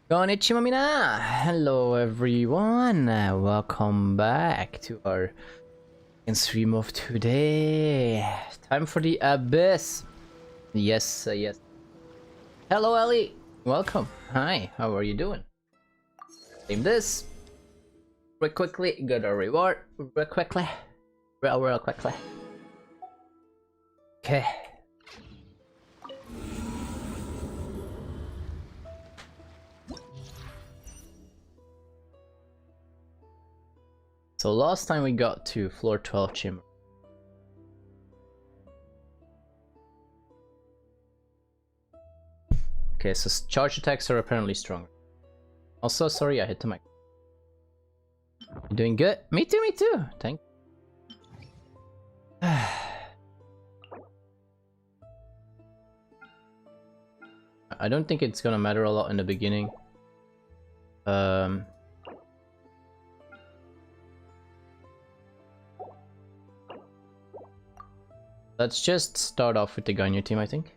Konnichiwa, mina! Hello everyone, welcome back to our stream of today. Time for the abyss. Yes, yes. Hello Ellie, welcome. Hi, how are you doing? Same this. Real quickly, get our reward. Real quickly. Real quickly. Okay. So last time we got to floor 12 chamber. Okay, so charge attacks are apparently stronger. Also, sorry I hit the mic. You doing good? Me too, me too! Thank you. I don't think it's gonna matter a lot in the beginning. Let's just start off with the guy on your team, I think.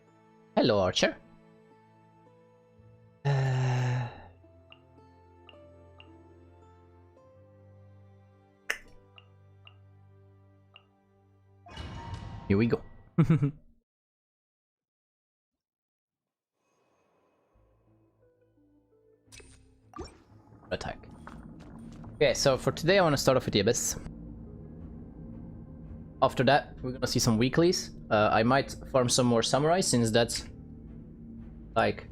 Hello, Archer. Here we go. Attack. Okay, so for today I want to start off with the Abyss. After that, we're gonna see some weeklies. I might farm some more samurai since that's like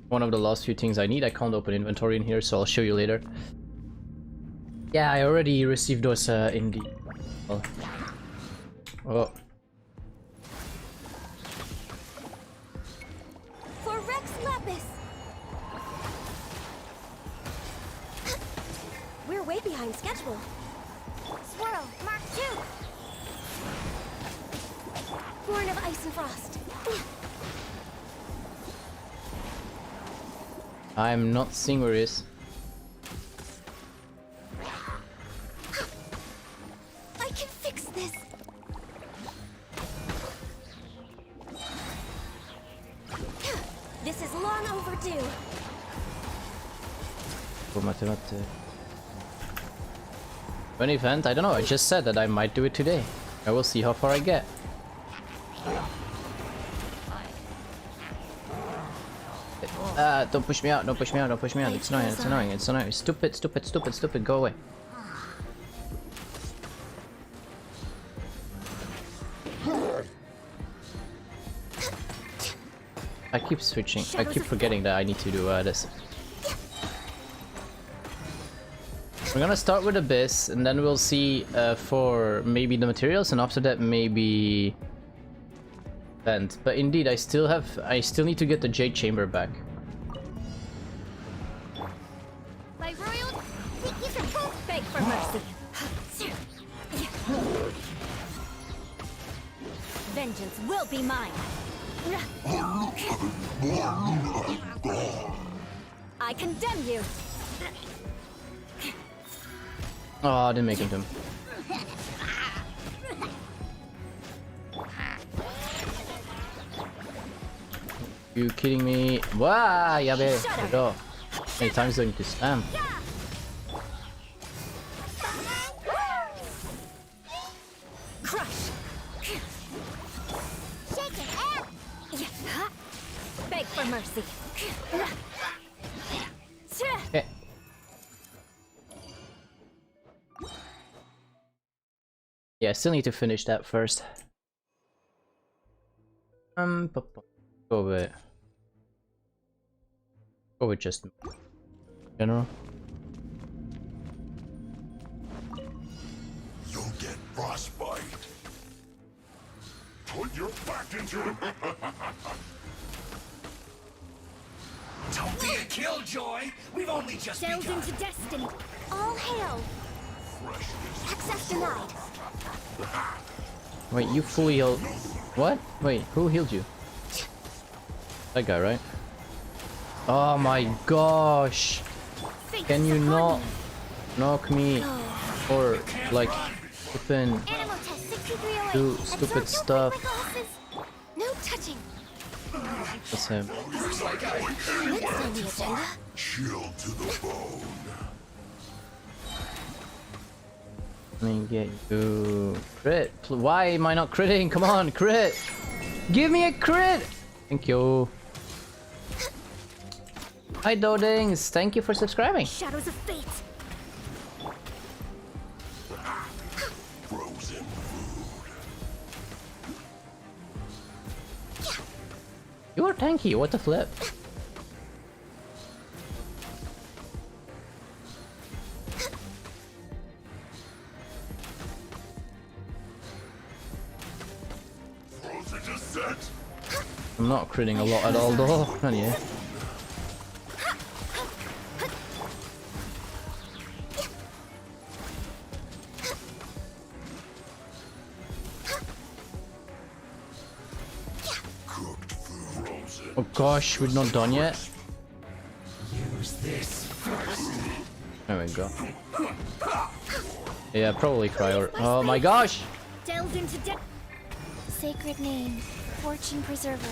one of the last few things I need. I can't open inventory in here, so I'll show you later. Yeah, I already received those in the... Oh. For Rex Lapis. We're way behind schedule. Swirl, Mark 2. Born of ice and frost. I'm not seeing where it is. I can fix this. This is long overdue. An event? I don't know, I just said that I might do it today. I will see how far I get. Don't push me out, don't push me out, don't push me out. It's annoying, it's annoying, it's annoying. Stupid, stupid, stupid, stupid, go away. I keep switching, I keep forgetting that I need to do this. We're gonna start with Abyss, and then we'll see for maybe the materials, and after that maybe... Vent. But indeed, I still need to get the Jade Chamber back. My royal, beg for mercy. Vengeance will be mine. I condemn you. Oh, I didn't make him. You kidding me? Wow, yabe. How many times do I need to spam? Crush. Shake it out. Beg for mercy. Okay. Yeah, I still need to finish that first. Go with just general. You'll get frostbite. Put your back into it. Don't be a killjoy. We've only just Sailed begun. into destiny. All hail. Access denied. Wait, you fully healed. What? Wait, who healed you? That guy, right? Oh my gosh! Can you not knock me or like open do stupid stuff? No touching. That's him. looks like I... Next on the agenda. Chilled to the bone. Let me get you crit. Why am I not critting? Come on, crit! Give me a crit! Thank you. Hi Dodings, thank you for subscribing. Shadows of fate. Frozen food. You are tanky, what the flip? Frozen descent. I'm not critting a lot at all though. Not yet. Cooked food. Frozen. Oh gosh, we're not done yet. Use this first. There we go. Yeah, probably cryo. Oh my gosh! Delved into death. Sacred name. Fortune preserver.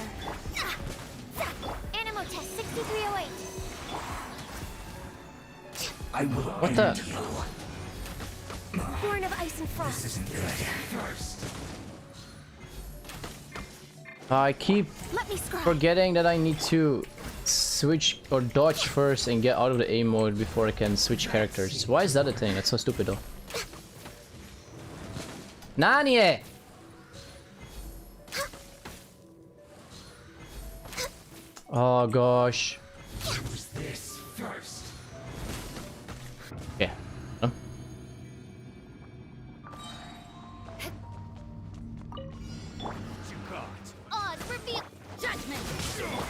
Animal test 6308. I will What the? end you. Born of ice and frost. This isn't good. First. I keep Let me scry. forgetting that I need to switch or dodge first and get out of the A mode before I can switch characters. Why is that a thing? That's so stupid though. Nani? Oh gosh. Use this first. Yeah. You got. Odds reveal. Judgment.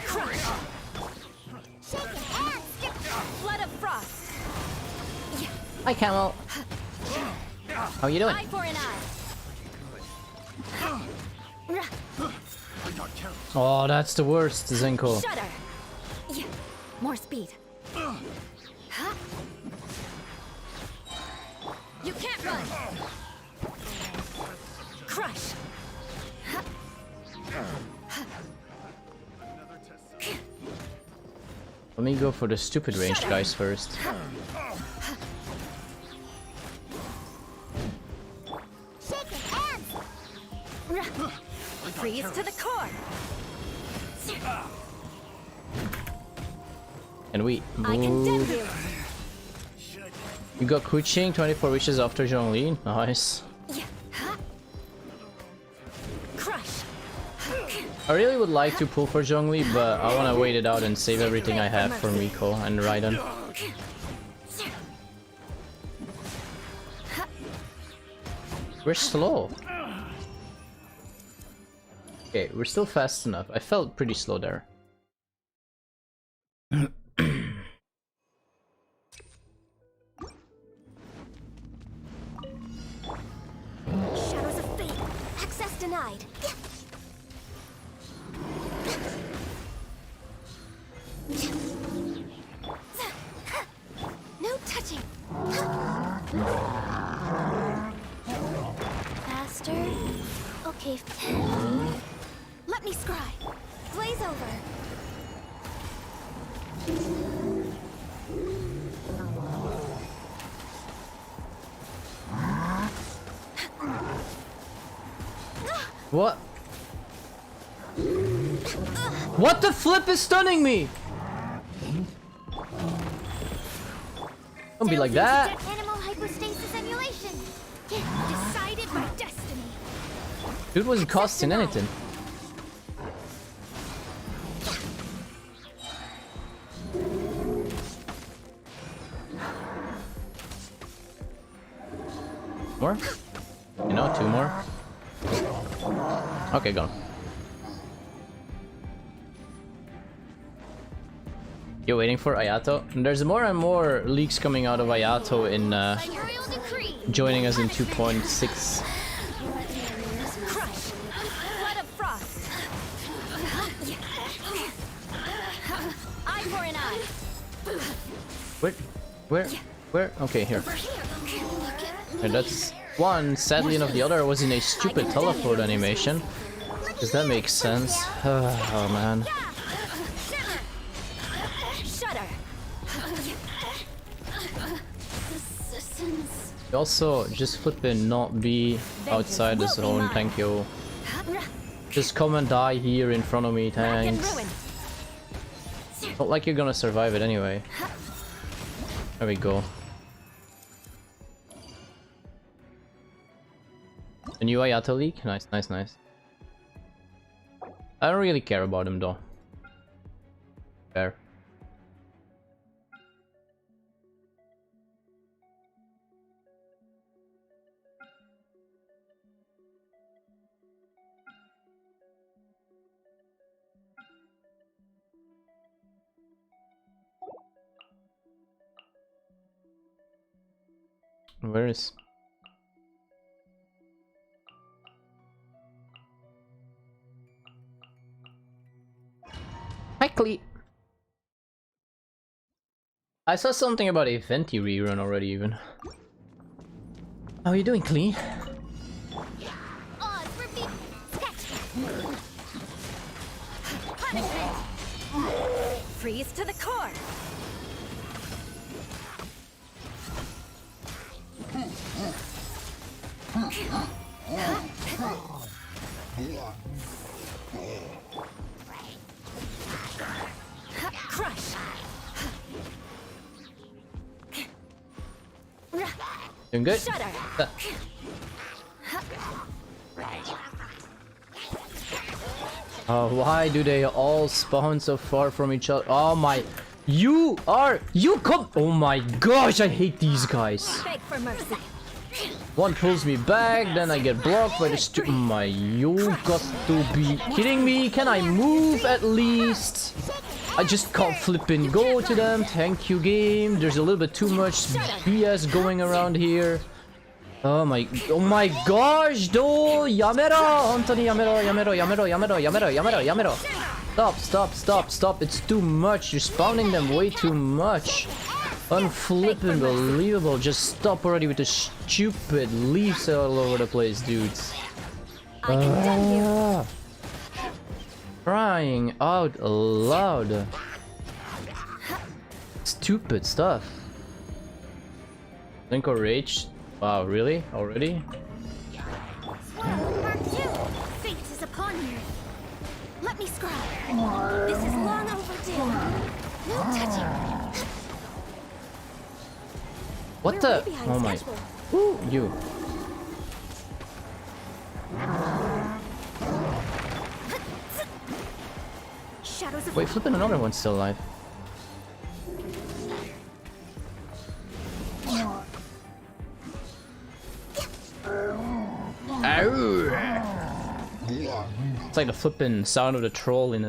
Crush. Shake it and skip. Flood of frost. Hi Camel. How you doing? Eye for an eye. Oh, that's the worst, Zenko. Shudder. Yeah. More speed. Huh? You can't run. Crush. Let me go for the stupid ranged guys first. Shake it hands. Freeze to the core. And we. I condemn you. You got Kuching 24 wishes after Zhongli. Nice. Yeah. Huh? Crush. I really would like to pull for Zhongli, but I want to wait it out and save everything I have for Miko and Raiden. We're slow. Okay, we're still fast enough. I felt pretty slow there. Shadows of fate. Access denied. No touching. Faster. Okay. Let me scry. Blaze over. What? What the flip is stunning me? Don't be like that. Animal hypostasis emulation. Decided by destiny. Dude wasn't costing anything. More? You know, 2 more. Okay, go. You're waiting for Ayato? There's more and more leaks coming out of Ayato in Imperial decree. joining us in 2.6. Crush. Flood of frost. Eye for an eye. Where? Okay, here. Okay, that's one. Sadly enough, the other was in a stupid teleport animation. Does that make sense? Oh man. Resistance. Also, just flipping not be outside the zone, thank you. Just come and die here in front of me, thanks. Not like you're gonna survive it anyway. There we go. A new Ayato leak? Nice, nice, nice. I don't really care about him though. Fair. Where is... Hi, Clee. I saw something about a Venti rerun already, even. How are you doing, Clee? Oz, repeat. Sketch. Punishment. Freeze to the core. Crush. Doing good? Shudder. Why do they all spawn so far from each other? Oh my... You come... Oh my gosh, I hate these guys. Beg for mercy. One pulls me back, then I get blocked by the oh my... You got to be kidding me. Can I move at least? I just can't flip and go to them. Thank you, game. There's a little bit too much BS going around here. Oh my gosh, though. Yamero, Anthony, yamero. Stop. It's too much. You're spawning them way too much. Unflipping believable. Just stop already with the stupid leaves all over the place, dudes. I condemn you. Crying out loud. Stupid stuff. Link or Rage? Wow, really? Already? Mark 2. Fate is upon you. Let me scrub. This is long overdue. No touching. What the? Oh my. Ooh, you. Shadows of Wait, flipping another one's still alive. It's like the flipping sound of the troll in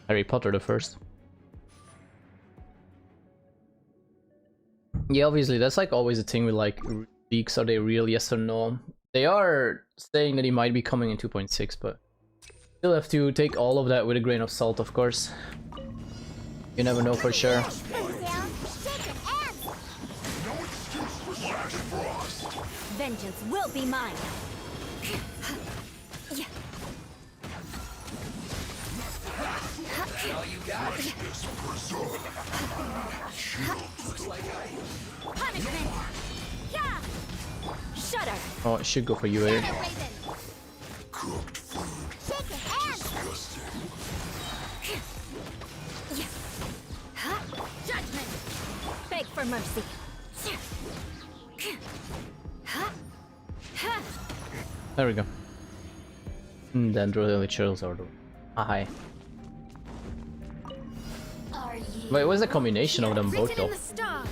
Harry Potter the first. Yeah, obviously that's like always a thing with like leaks. Are they real? Yes or no? They are saying that he might be coming in 2.6, but still have to take all of that with a grain of salt, of course. You never know for sure. vengeance will be mine. All you got? Punishment. Yeah. Shudder. Oh, it should go for you, Eric. Cooked food. Shake your hands. Disgusting. Judgment. Beg for mercy. There we go. And then draw the chills or hi. Wait, what's the combination of them both Written though? in the stars.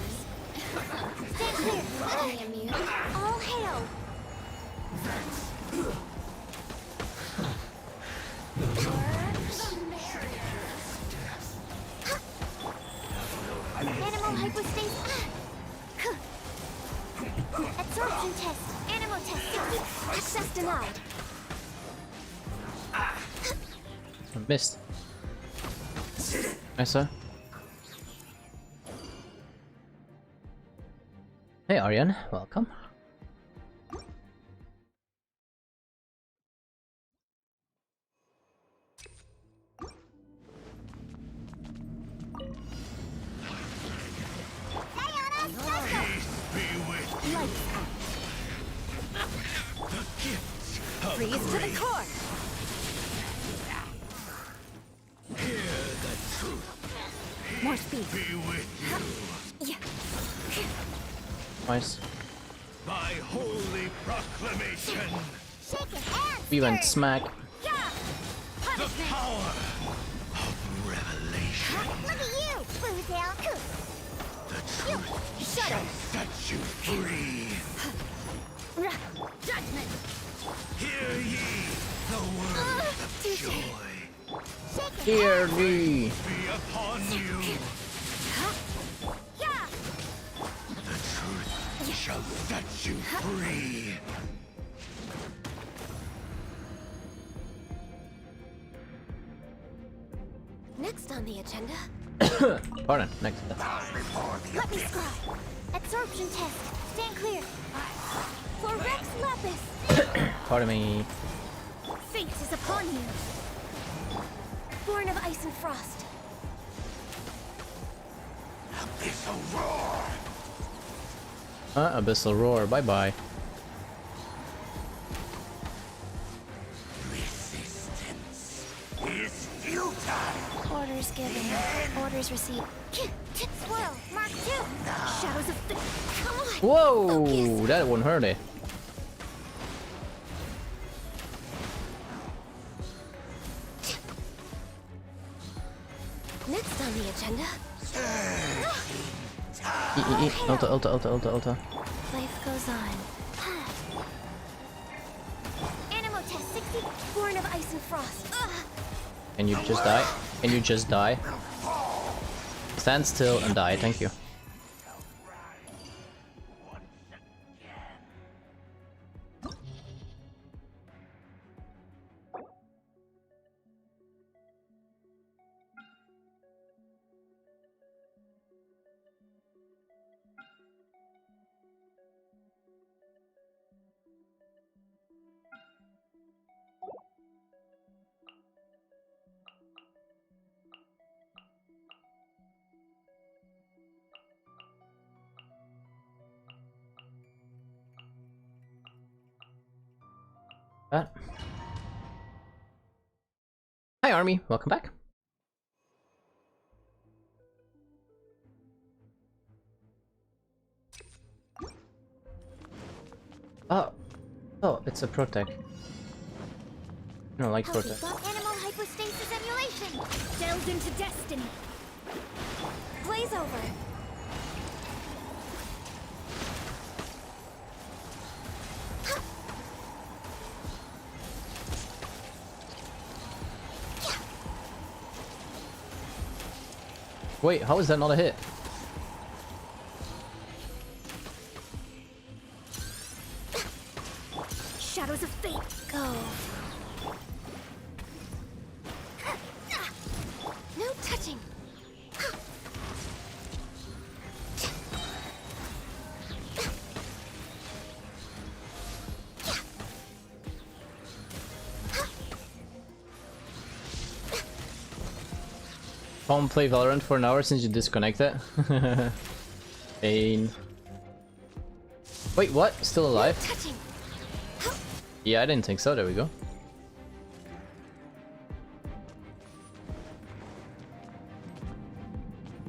Stand clear. I am you. All hail. Animal hypostasis. Absorption test. Animal test. Access denied. I missed. Nice, sir. Hey Aryan, welcome. to the core. Hear the truth. More speed. Be with you. Yeah. Nice. By holy proclamation. Shake your hands. We went sir. smack. Yeah. The Punishment. power of revelation. Look at you, Blue Tail. The truth Shut shall up. set you free. Judgment. Hear ye the words of joy. Shake your Here hands. we. Be upon you. Yeah. The truth shall set you free. Next on the agenda, Pardon. Next. let me scribe. Absorption test. Stand clear. For Rex Lapis. Pardon me. Fate is upon you. Born of ice and frost. Abyssal roar. Abyssal roar. Bye bye. Resistance is futile. Orders given. Orders received. Swirl. Mark 2. Shadows of the... Come on. Whoa! Focus. That wouldn't hurt it. Next on the agenda, Ulta, ulta, ulta, ulta, ulta. life goes on. Animo test 60. Born of ice and frost. Can you just die? Can you just die? Stand still and die, thank you. That. Hi Army, welcome back. Oh, it's a protect. I don't like protect. Animal hypostasis emulation. Delved into destiny. Blaze over. Wait, how is that not a hit? Shadows of fate. Go. No touching. Can't play Valorant for an hour since you disconnected. Pain. Wait, what? Still alive? Touching. Yeah, I didn't think so. There we go.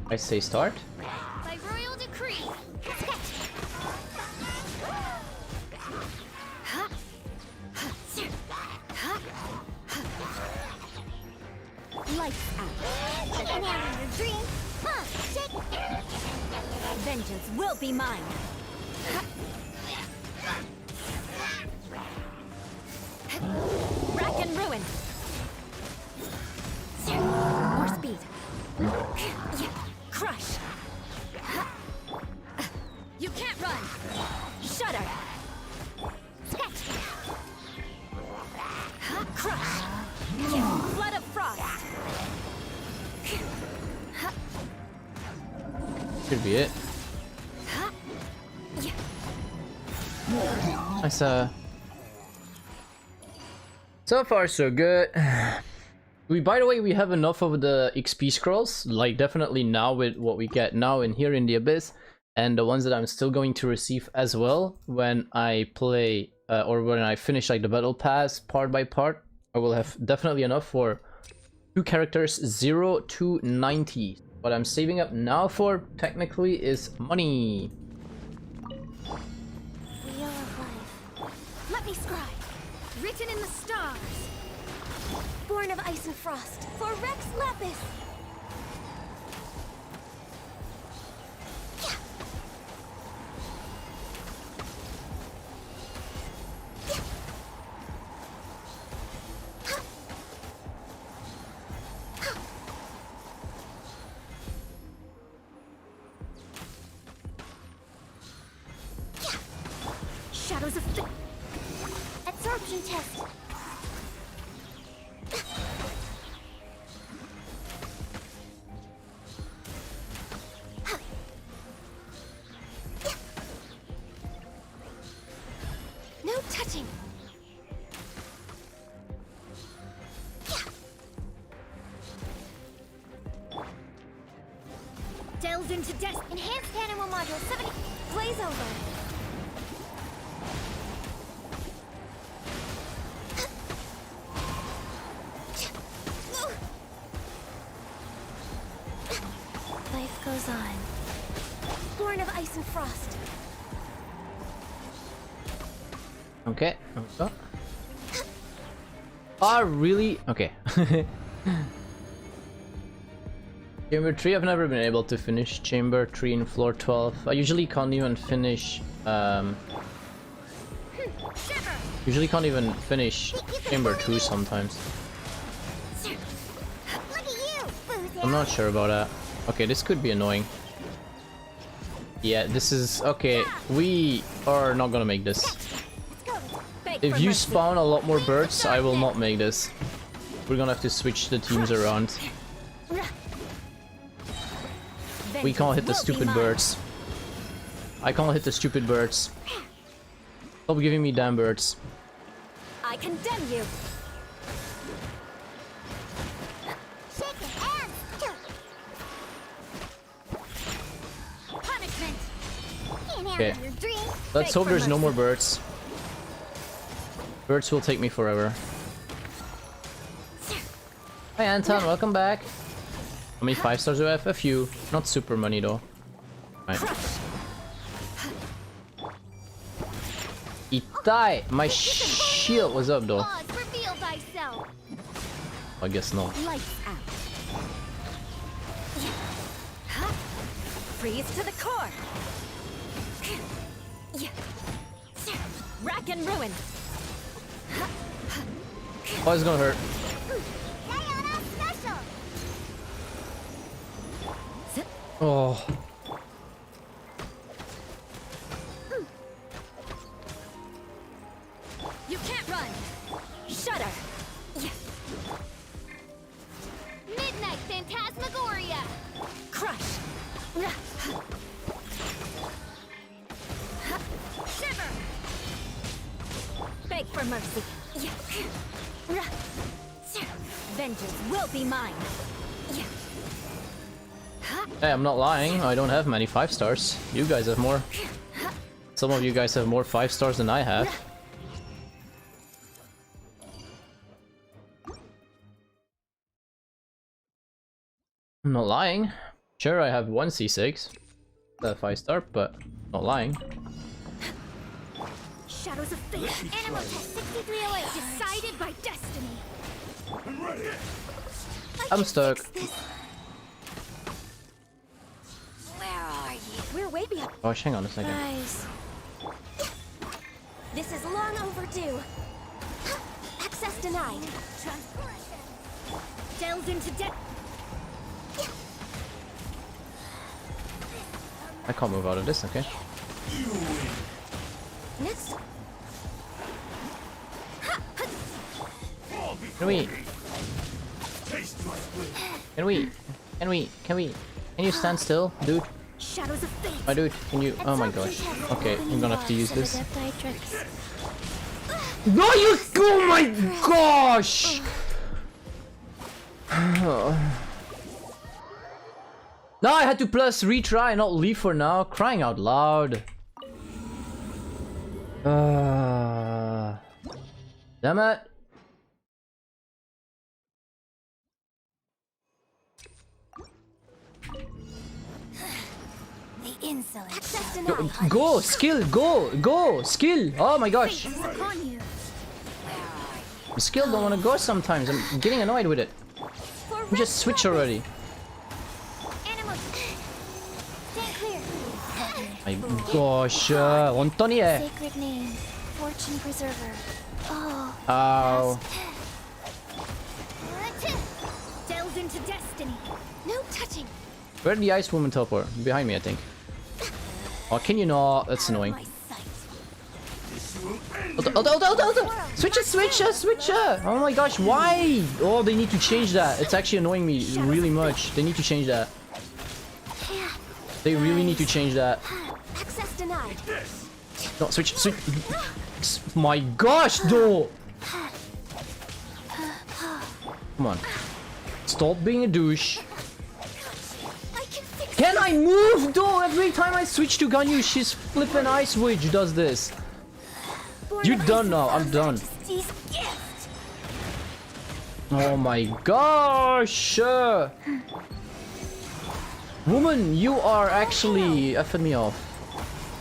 I say start. By royal decree. Lights out. And having your dream. Vengeance will be mine. Rack and ruin. More speed. Crush. You can't run. Shudder. Sketch. Crush. Flood of frost. Should be it. Nice, so far so good. By the way, we have enough of the XP scrolls, like definitely now with what we get now in here in the Abyss, and the ones that I'm still going to receive as well when I play or when I finish like the battle pass part by part, I will have definitely enough for 2 characters 0 to 90. What I'm saving up now for technically is money. Wheel of life. Let me scribe. Written in the stars. Born of ice and frost. For Rex Lapis. Shadows of absorption test. No touching. Delves into death. Enhanced animal module 70. Glaze over. Life goes on. Born of ice and frost. Okay. Ah, really? Okay. Chamber 3, I've never been able to finish Chamber 3 in floor 12. I usually can't even finish Chamber 2 sometimes. Look at you, I'm not sure about that. Okay, this could be annoying. Yeah, this is... Okay, we are not gonna make this. If you spawn a lot more birds, I will not make this. We're gonna have to switch the teams around. We can't hit the stupid birds. I can't hit the stupid birds. Stop giving me damn birds. I condemn you. Shake your hands. Punishment. Can't Okay. handle your dream. Let's hope there's no more birds. Birds will take me forever. Hi Anton, welcome back. How many 5 stars do I have? A few. Not super money though. Right. Itai! My shield was up though. Oz, reveal thyself. I guess not. Lights out. Freeze to the core. Rack and ruin. Oh, it's gonna hurt. Diana special. Oh. You can't run. Shudder. Midnight Phantasmagoria. Crush. Shiver. Beg for mercy. Vengeance will be mine. Hey, I'm not lying. I don't have many 5 stars. You guys have more. Some of you guys have more 5 stars than I have. I'm not lying. Sure, I have 1 C6. That's 5 star, but not lying. Shadows of fate. Animal test 6308. Decided by destiny. I'm ready. I'm stuck. Where are you? We're way behind. Gosh, hang on a second. Guys. This is long overdue. Access denied. Delves into depth. I can't move out of this, okay? Next. Can we? Can you stand still, dude? Shadows of fate. My dude, can you? Oh my gosh. Okay, I'm gonna have to use this. No, you! Oh my gosh! No, I had to plus retry, not leave for now. Crying out loud. Damn it. The insolent. Access Go, denied. go, skill, go, skill. Oh my gosh. Fate is upon you. Skill don't want to go sometimes. I'm getting annoyed with it. For Just switch Rex already. Animals. Stand clear. My gosh. 원턴이에. Sacred name. Fortune preserver. Oh. Ow. Delve into destiny. No touching. Where did the ice woman teleport? Behind me, I think. Oh, can you not? That's annoying. My sight. Switch it! Oh my gosh, why? Oh, they need to change that. It's actually annoying me really much. They need to change that. They really need to change that. Access denied. No, switch. My gosh, though! Come on. Stop being a douche. I can fix Can I move, though? Every time I switch to Ganyu, she's flipping Ice Witch does this. You're done now, I'm done. Majesty's gift. Oh my gosh! Woman, you are actually effing me off.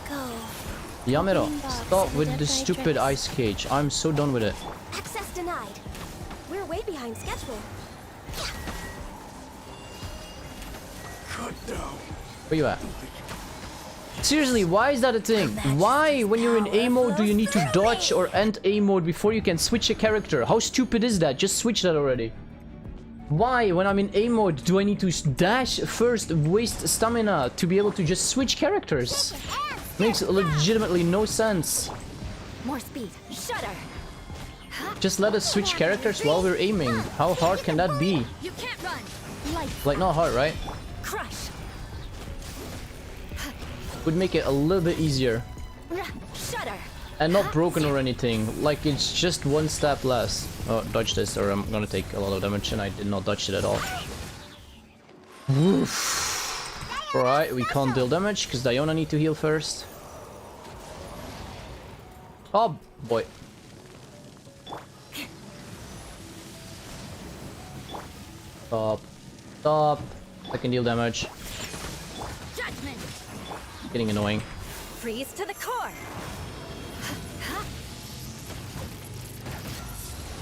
Go. Yamero, stop with the stupid ice cage. I'm so done with it. Access denied. We're way behind schedule. Cut down. Where you at? Seriously, why is that a thing? Why, when you're in A mode, do you need to dodge or end A mode before you can switch a character? How stupid is that? Just switch that already. Why, when I'm in A mode, do I need to dash first, waste stamina to be able to just switch characters? Makes legitimately no sense. More speed. Shudder. Just let us switch characters while we're aiming. How hard can that be? You can't run. Life. Like, not hard, right? Crush. Would make it a little bit easier. Shudder. And not broken or anything. Like, it's just one step less. Oh, dodge this or I'm gonna take a lot of damage, and I did not dodge it at all. Oof. Alright, we can't deal damage because Diona need to heal first. Oh boy. Stop. Stop. I can deal damage. Judgment. Getting annoying. Freeze to the core.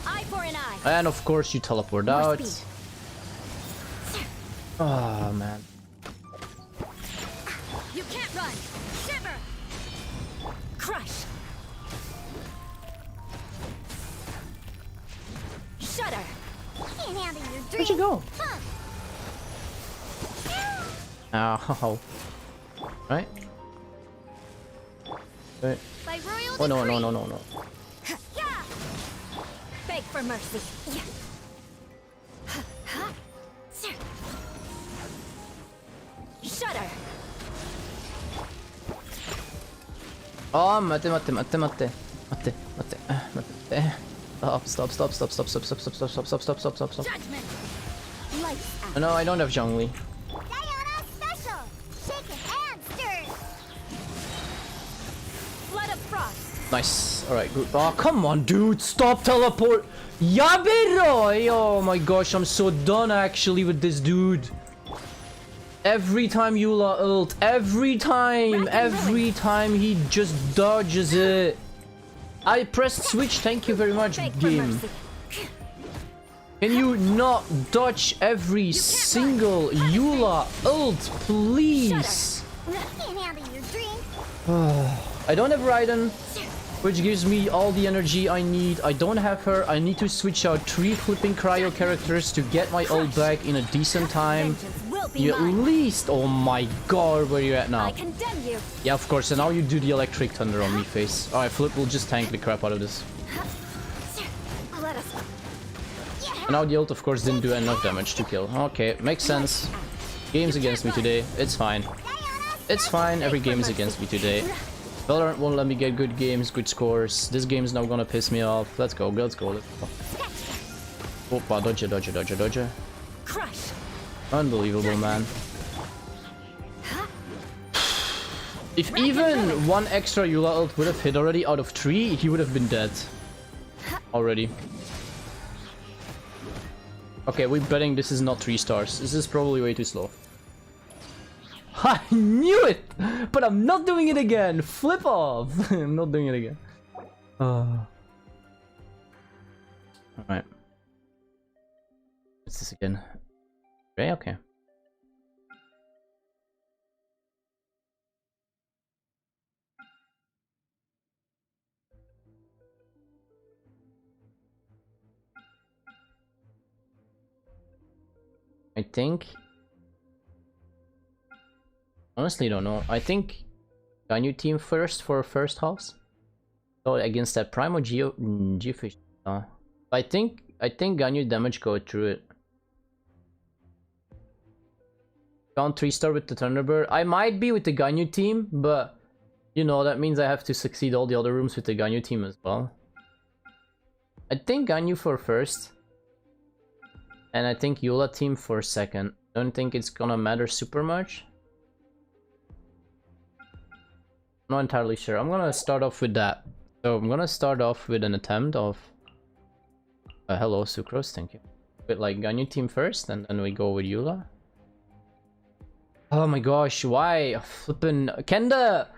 Eye for an eye. And of course you teleport More out. speed. Oh man. You can't run. Shiver. Crush. Shudder. Can't handle your dreams. Where'd you go? Huh. Ow. Right? Right. By royal Oh no, decree. no. Yeah. Beg for mercy. Yeah. Shudder. Oh, mate. Stop. Judgment. Lights out. No, I don't have Zhongli. Diana special. Shaken and stirred. Flood of frost. Nice. Alright, good. Oh, come on, dude. Stop teleport. Yabero! Oh my gosh, I'm so done actually with this dude. Every time Eula ult, every time he just dodges it. I pressed switch, thank you very much, Beg for game. mercy. Can you not dodge every single Eula ult, please? Can't handle your dreams. I don't have Raiden, which gives me all the energy I need. I don't have her. I need to switch out 3 flipping cryo characters to get my ult back in a decent time. Vengeance will be You at mine. least... Oh my god, where are you at I now? condemn you. Yeah, of course, and now you do the electric thunder on me face. Alright, Flip will just tank the crap out of this. Let us. And now the ult, of course, didn't do enough damage to kill. Okay, makes sense. Game's against me today. It's fine. It's fine, every game is against me today. Valorant won't let me get good games, good scores. This game's now gonna piss me off. Let's go. Opa, dodge. Crush. Unbelievable, man. If even one extra Eula ult would have hit already out of 3, he would have been dead. already. Okay, we're betting this is not 3 stars. This is probably way too slow. I knew it! But I'm not doing it again! Flip off! I'm not doing it again. Alright. What's this again? Okay, okay. I think... Honestly, don't know. I think Ganyu team first for first house. So against that Prime or Geofish. I think Ganyu damage go through it. Count 3-star with the Thunderbird. I might be with the Ganyu team, but you know that means I have to succeed all the other rooms with the Ganyu team as well. I think Ganyu for first. And I think Yola team for second. Don't think it's gonna matter super much. Not entirely sure. I'm gonna start off with that. So I'm gonna start off with an attempt of... hello, Sucrose, thank you. With like Ganyu team first, and then we go with Eula. Oh my gosh, why? Flippin' Kenda!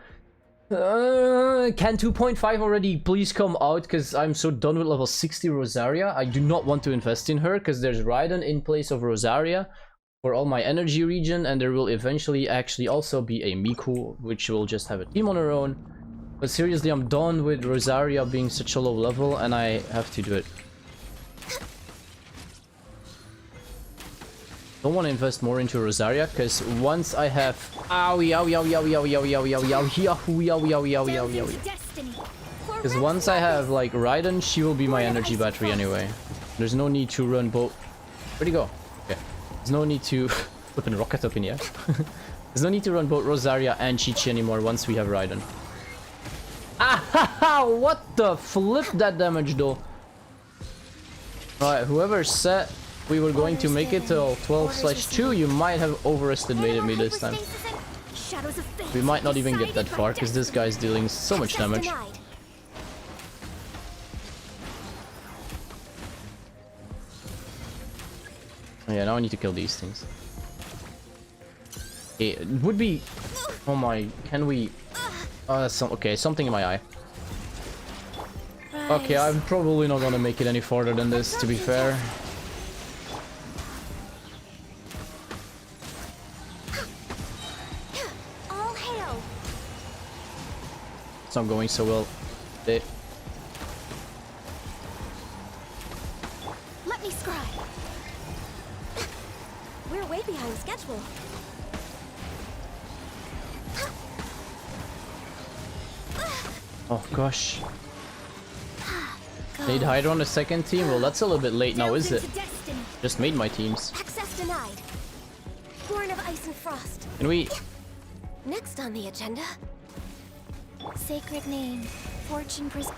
Can 2.5 already please come out, because I'm so done with level 60 Rosaria. I do not want to invest in her, because there's Raiden in place of Rosaria for all my energy region, and there will eventually actually also be a Miku, which will just have a team on her own. But seriously, I'm done with Rosaria being such a low level, and I have to do it. Don't want to invest more into Rosaria, because once I have... Because once I have, like, Raiden, she will be my energy battery anyway. There's no need to run both... Where'd he go? Okay. There's no need to... Flip and rocket up in the air. There's no need to run both Rosaria and Chi-Chi anymore once we have Raiden. What the flip that damage though. Alright, whoever said we were going to make it till 12/2, you might have overestimated me this time. We might not even get that far, because this guy's dealing so much damage. Oh yeah, now I need to kill these things. Okay, it would be... Oh my... Can we... Oh, that's okay, something in my eye. Okay, I'm probably not gonna make it any farther than this, to be fair. It's not going so well. Let me scribe. We're way behind schedule. Oh gosh. Need Hydra on the second team? Well, that's a little bit late now, is it? Just made my teams. Access denied. Born of ice and frost. Can we... Next on the agenda. Sacred name. Fortune pres...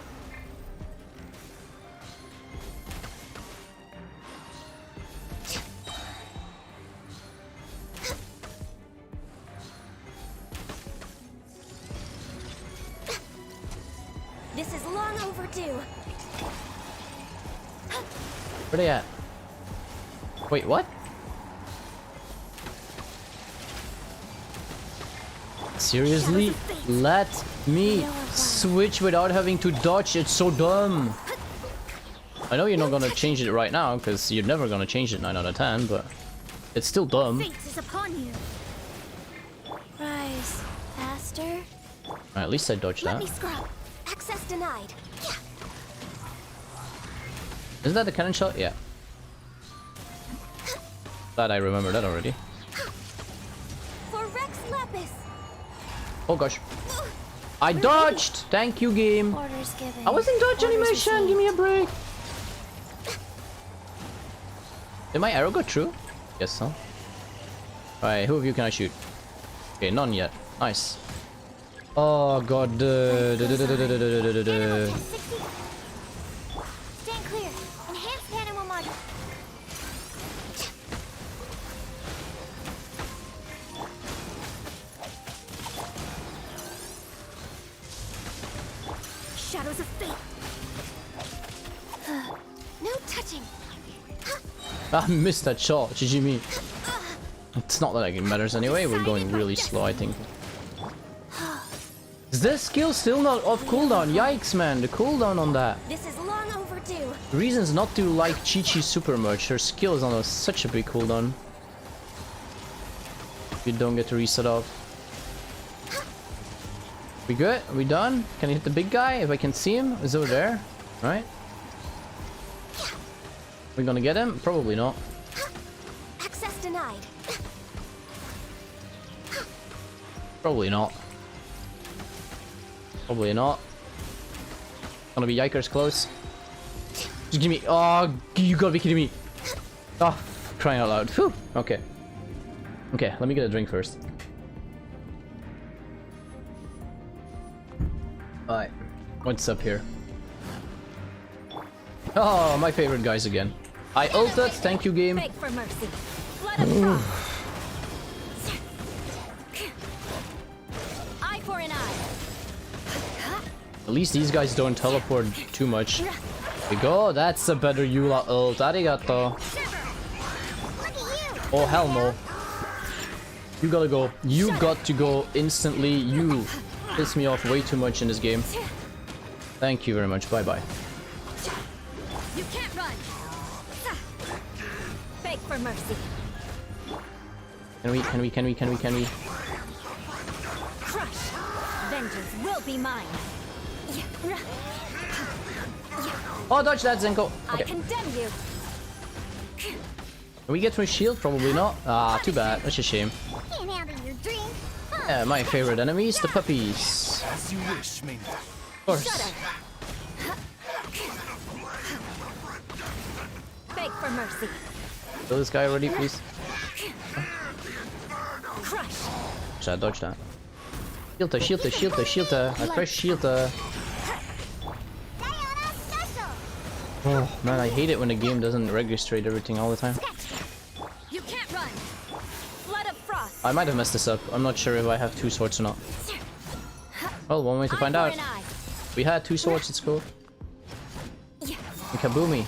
This is long overdue. Where they at? Wait, what? Seriously? Let me switch without having to dodge. It's so dumb. I know you're not gonna change it right now, because you're never gonna change it 9 out of 10, but it's still dumb. Fate is upon you. Rise faster. At least I dodged Let that. me scrub. Access denied. Isn't that the cannon shot? Yeah. Glad I remember that already. For Rex Lapis. Oh gosh. I dodged! Thank you, game. Orders given. I was in dodge Orders animation! received. Give me a break! Did my arrow go through? Yes, so. Alright, who of you can I shoot? Okay, none yet. Nice. Oh god. Stand clear. Enhanced cannon will modulate. Shadows of fate. I missed that shot. GG me. It's not like it matters anyway. We're going really slow, I think. Is this skill still not off cooldown? Yikes, man. The cooldown on that. This is long overdue. Reasons not to like Chi-Chi super much. Her skill is on such a big cooldown. You don't get to reset off. We good? Are we done? Can I hit the big guy? If I can see him? Is over there? Right? We gonna get him? Probably not. Access denied. Probably not. Probably not. Gonna be yikers close. Just give me. Oh, you gotta be kidding me. Oh, crying out loud. Whew. Okay. Okay, let me get a drink first. Alright. What's up here? Oh, my favorite guys again. I ulted. Thank you, game. Beg for mercy. Blood of frost. Eye for an eye. At least these guys don't teleport too much. There we go. That's a better Eula ult. Arigato. Oh, hell no. You gotta go. You got to go instantly. You piss me off way too much in this game. Thank you very much. Bye-bye. You can't run. Beg for mercy. Can we? Crush. Vengeance will be mine. Oh, dodge that, Zenko. I Okay. condemn you. Can we get my shield? Probably not. Ah, too bad. That's a shame. Can't handle your drink. Yeah, my favorite enemies, the puppies. As you wish, mina. Of course. Beg for mercy. Kill this guy already, please. Crush. Should I dodge that? Shield her. I press shield her. Oh man, I hate it when the game doesn't register everything all the time. You can't run. Blood of frost. I might have messed this up. I'm not sure if I have two swords or not. Well, one way to find out. We had two swords, it's cool. And Kaboomy.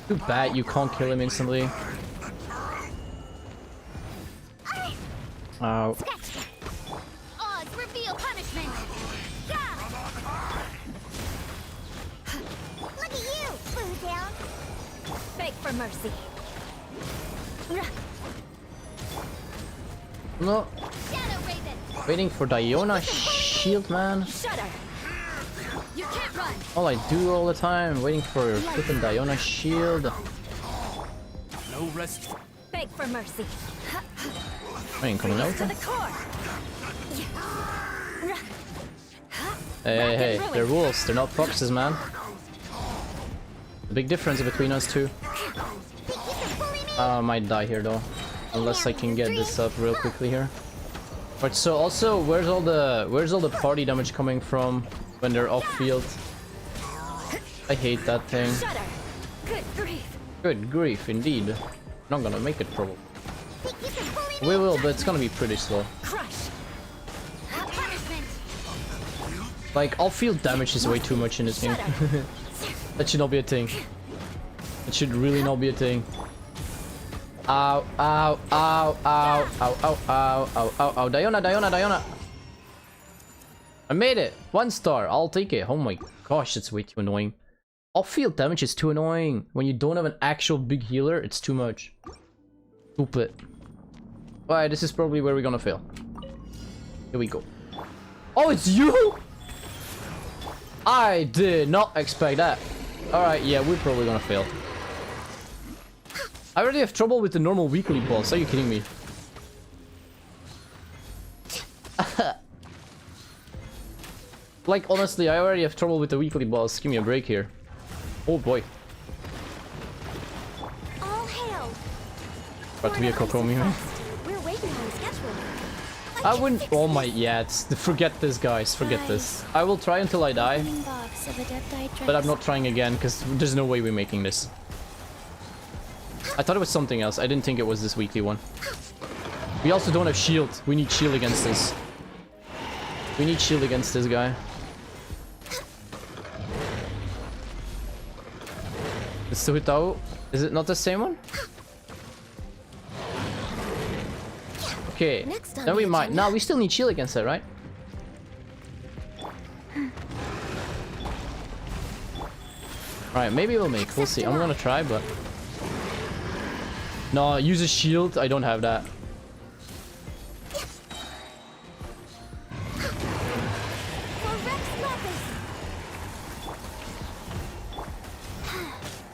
Too bad you can't kill him instantly. Ow. Odds reveal punishment. Look at you, boo down. Beg for mercy. No. Shadow Raven. Waiting for Diona shield, man. Shudder. You can't run. All I do all the time, waiting for flipping Diona shield. No rest. Beg for mercy. I ain't coming out. To the core. Hey, they're wolves, they're not foxes, man. The big difference between us two. I might die here though, unless I can get this up real quickly here. But so also, where's all the party damage coming from when they're off field? I hate that thing. Shudder. Good grief. Good grief, indeed. Not gonna make it probably. We will, but it's gonna be pretty slow. Crush. Punishment. Like, off-field damage is way too much in this game. That should not be a thing. It should really not be a thing. Ow, ow, ow, ow, ow, ow, ow, ow, ow, ow. Diona. I made it. 1 star. I'll take it. Oh my gosh, that's way too annoying. Off-field damage is too annoying. When you don't have an actual big healer, it's too much. Stupid. Alright, this is probably where we're gonna fail. Here we go. Oh, it's you? I did not expect that. Alright, yeah, we're probably gonna fail. I already have trouble with the normal weekly boss. Are you kidding me? Like, honestly, I already have trouble with the weekly boss. Give me a break here. Oh boy. All hail. About to be a Kokomi, man. We're waiting on schedule. I wouldn't. Oh my, yeah, forget this, guys. Forget this. I will try until I die, but I'm not trying again because there's no way we're making this. I thought it was something else. I didn't think it was this weekly one. We also don't have shield. We need shield against this. We need shield against this guy. It's Suhitao. Is it not the same one? Okay. Next on Then the we might. agenda. No, we still need shield against it, right? Alright, maybe we'll make. We'll see. I'm gonna try, but. No, use a shield. I don't have that. For Rex Lapis.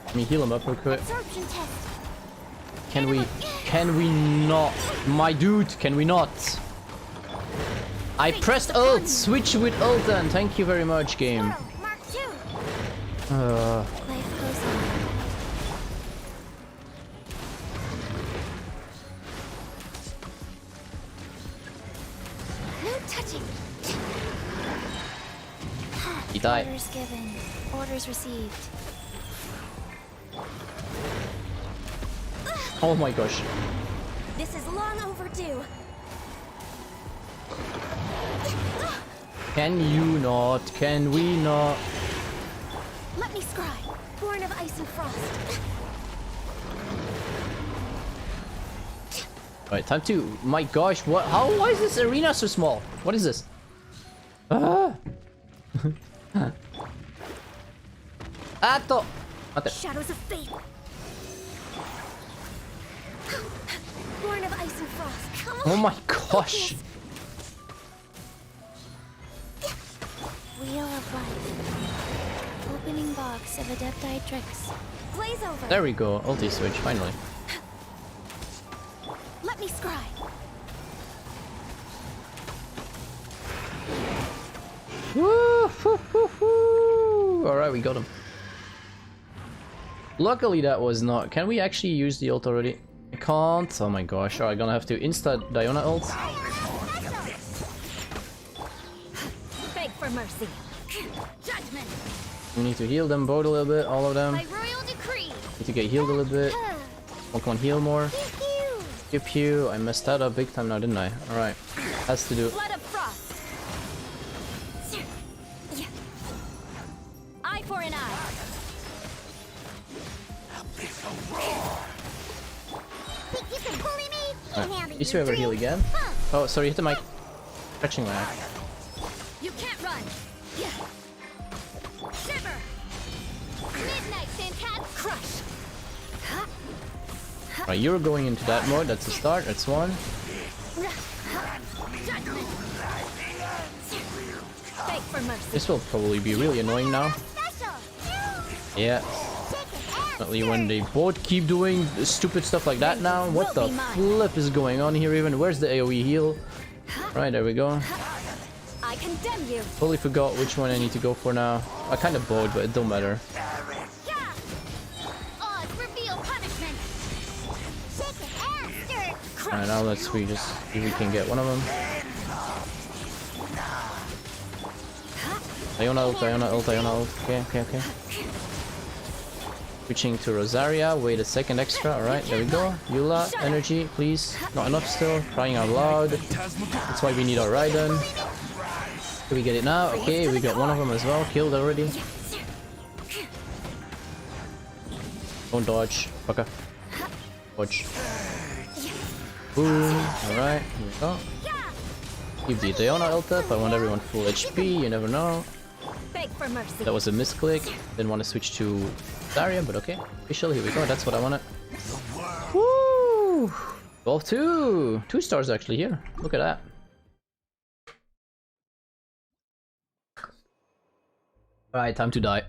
Let me heal him up real quick. Absorption test. Can we not? My dude, can we not? I pressed ult. Switch with ult then. Thank you very much, game. Portal, Mark 2. Uh, Life goes on. No touching. he died. Orders given. Orders received. Oh my gosh. This is long overdue. Can you not? Can we not? Let me scry. Born of ice and frost. Alright, time to. My gosh, what? How? Why is this arena so small? What is this? Ah! Atto! Mate. Shadows of fate. Born of ice and frost. Come Oh on. my gosh. Wheel of life. Opening box of adepti tricks. Blaze over. There we go. Ulti switch, finally. Let me scry. Woo! Alright, we got him. Luckily that was not. Can we actually use the ult already? I can't. Oh my gosh. Alright, gonna have to insta Diona ult. Beg for mercy. Judgment. We need to heal them both a little bit, all of them. By royal decree. Need to get healed a little bit. Oh, come on, heal more. Pew. Pew pew. I messed that up big time now, didn't I? Alright. Has to do. Blood of frost. Eye for an eye. Think you can bully me? Alright. Used to ever heal again? Oh, sorry, hit the mic. Stretching lag. You can't run. Shiver. Midnight Sandcat crush. Alright, you're going into that mode. That's a start. That's one. Judgment. Beg for mercy. This will probably be really annoying now. Yeah. Definitely when they both keep doing stupid stuff like that now. What the flip is going on here even? Where's the AoE heal? Right, there we go. I condemn you. Totally forgot which one I need to go for now. I kind of both, but it don't matter. Yeah. Oz reveal punishment. Shake it and stir it. Alright, now let's see if we can get one of them. Diona ult, Diona ult, Diona ult. Okay. Switching to Rosaria. Wait a second extra. Alright, there we go. Eula, energy, please. Not enough still. Crying out loud. That's why we need our Raiden. Can we get it now? Okay, we got one of them as well. Killed already. Don't dodge. Fucker. Dodge. Boom. Alright, here we go. Keep the Diona ult up. I want everyone full HP. You never know. Beg for mercy. That was a misclick. Didn't want to switch to Zarya, but okay. Official, here we go. That's what I wanted. Woo! 12-2. 2 stars actually here. Look at that. Alright, time to die.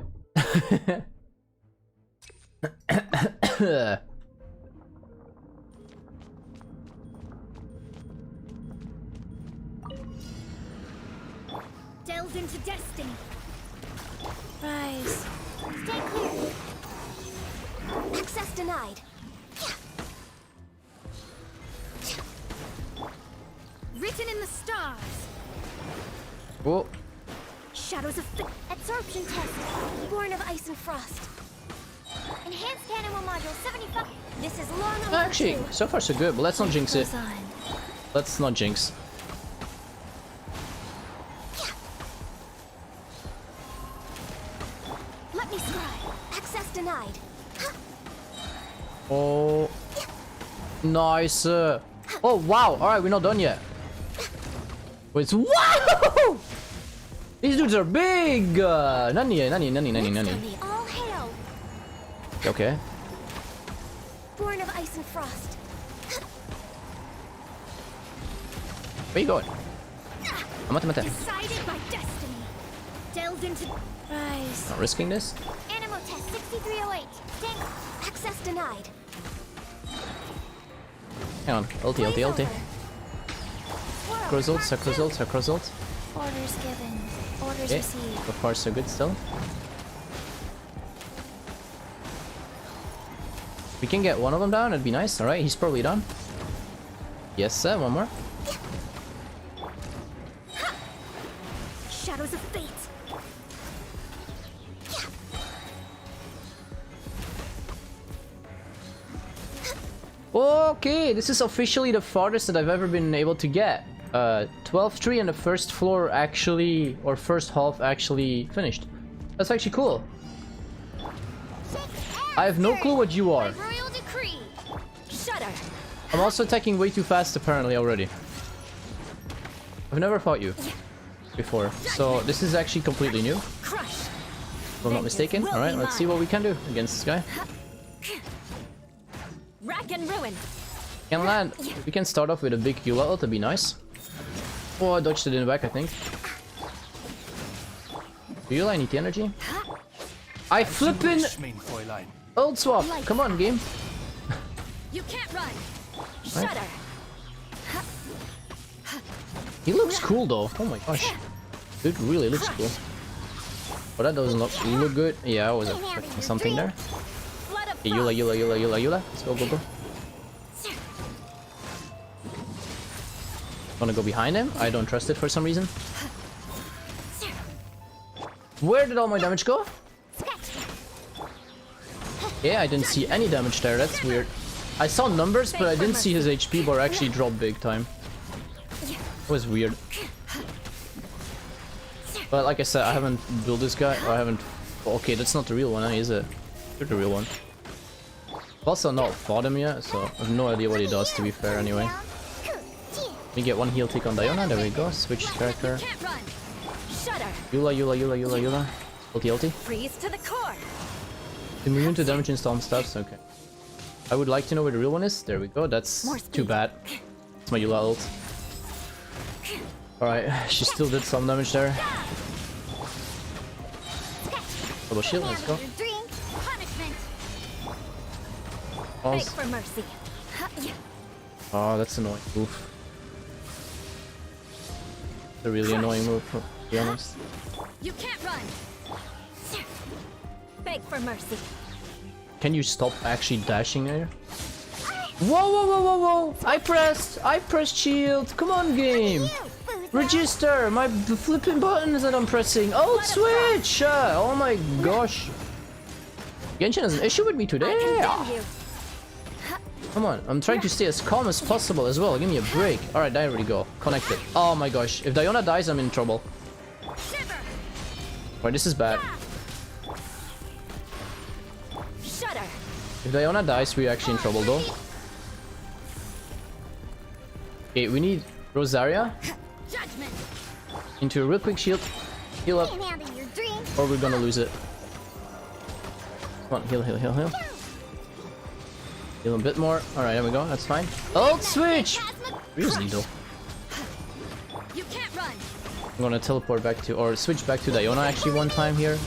Delve into destiny. Rise. Stay clear. Access denied. Written in the stars. Whoa. Shadows of absorption test. Born of ice and frost. Enhanced animal module 75. This is long overdue. Actually, so far so good, but let's not jinx it. Goes on. Let's not jinx. Let me scry. Access denied. Oh. Nice. Oh wow! Alright, we're not done yet. Wait, wow! These dudes are big! Nani. All hail. Okay. Born of ice and frost. Where you going? Mate. Decided by destiny. Delved into rise. Not risking this. Animal test 6308. Dang. Access denied. Hang on. Ulti. Cross ult. Orders given. Orders Okay. received. So far so good still. We can get one of them down, it'd be nice. Alright, he's probably done. Yes, sir, one more. Shadows of fate. Okay, this is officially the farthest that I've ever been able to get. 12th tree and the first floor actually, or first half actually finished. That's actually cool. I have no clue what you are. By royal decree. Shudder. I'm also attacking way too fast apparently already. I've never fought you before, so this is actually completely new. Crush. If I'm not mistaken. Alright, let's see what we can do against this guy. Rack and ruin. Can land. We can start off with a big Eula ult, that'd be nice. Oh, I dodged it in the back, I think. Eula, I need the energy. I flippin' ult swap. Come on, game. You can't run. Right. Shudder. He looks cool though. Oh my gosh. Dude really looks cool. But that doesn't look good. Yeah, I was expecting something there. Flood of Okay, Eula. Let's go. Wanna go behind him? I don't trust it for some reason. Where did all my damage go? Yeah, I didn't see any damage there. That's weird. I saw numbers, but I didn't see his HP bar actually drop big time. It was weird. But like I said, I haven't built this guy, or I haven't... Okay, that's not the real one, is it? You're the real one. I've also not fought him yet, so I have no idea what he does, to be fair, anyway. We get one heal tick on Diona, there we go, switch character. Eula. Ulti. Freeze to the core. Immune to damage in storm stabs, okay. I would like to know where the real one is, there we go, that's too bad. It's my Eula ult. Alright, she still did some damage there. Double shield, let's go. Pause. For mercy. Oh, that's annoying. Oof. A really annoying move, to be honest. You can't run. Beg for mercy. Can you stop actually dashing there? Whoa! I pressed shield. Come on, game. Register my flipping buttons that I'm pressing. Oh, switch! Oh my gosh. Genshin has an issue with me today. Come on, I'm trying to stay as calm as possible as well. Give me a break. Alright, there we go. Connected. Oh my gosh. If Diona dies, I'm in trouble. Alright, this is bad. If Diona dies, we're actually in trouble though. Okay, we need Rosaria into a real quick shield. Heal up. Or we're gonna lose it. Come on, heal. Heal a bit more. Alright, there we go. That's fine. Ult switch! Seriously though. I'm gonna teleport back to, or switch back to Diona actually one time here.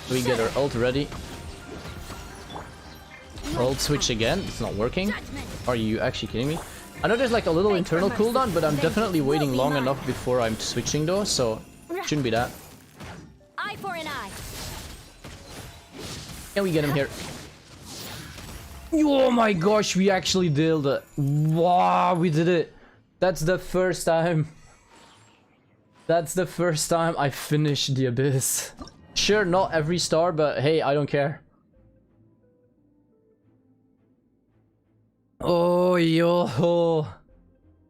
So we get our ult ready. Ult switch again. It's not working. Are you actually kidding me? I know there's like a little internal cooldown, but I'm definitely waiting long enough before I'm switching though, so shouldn't be that. Eye for an eye. Can we get him here? Oh my gosh, we actually did it. Wow, we did it. That's the first time. That's the first time I finished the Abyss. Sure, not every star, but hey, I don't care. Oh, yo.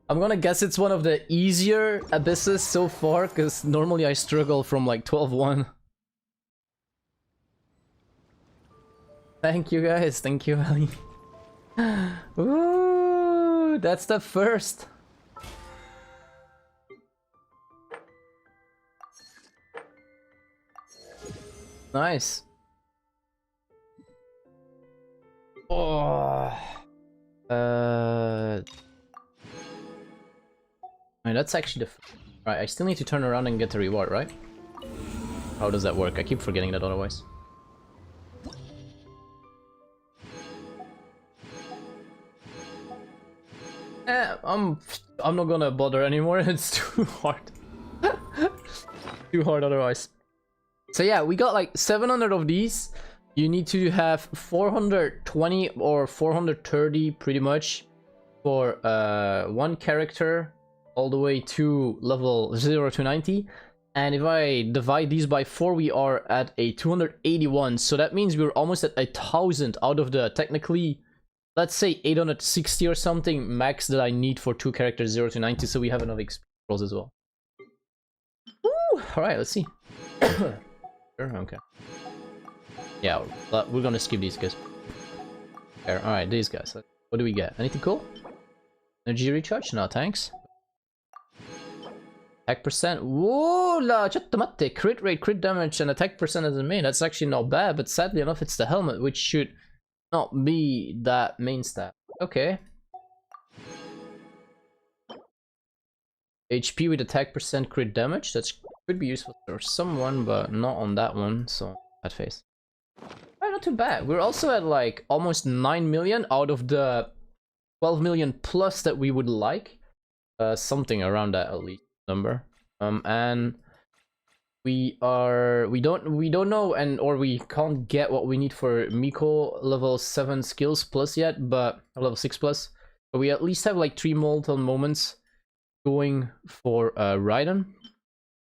I'm gonna guess it's one of the easier Abysses so far, because normally I struggle from like 12-1. Thank you guys, thank you Ali. Ooh, That's the first. Nice. Oh. That's actually the... Right, I still need to turn around and get the reward, right? How does that work? I keep forgetting that otherwise. I'm not gonna bother anymore. It's too hard. Too hard otherwise. So yeah, we got like 700 of these. You need to have 420 or 430 pretty much for one character all the way to level 0 to 90. And if I divide these by 4, we are at a 281. So that means we're almost at 1,000 out of the technically, let's say 860 or something max that I need for 2 characters 0 to 90. So we have enough XP rolls as well. Woo! Alright, let's see. Sure, okay. Yeah, we're gonna skip these guys. Alright, these guys. What do we get? Anything cool? Energy recharge? No, thanks. Attack percent. Whoa, la chattamate. Crit rate, crit damage, and attack percent as a main. That's actually not bad, but sadly enough, it's the helmet, which should not be that main stat. Okay. HP with attack percent, crit damage. That could be useful for someone, but not on that one. So, that face. Alright, not too bad. We're also at like almost 9 million out of the 12 million plus that we would like. Something around that at least number. And we don't know or we can't get what we need for Miko level 7 skills plus yet, but level 6 plus. But we at least have like 3 multiple moments going for Raiden,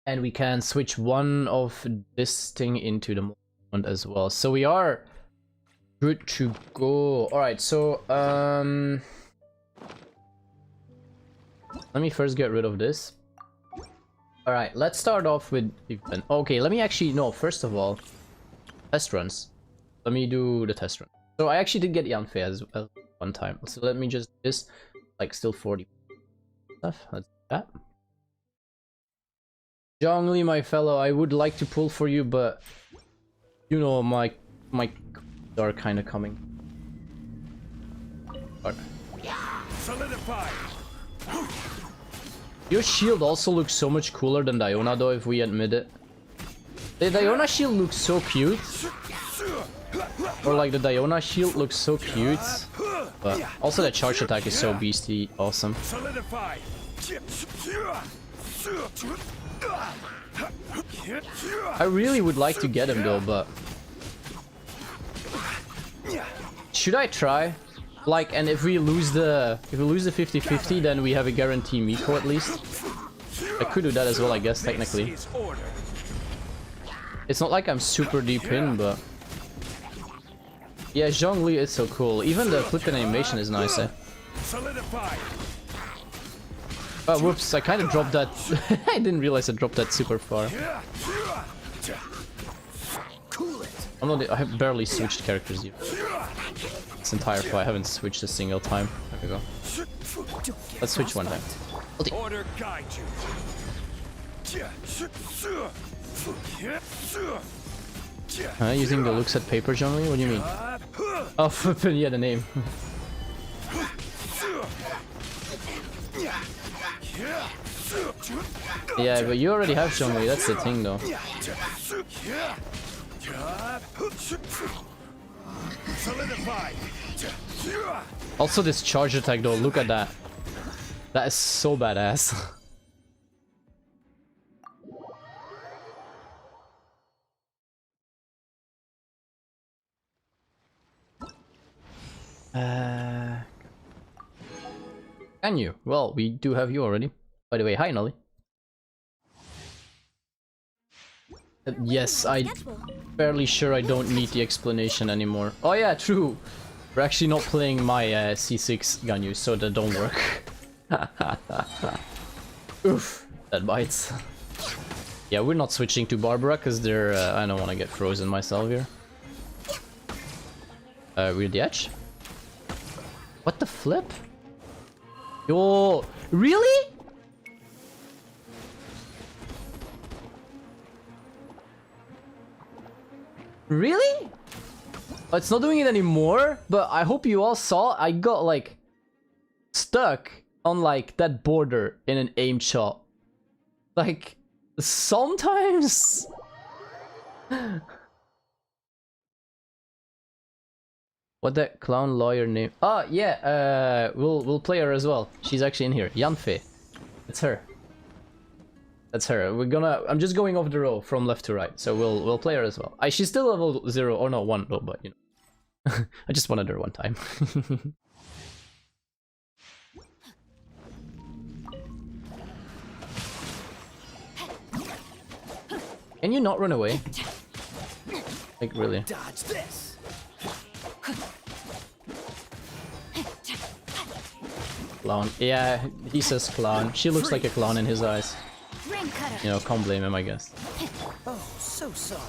and we can switch one of this thing into the moment as well. So we are good to go. All right, so let me first get rid of this. All right, let's start off with event. Okay, let me actually no. First of all, test runs. Let me do the test run. So I actually did get Yanfei as well one time. So let me just do this, like still 40 stuff. Let's do that. Zhongli, my fellow, I would like to pull for you, but you know my are kind of coming. Right. Solidify. Your shield also looks so much cooler than Diona, though, if we admit it. The Diona shield looks so cute. Or like the Diona shield looks so cute. But also the charge attack is so beastly awesome. I really would like to get him though, but should I try? Like, and if we lose the 50-50, then we have a guarantee Miko at least. I could do that as well, I guess, technically. It's not like I'm super deep in, but yeah, Zhongli is so cool. Even the flipping animation is nice, eh? Oh, whoops, I kind of dropped that. I didn't realize I dropped that super far. I have barely switched characters yet. This entire fight, I haven't switched a single time. There we go. Let's switch one time. Order guide you. Using the looks at paper, Zhongli? What do you mean? Oh, flippin', yeah, the name. Yeah, but you already have Zhongli, that's the thing though. Also this charge attack though, look at that. That is so badass. Can you? Well, we do have you already. By the way, hi Nolly. Yes, I'm fairly sure I don't need the explanation anymore. Oh yeah, true. We're actually not playing my C6 Ganyu, so that don't work. Oof, that bites. Yeah, we're not switching to Barbara because they're. I don't want to get frozen myself here. We're the edge. What the flip? Yo, really? Really? Oh, it's not doing it anymore, but I hope you all saw I got like stuck on like that border in an aim shot. Like sometimes. What that clown lawyer name? Oh yeah, we'll play her as well. She's actually in here. Yanfei. It's her. That's her. We're gonna. I'm just going off the row from left to right, so we'll play her as well. She's still level 0 or no 1 though, but you know, I just wanted her one time. Can you not run away? Like really? Dodge this. Clown. Yeah, he says clown. She looks like a clown in his eyes. Ring cutter. You know, can't blame him, I guess. Oh, so sorry.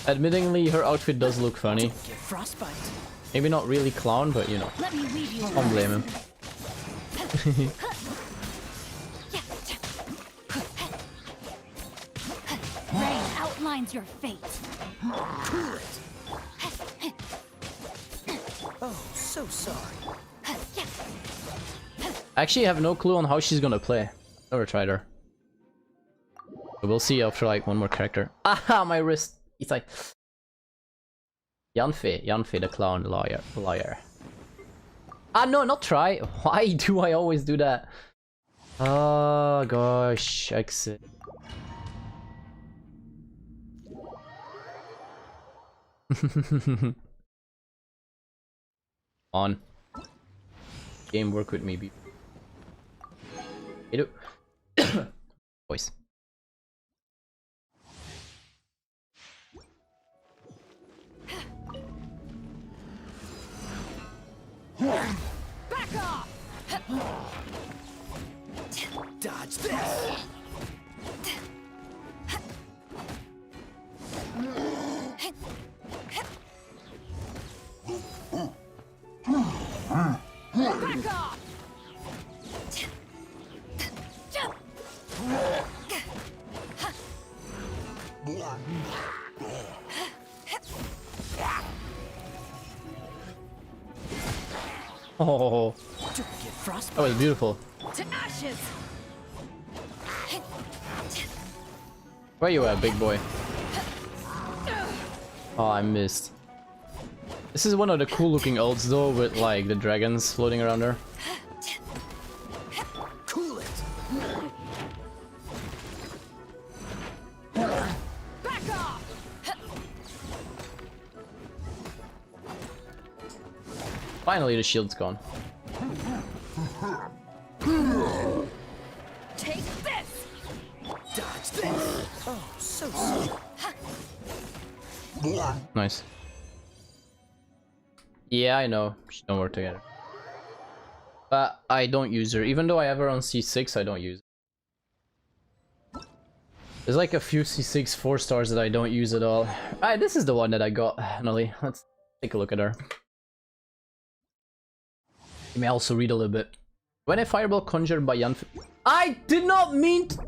Admittingly, her outfit does look funny. Get frostbite. Maybe not really clown, but you know, Let me weave you. can't blame him. Rain outlines your fate. Oh, so sorry. I actually have no clue on how she's gonna play. Never tried her. But we'll see after like one more character. Aha, my wrist. It's like Yanfei the clown liar. Ah no, not try. Why do I always do that? Oh gosh, exit. On. Game work with me. Hey, do. Voice. Back off. Dodge this. Back off. Oh, Get frostbite. that was beautiful. To ashes. Where you at, big boy? Oh, I missed. This is one of the cool looking ults though, with like the dragons floating around her. Cool it. Back off. Finally, the shield's gone. Take this. Dodge this. Oh, so sorry. Nice. Yeah, I know. She don't work together. But I don't use her. Even though I have her on C6, I don't use her. There's like a few C6 4 stars that I don't use at all. Alright, this is the one that I got, Nolly. Let's take a look at her. You may also read a little bit. When a fireball conjured by Yanfei... I did not mean to...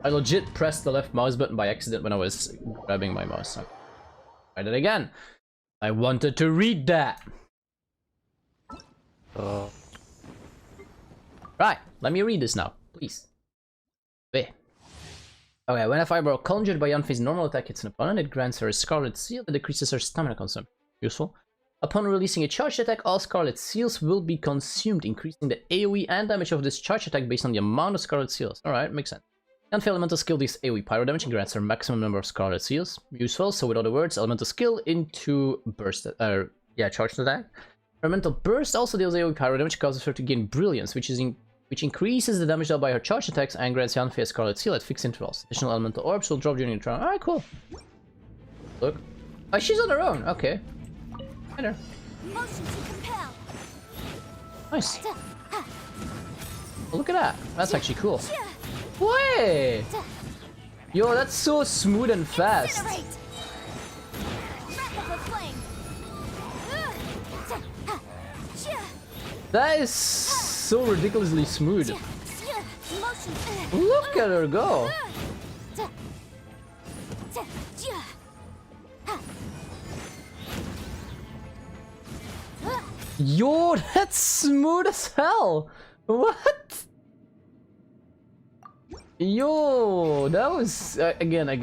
I legit pressed the left mouse button by accident when I was grabbing my mouse. Okay. Try that again. I wanted to read that. Right, let me read this now, please. Wait. Okay, when a fireball conjured by Yanfei's normal attack hits an opponent, it grants her a Scarlet Seal that decreases her stamina consumption. Useful. Upon releasing a charged attack, all Scarlet Seals will be consumed, increasing the AoE and damage of this charged attack based on the amount of Scarlet Seals. Alright, makes sense. Yanfei Elemental Skill deals AoE pyro damage and grants her maximum number of Scarlet Seals. Useful, so with other words, Elemental Skill into burst, charged attack. Elemental Burst also deals AoE pyro damage, causes her to gain Brilliance, which increases the damage dealt by her charged attacks and grants Yanfei a Scarlet Seal at fixed intervals. Additional Elemental Orbs will drop during the round. Alright, cool. Look. Oh, she's on her own, okay. Better. Motion to compel. Nice. Oh, look at that. That's actually cool. Wait! Yo, that's so smooth and fast. Incinerate. Wrap up with flame. That is so ridiculously smooth. Motion. Look at her go. Yo, that's smooth as hell. What? Yo, that was again. Time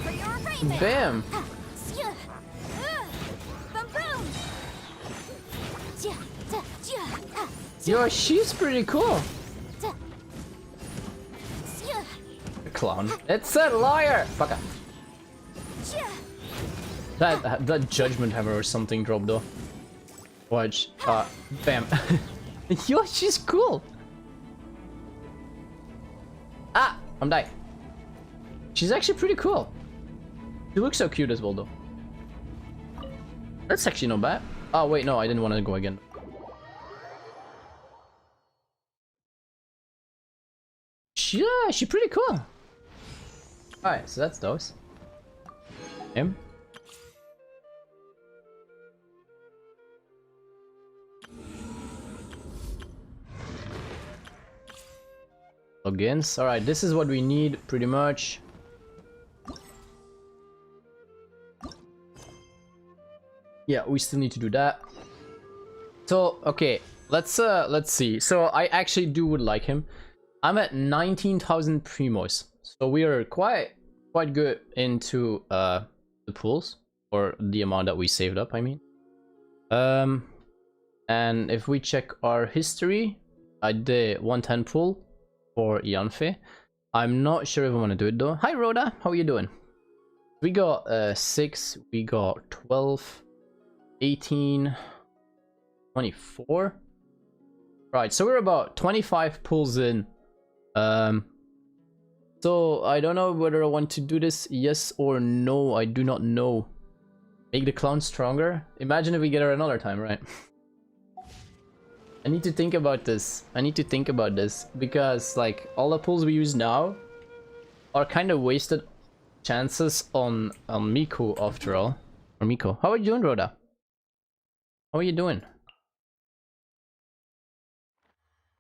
for your refrain. Bam. Yo, she's pretty cool. Clown. It's a liar. Fuck up. That judgment hammer or something dropped though. Watch. Bam. Yo, she's cool. Ah, I'm dying. She's actually pretty cool. She looks so cute as well though. That's actually not bad. Oh wait, no, I didn't want to go again. Yeah, she's pretty cool. Alright, so that's those. Him. Logins. Alright, this is what we need pretty much. Yeah, we still need to do that. So, okay, let's see. So I actually would like him. I'm at 19,000 primos. So we are quite good into the pools, or the amount that we saved up, I mean. And if we check our history, I did 110 pool for Yanfei. I'm not sure if I want to do it though. Hi Rhoda, how are you doing? We got 6, we got 12, 18, 24. Right, so we're about 25 pulls in. So I don't know whether I want to do this, yes or no. I do not know. Make the clown stronger. Imagine if we get her another time, right? I need to think about this. Because like all the pulls we use now are kind of wasted chances on Miko after all. Or Miko. How are you doing, Rhoda? How are you doing?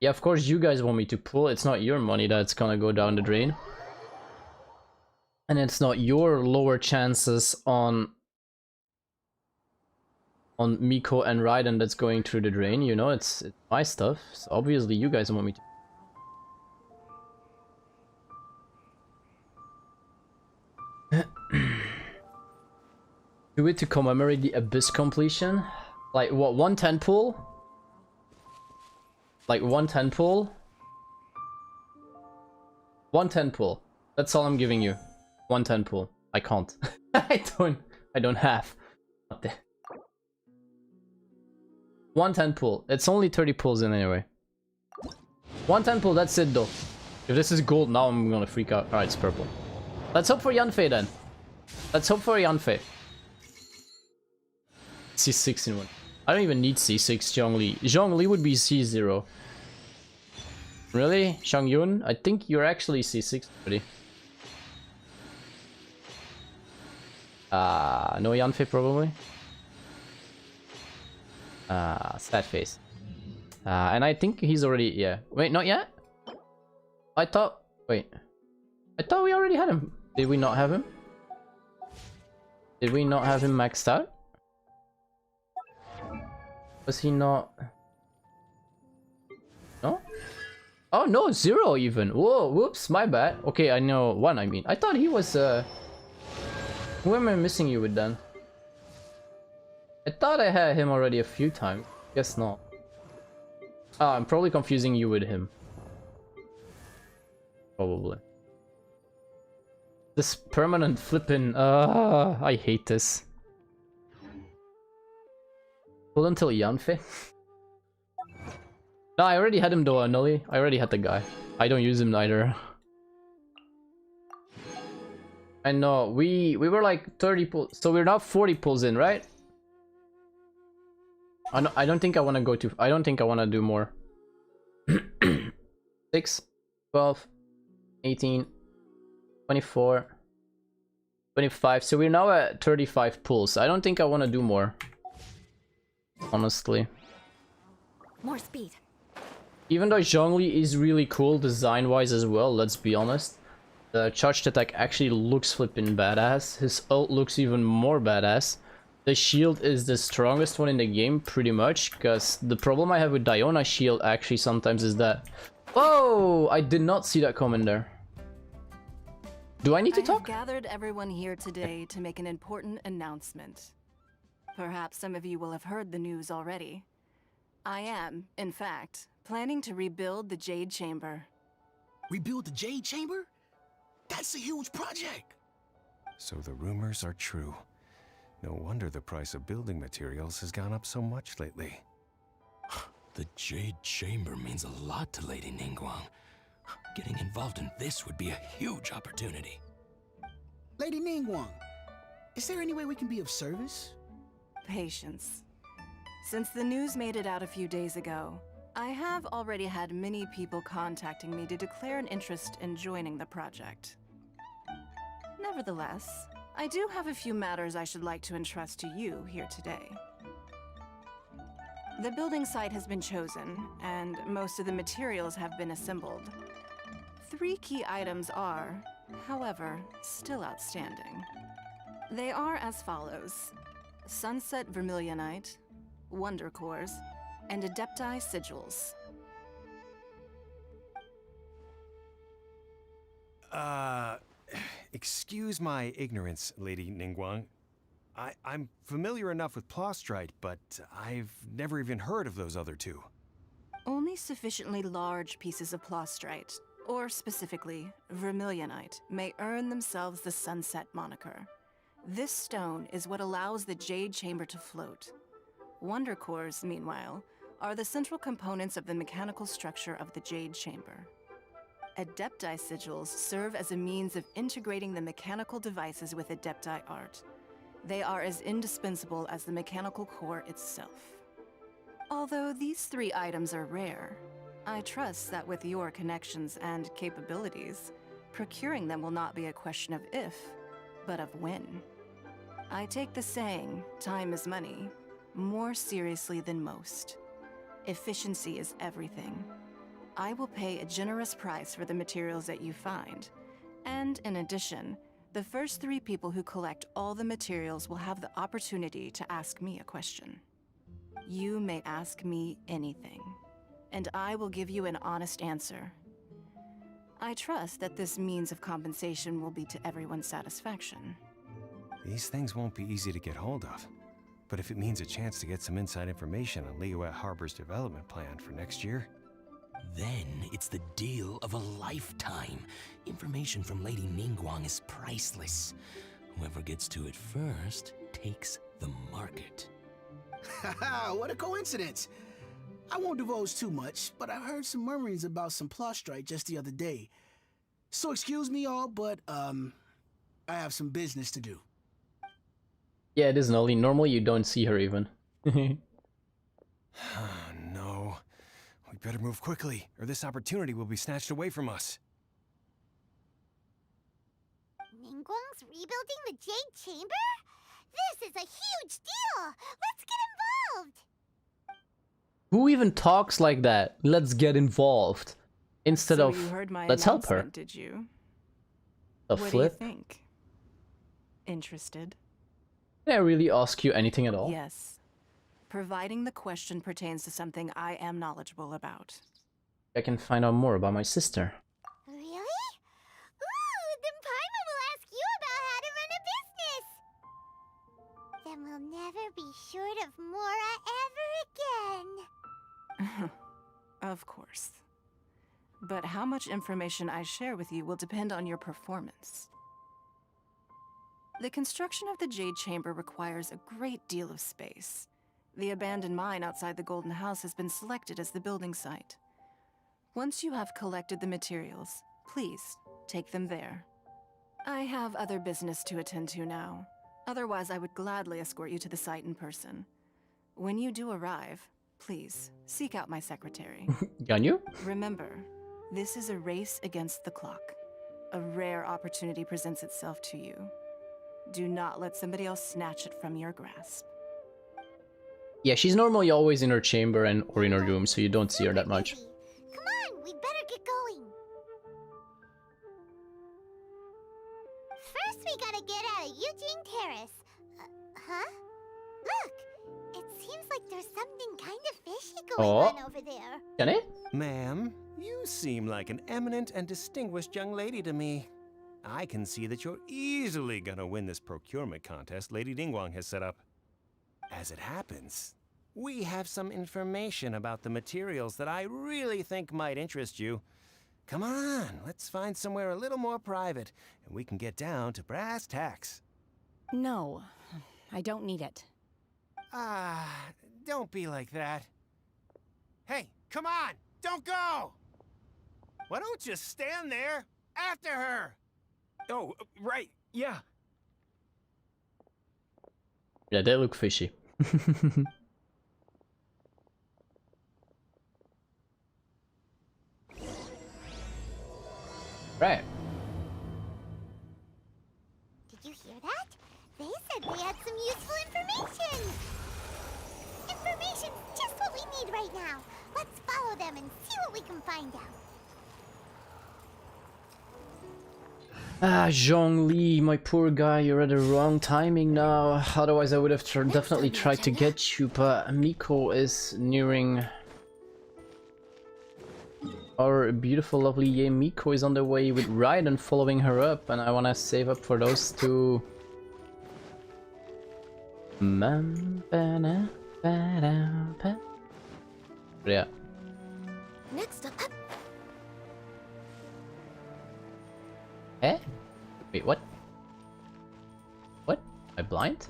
Yeah, of course you guys want me to pull. It's not your money that's gonna go down the drain. And it's not your lower chances on Miko and Raiden that's going through the drain, you know, it's my stuff. So obviously you guys want me to do it to commemorate the Abyss completion. Like what, 110 pull? Like 110 pull? 110 pull. That's all I'm giving you. 110 pull. I can't. I don't have. 110 pull. It's only 30 pulls in anyway. 110 pull, that's it though. If this is gold, now I'm gonna freak out. Alright, it's purple. Let's hope for Yanfei then. Let's hope for Yanfei. C6 in one. I don't even need C6 Zhongli. Zhongli would be C0. Really? Shangyun? I think you're actually C6 already. No Yanfei probably. Sad face. And I think he's already, yeah. Wait, not yet? I thought we already had him. Did we not have him? Did we not have him maxed out? Was he not? No? Oh no, 0 even. Whoa, whoops, my bad. Okay, I know 1, I mean. I thought he was, who am I missing you with then? I thought I had him already a few times. Guess not. Ah, I'm probably confusing you with him. Probably. This permanent flipping, I hate this. Hold until Yanfei. No, I already had him though, Nully. I already had the guy. I don't use him either. I know, we were like 30 pulls, so we're now 40 pulls in, right? I don't think I want to go to, I don't think I want to do more. 6, 12, 18, 24, 25, so we're now at 35 pulls. I don't think I want to do more, honestly. More speed. Even though Zhongli is really cool design-wise as well, let's be honest. The charged attack actually looks flippin' badass. His ult looks even more badass. The shield is the strongest one in the game, pretty much, because the problem I have with Diona's shield actually sometimes is that... Whoa! I did not see that coming there. Do I need to talk? I've gathered everyone here today to make an important announcement. Perhaps some of you will have heard the news already. I am, in fact, planning to rebuild the Jade Chamber. Rebuild the Jade Chamber? That's a huge project. So the rumors are true. No wonder the price of building materials has gone up so much lately. The Jade Chamber means a lot to Lady Ningguang. Getting involved in this would be a huge opportunity. Lady Ningguang, is there any way we can be of service? Patience. Since the news made it out a few days ago, I have already had many people contacting me to declare an interest in joining the project. Nevertheless, I do have a few matters I should like to entrust to you here today. The building site has been chosen, and most of the materials have been assembled. 3 key items are, however, still outstanding. They are as follows: Sunset Vermilionite, Wonder Cores, and Adepti Sigils. Excuse my ignorance, Lady Ningguang. I'm familiar enough with Plostrite, but I've never even heard of those other two. Only sufficiently large pieces of Plostrite, or specifically Vermilionite, may earn themselves the Sunset moniker. This stone is what allows the Jade Chamber to float. Wonder Cores, meanwhile, are the central components of the mechanical structure of the Jade Chamber. Adepti Sigils serve as a means of integrating the mechanical devices with Adepti art. They are as indispensable as the mechanical core itself. Although these 3 items are rare, I trust that with your connections and capabilities, procuring them will not be a question of if, but of when. I take the saying, time is money, more seriously than most. Efficiency is everything. I will pay a generous price for the materials that you find, and in addition, the first 3 people who collect all the materials will have the opportunity to ask me a question. You may ask me anything, and I will give you an honest answer. I trust that this means of compensation will be to everyone's satisfaction. These things won't be easy to get hold of. But if it means a chance to get some inside information on Liyue Harbor's development plan for next year... Then it's the deal of a lifetime. Information from Lady Ningguang is priceless. Whoever gets to it first takes the market. Haha, what a coincidence. I won't divulge too much, but I heard some murmurings about some Plostrite just the other day. So excuse me all, but I have some business to do. Yeah, it is Nolly. Normally you don't see her even. No. We better move quickly, or this opportunity will be snatched away from us. Ningguang's rebuilding the Jade Chamber? This is a huge deal! Let's get involved! Who even talks like that? Let's get involved. Instead So of, you heard my let's help her. announcement, did you? A What flip? do you think? Interested? Did I really ask you anything at all? Yes. Providing the question pertains to something I am knowledgeable about. I can find out more about my sister. Really? Ooh, then Paimon will ask you about how to run a business! Then we'll never be short of Mora ever again! Of course. But how much information I share with you will depend on your performance. The construction of the Jade Chamber requires a great deal of space. The abandoned mine outside the Golden House has been selected as the building site. Once you have collected the materials, please take them there. I have other business to attend to now. Otherwise, I would gladly escort you to the site in person. When you do arrive, please seek out my secretary. Ganyu? Remember, this is a race against the clock. A rare opportunity presents itself to you. Do not let somebody else snatch it from your grasp. Yeah, she's normally always in her chamber and or in her room, so you don't see her that much. Come on, we'd better get going. First, we gotta get out of Eugene Terrace. Huh? Look, it seems like there's something kind of fishy going on over there. Can it? Ma'am, you seem like an eminent and distinguished young lady to me. I can see that you're easily gonna win this procurement contest Lady Ningguang has set up. As it happens, we have some information about the materials that I really think might interest you. Come on, let's find somewhere a little more private, and we can get down to brass tacks. No, I don't need it. Don't be like that. Hey, come on, don't go! Why don't you stand there after her? Oh, right, yeah. Yeah, they look fishy. Right. Did you hear that? They said they had some useful information. Information's just what we need right now. Let's follow them and see what we can find out. Ah, Zhongli, my poor guy, you're at the wrong timing now. Otherwise, I would have definitely tried to get you, but Miko is nearing. Our beautiful, lovely Ye Miko is on the way with Raiden following her up, and I want to save up for those two. Yeah. Next up. Eh? Wait, what? What? Am I blind?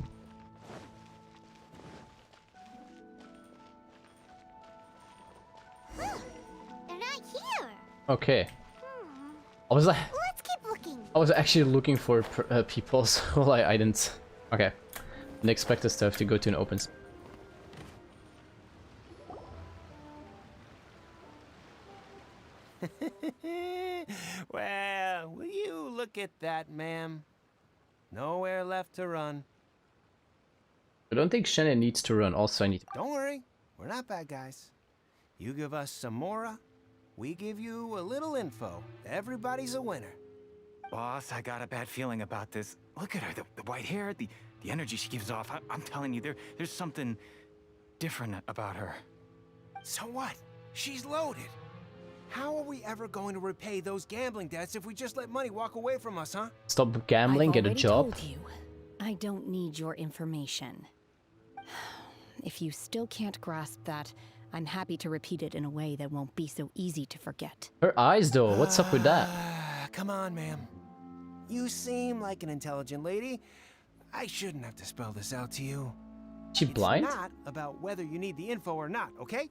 They're not here. Okay. I was like, Let's keep looking. I was actually looking for people, so like I didn't. Okay. Didn't expect us to have to go to an open. Well, will you look at that, ma'am? Nowhere left to run. I don't think Shannon needs to run. Also, I need to. Don't worry, we're not bad guys. You give us some Mora, we give you a little info. Everybody's a winner. Boss, I got a bad feeling about this. Look at her, the white hair, the energy she gives off. I'm telling you, there's something different about her. So what? She's loaded. How are we ever going to repay those gambling debts if we just let money walk away from us, huh? Stop gambling, get a job. Told you, I don't need your information. If you still can't grasp that, I'm happy to repeat it in a way that won't be so easy to forget. Her eyes, though. What's up with that? Come on, ma'am. You seem like an intelligent lady. I shouldn't have to spell this out to you. She blind? It's not about whether you need the info or not, okay?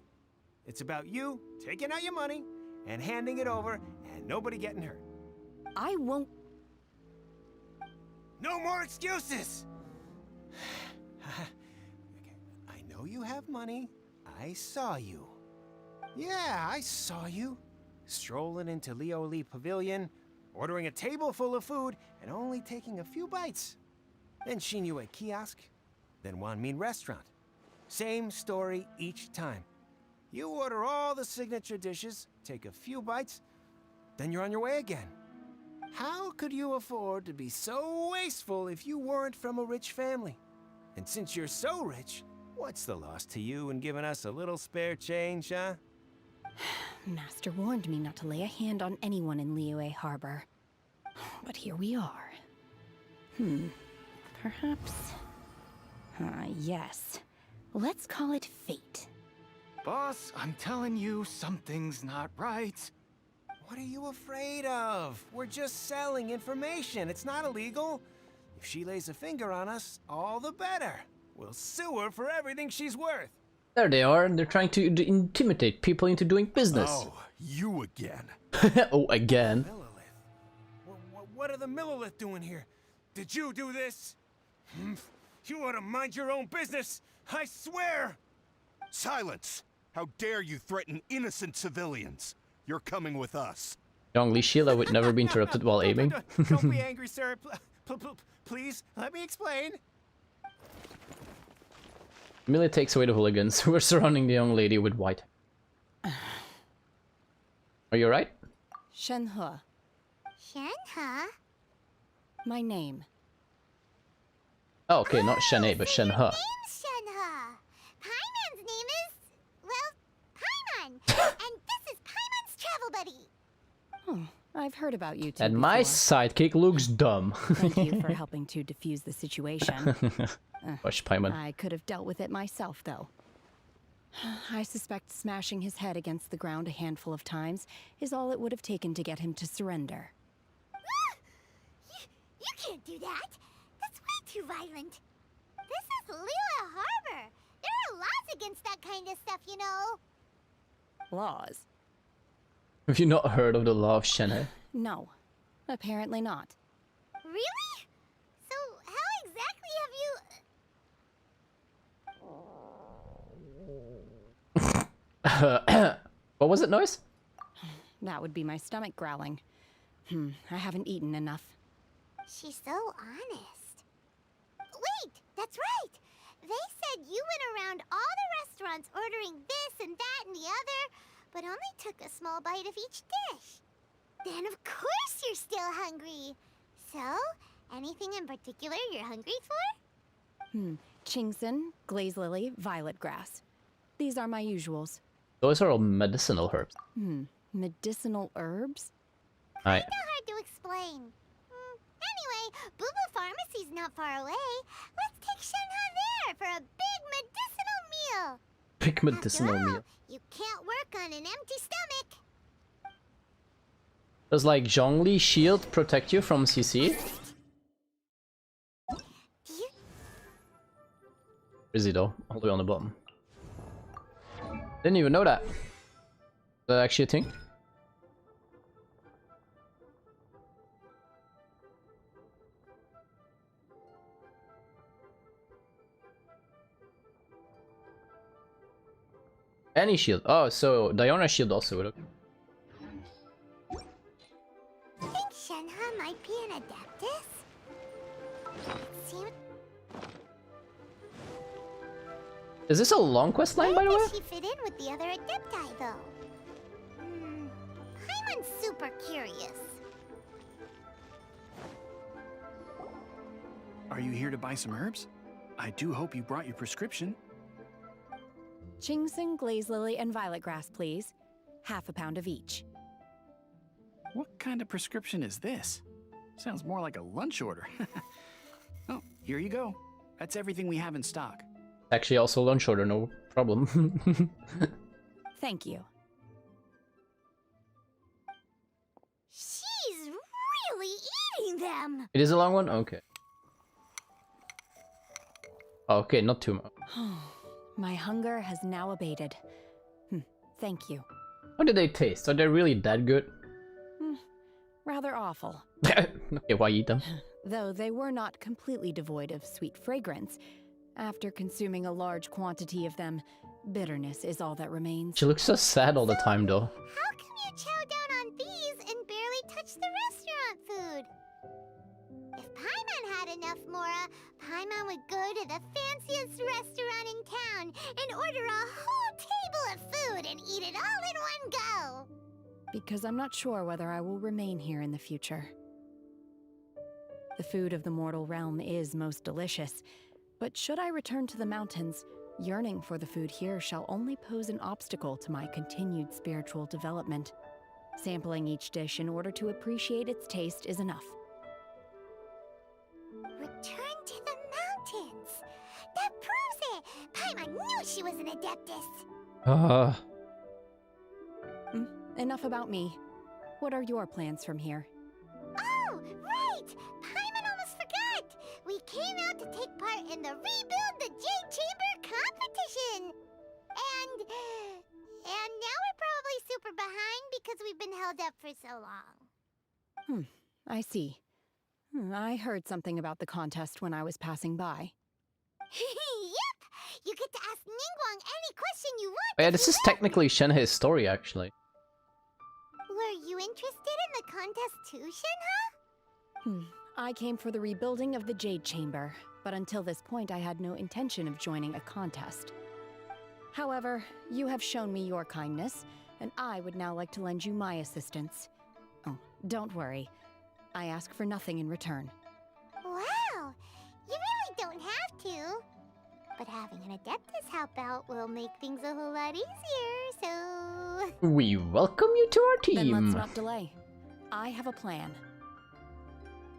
It's about you taking out your money and handing it over and nobody getting hurt. I won't. No more excuses! I know you have money. I saw you. Yeah, I saw you. Strolling into Leo Lee Pavilion, ordering a table full of food, and only taking a few bites. Then Shinyu at kiosk, then Wanmin restaurant. Same story each time. You order all the signature dishes, take a few bites, then you're on your way again. How could you afford to be so wasteful if you weren't from a rich family? And since you're so rich, what's the loss to you in giving us a little spare change, huh? Master warned me not to lay a hand on anyone in Liyue Harbor. But here we are. Perhaps... yes. Let's call it fate. Boss, I'm telling you, something's not right. What are you afraid of? We're just selling information. It's not illegal. If she lays a finger on us, all the better. We'll sue her for everything she's worth. There they are. They're trying to intimidate people into doing business. Oh, you again. Oh, again. Millilith? What are the Millilith doing here? Did you do this? You ought to mind your own business, I swear! Silence! How dare you threaten innocent civilians? You're coming with us. Zhongli Sheila would never be interrupted while aiming. Don't be angry, sir. Please, let me explain. Millie takes away the hooligans who are surrounding the young lady with white. Are you alright? Shenhe, Shenhe? my name. Oh, okay, not Shanae, but So your Shenhe. name's Shenhe. Paimon's name is, well, Paimon. And this is Paimon's travel buddy. Oh, I've heard about you two And my before. sidekick looks dumb. Thank you for helping to defuse the situation. Gosh, Paimon. I could have dealt with it myself, though. I suspect smashing his head against the ground a handful of times is all it would have taken to get him to surrender. You can't do that. That's way too violent. This is Lila Harbor. There are laws against that kind of stuff, you know. Laws? Have you not heard of the law of Shanae? No, apparently not. Really? So how exactly have you... What was it, Noise? That would be my stomach growling. I haven't eaten enough. She's so honest. Wait, that's right. They said you went around all the restaurants ordering this and that and the other, but only took a small bite of each dish. Then of course you're still hungry. So, anything in particular you're hungry for? Chingson, glaze lily, violet grass. These are my usuals. Those are all medicinal herbs. Medicinal herbs? Right. Kinda hard to explain. Anyway, Boo Boo Pharmacy's not far away. Let's take Shenhe there for a big medicinal meal. Big medicinal After all, meal. You can't work on an empty stomach. Does like Zhongli shield protect you from CC? You Is he though? All the way on the bottom. Didn't even know that. Is that actually a thing? Any shield. Oh, so Diona shield also would. think Shenhe might be an adeptus? It seems... Is this a long quest line, by the way? Where does she fit in with the other adepti, though? Paimon's super curious. Are you here to buy some herbs? I do hope you brought your prescription. Chingson, glaze lily, and violet grass, please. Half a pound of each. What kind of prescription is this? Sounds more like a lunch order. Oh, here you go. That's everything we have in stock. Actually, also lunch order, no problem. Thank you. She's really eating them! It is a long one? Okay. Okay, not too much. My hunger has now abated. Thank you. How do they taste? Are they really that good? Rather awful. Okay, why eat them? Though they were not completely devoid of sweet fragrance. After consuming a large quantity of them, bitterness is all that remains. She looks so sad all the time, though. How come you chow down on these and barely touch the restaurant food? If Paimon had enough Mora, Paimon would go to the fanciest restaurant in town and order a whole table of food and eat it all in one go. Because I'm not sure whether I will remain here in the future. The food of the mortal realm is most delicious, but should I return to the mountains, yearning for the food here shall only pose an obstacle to my continued spiritual development. Sampling each dish in order to appreciate its taste is enough. Return to the mountains. That proves it. Paimon knew she was an adeptus. Enough about me. What are your plans from here? Oh, right! Paimon almost forgot! We came out to take part in the Rebuild the Jade Chamber competition! And now we're probably super behind because we've been held up for so long. I see. I heard something about the contest when I was passing by. Yep! You get to ask Ningguang any question you want. Oh, yeah, if this you is let technically Shenhe's story, actually. Were you interested in the contest too, Shenhe? I came for the rebuilding of the Jade Chamber, but until this point I had no intention of joining a contest. However, you have shown me your kindness, and I would now like to lend you my assistance. Oh, don't worry. I ask for nothing in return. Wow! You really don't have to. But having an Adeptus help out will make things a whole lot easier, so... We welcome you to our Then let's team. not delay. I have a plan.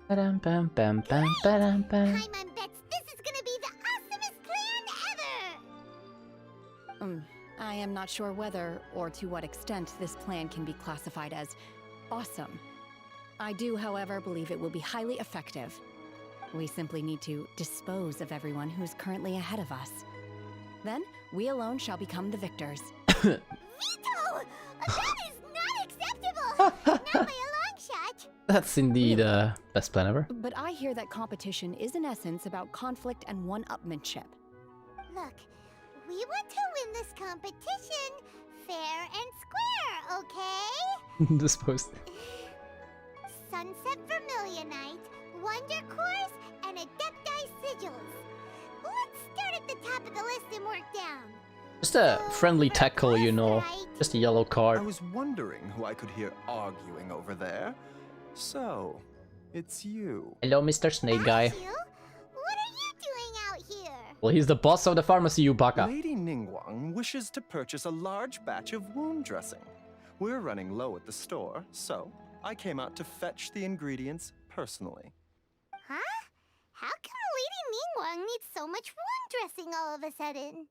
Ba-dum, bam, bam, bam, ba-dum, bam. Paimon bets this is gonna be the awesomest plan ever! I am not sure whether or to what extent this plan can be classified as awesome. I do, however, believe it will be highly effective. We simply need to dispose of everyone who's currently ahead of us. Then, we alone shall become the victors. Vito! That is not acceptable! Not by a long shot! That's indeed best plan ever. But I hear that competition is in essence about conflict and one-upmanship. Look, we want to win this competition fair and square, okay? Disposed. Sunset Vermilionite, Wonder Cores, and Adepti Sigils. Let's start at the top of the list and work down. Just a friendly tackle, you know. Just a yellow I card. was wondering who I could hear arguing over there. So, it's you. Hello, Mr. Snake Guy. That's you? What are you doing out here? Well, he's the boss of the pharmacy, you baka. Lady Ningguang wishes to purchase a large batch of wound dressing. We're running low at the store, so I came out to fetch the ingredients personally. Huh? How come Lady Ningguang needs so much wound dressing all of a sudden?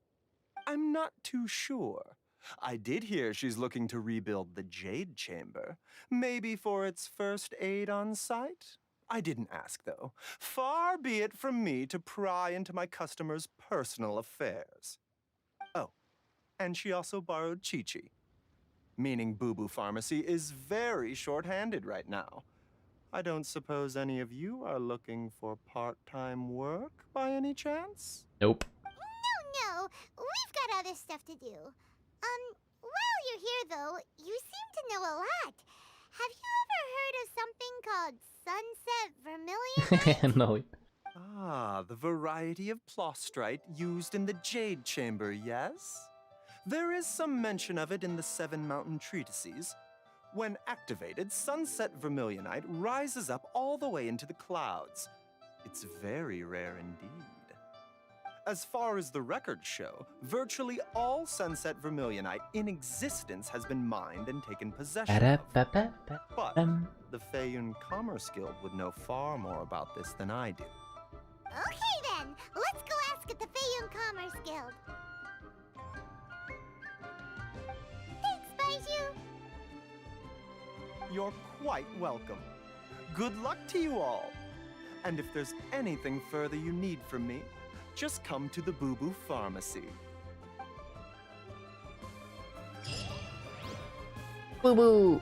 I'm not too sure. I did hear she's looking to rebuild the Jade Chamber. Maybe for its first aid on site? I didn't ask, though. Far be it from me to pry into my customers' personal affairs. Oh, and she also borrowed Chi-Chi. Meaning Boo Boo Pharmacy is very short-handed right now. I don't suppose any of you are looking for part-time work by any chance? Nope. No, we've got other stuff to do. While you're here though, you seem to know a lot. Have you ever heard of something called Sunset Vermilion? No. Ah, the variety of plostrite used in the Jade Chamber, yes? There is some mention of it in the Seven Mountain Treatises. When activated, Sunset Vermilionite rises up all the way into the clouds. It's very rare indeed. As far as the records show, virtually all Sunset Vermilionite in existence has been mined and taken possession of. But the Feiyun Commerce Guild would know far more about this than I do. Okay then, let's go ask at the Feiyun Commerce Guild. Thanks, Baiju. You're quite welcome. Good luck to you all. And if there's anything further you need from me, just come to the Boo Boo Pharmacy. Boo boo.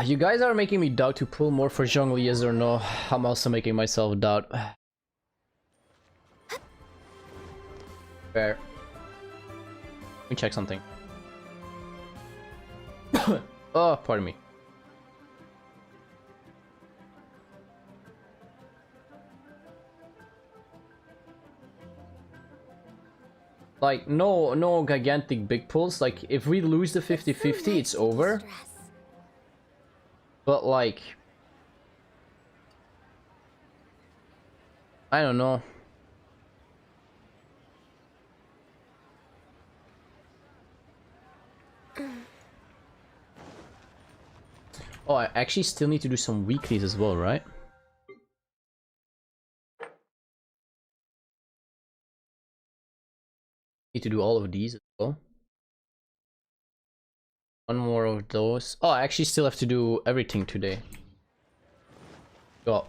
You guys are making me doubt to pull more for Zhongli, yes or no. I'm also making myself doubt. Fair. Let me check something. Oh, pardon me. Like, no gigantic big pulls. Like, if we lose the 50-50, it's over. But, like... I don't know. Oh, I actually still need to do some weeklies as well, right? Need to do all of these as well. One more of those. Oh, I actually still have to do everything today. Go.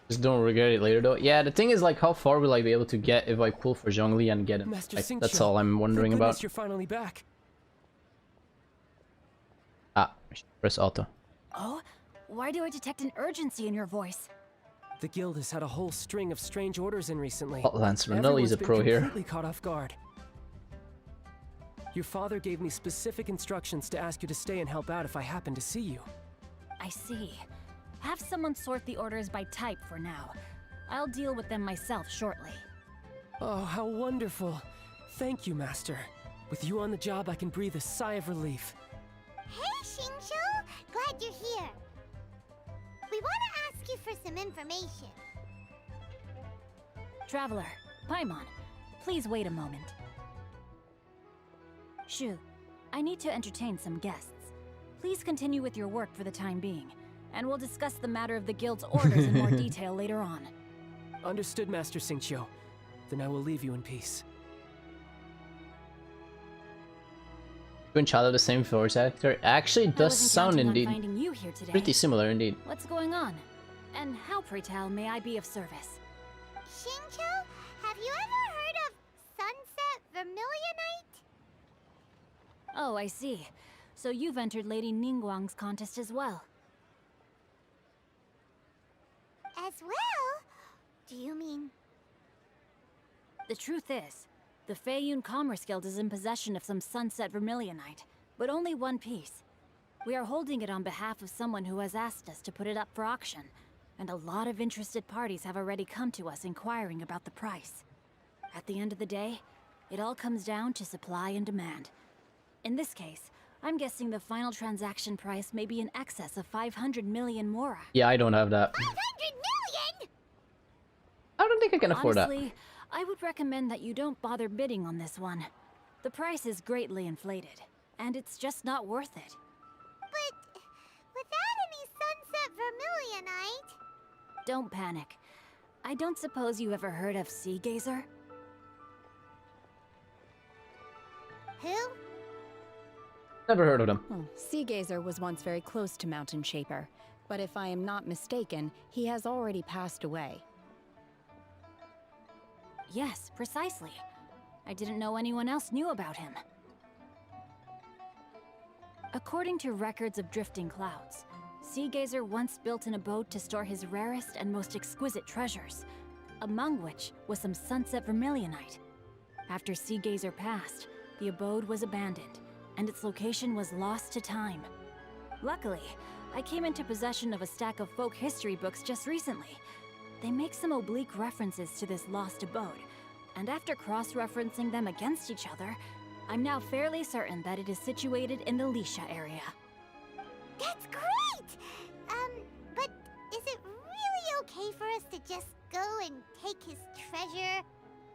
Just don't regret it later though. Yeah, the thing is like how far will I be able to get if I pull for Zhongli and get him? Master Like, that's Xingqiu, all I'm wondering thank goodness about. You're finally back. Ah, press auto. Oh? Why do I detect an urgency in your voice? The guild has had a whole string of strange orders in recently. Oh, Lance Ranelli's Everyone's a been pro here. completely caught off guard. Your father gave me specific instructions to ask you to stay and help out if I happen to see you. I see. Have someone sort the orders by type for now. I'll deal with them myself shortly. Oh, how wonderful. Thank you, Master. With you on the job, I can breathe a sigh of relief. Hey, Xingqiu! Glad you're here. We want to ask you for some information. Traveler, Paimon, please wait a moment. Shu, I need to entertain some guests. Please continue with your work for the time being, and we'll discuss the matter of the guild's orders in more detail later on. Understood, Master Xingqiu. Then I will leave you in peace. Twin child of the same voice actor. Actually, it does sound counting on indeed finding you here today. pretty similar indeed. What's going on? And how, pray tell, may I be of service? Xingqiu, have you ever heard of Sunset Vermilionite? Oh, I see. So you've entered Lady Ningguang's contest as well. As well? Do you mean... The truth is, the Feiyun Commerce Guild is in possession of some Sunset Vermilionite, but only one piece. We are holding it on behalf of someone who has asked us to put it up for auction, and a lot of interested parties have already come to us inquiring about the price. At the end of the day, it all comes down to supply and demand. In this case, I'm guessing the final transaction price may be in excess of 500 million mora. Yeah, I don't have that. 500 million?! I don't think I can afford Honestly, I would recommend that you don't bother bidding on this one. The price is greatly inflated, and it's just not worth it. But without any Sunset Vermilionite... Don't panic. I don't suppose you ever heard of Sea Gazer? Who? Never heard of them. Well, Sea Gazer was once very close to Mountain Shaper, but if I am not mistaken, he has already passed away. Yes, precisely. I didn't know anyone else knew about him. According to records of drifting clouds, Sea Gazer once built an abode to store his rarest and most exquisite treasures, among which was some Sunset Vermilionite. After Sea Gazer passed, the abode was abandoned, and its location was lost to time. Luckily, I came into possession of a stack of folk history books just recently. They make some oblique references to this lost abode, and after cross-referencing them against each other, I'm now fairly certain that it is situated in the Lisha area. That's great! But is it really okay for us to just go and take his treasure?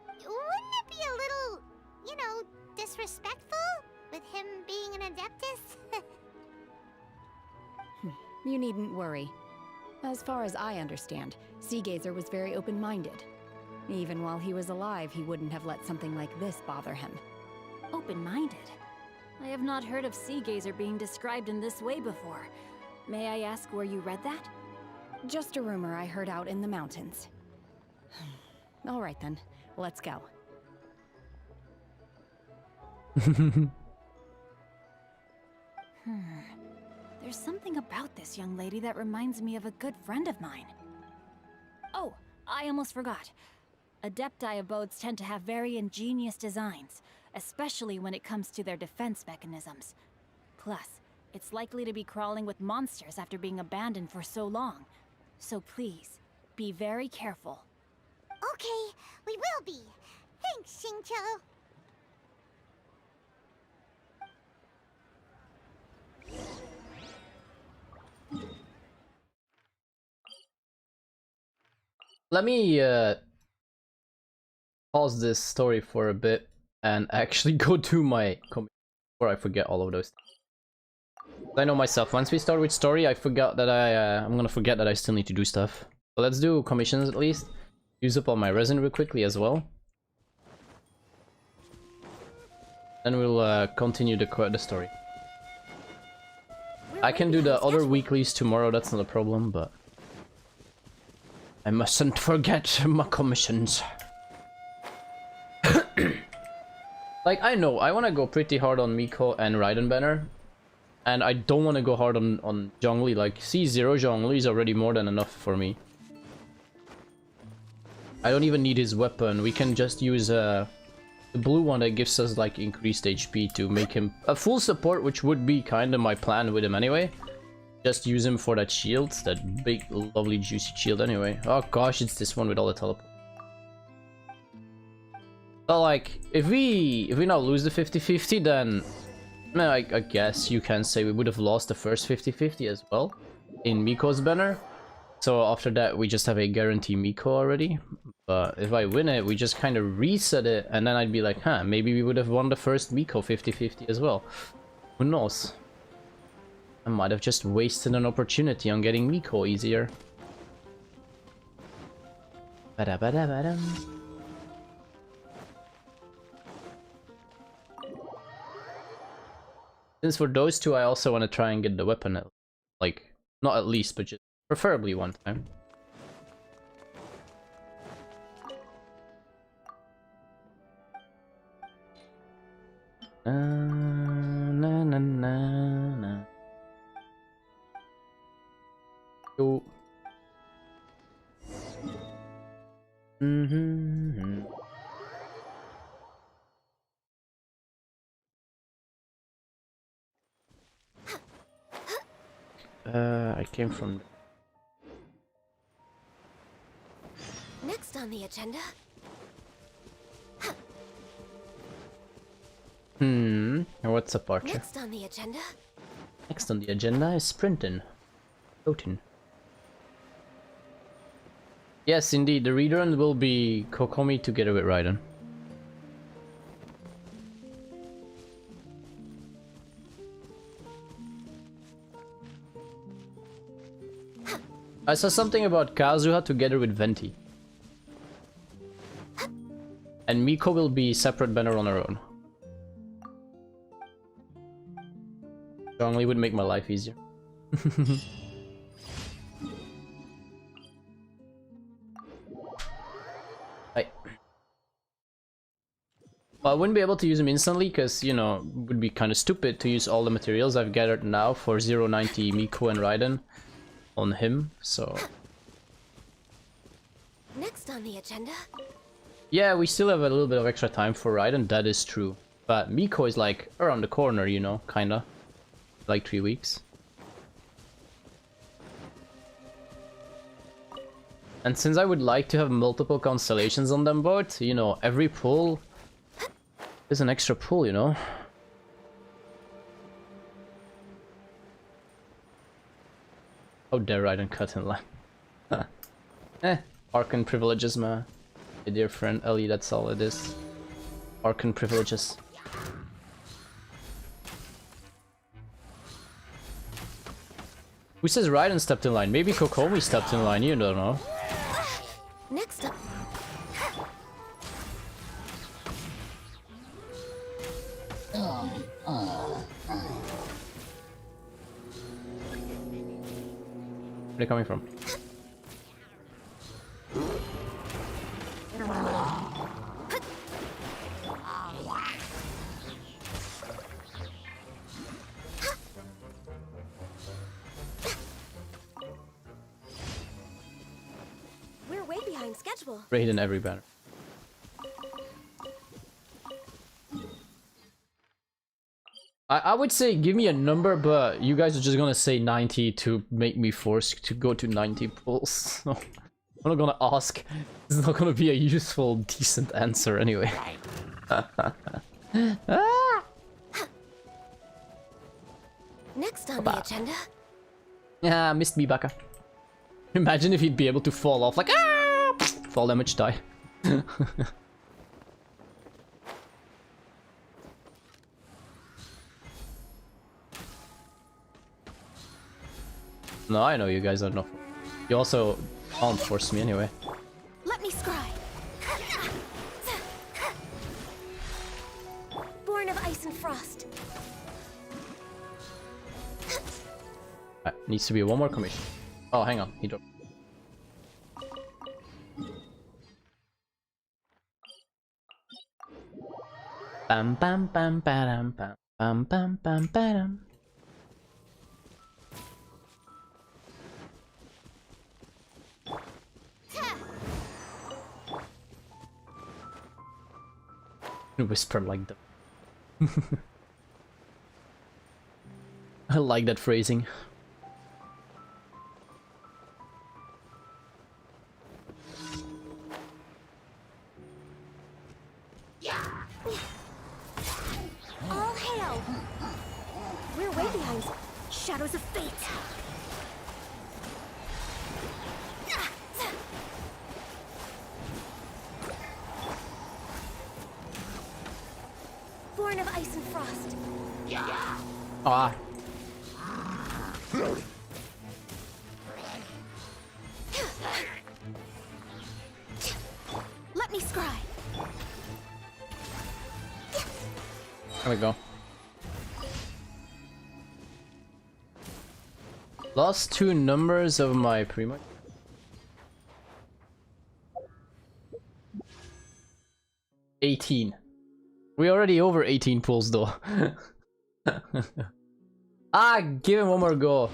Wouldn't it be a little, you know, disrespectful with him being an Adeptus? You needn't worry. As far as I understand, Sea Gazer was very open-minded. Even while he was alive, he wouldn't have let something like this bother him. Open-minded? I have not heard of Sea Gazer being described in this way before. May I ask where you read that? Just a rumor I heard out in the mountains. All right then, let's go. There's something about this young lady that reminds me of a good friend of mine. Oh, I almost forgot. Adepti abodes tend to have very ingenious designs, especially when it comes to their defense mechanisms. Plus, it's likely to be crawling with monsters after being abandoned for so long. So please, be very careful. Okay, we will be. Thanks, Xingqiu. Let me pause this story for a bit and actually go to my commission before I forget all of those. I know myself, once we start with story, I forgot that I'm gonna forget that I still need to do stuff. So let's do commissions at least. Use up all my resin real quickly as well. Then we'll continue the story. I can do the other weeklies tomorrow, that's not a problem, but... I mustn't forget my commissions. Like, I know, I want to go pretty hard on Miko and Raiden banner. And I don't want to go hard on Zhongli. Like, C0 Zhongli is already more than enough for me. I don't even need his weapon. We can just use the blue one that gives us like increased HP to make him a full support, which would be kind of my plan with him anyway. Just use him for that shield, that big, lovely, juicy shield anyway. Oh gosh, it's this one with all the teleport. So like, if we now lose the 50-50, then I guess you can say we would have lost the first 50-50 as well in Miko's banner. So after that, we just have a guarantee Miko already. But if I win it, we just kind of reset it, and then I'd be like, huh, maybe we would have won the first Miko 50-50 as well. Who knows? I might have just wasted an opportunity on getting Miko easier. Ba-da-ba-da-ba-dum. Since for those two, I also want to try and get the weapon, like, not at least, but just preferably one time. Na na na na. Yo. I came from. Next on the agenda. What's up, Archer? Next on the agenda. Next on the agenda is sprinting. Floating. Yes, indeed, the rerun will be Kokomi together with Raiden. I saw something about Kazuha together with Venti. And Miko will be separate banner on her own. Strongly would make my life easier. Right. Well, I wouldn't be able to use him instantly because, you know, it would be kind of stupid to use all the materials I've gathered now for 090 Miko and Raiden on him, so... Next on the agenda. Yeah, we still have a little bit of extra time for Raiden, that is true. But Miko is like around the corner, you know, kinda. Like 3 weeks. And since I would like to have multiple constellations on them both, you know, every pull is an extra pull, you know. How dare Raiden cut in line. Arcane privileges, man. My dear friend Ellie, that's all it is. Arcane privileges. Who says Raiden stepped in line? Maybe Kokomi stepped in line, you don't know. Next up. Where are they coming from? We're way behind schedule. Raiden every banner. I would say give me a number, but you guys are just gonna say 90 to make me forced to go to 90 pulls. So I'm not gonna ask. It's not gonna be a useful, decent answer anyway. Next on the agenda. Yeah, missed me, Baka. Imagine if he'd be able to fall off like fall damage die. No, I know you guys are not. You also can't force me anyway. Let me scry. Born of ice and frost. Needs to be one more commission. Oh, hang on, he dropped. Bam bam bam bam bam bam bam bam bam. Whisper like that. I like that phrasing. All hail! We're way behind. Shadows of fate. Born of ice and frost. Ah. Let me scry. There we go. Last two numbers of my primo. 18. We're already over 18 pulls though. Ah, give him one more go.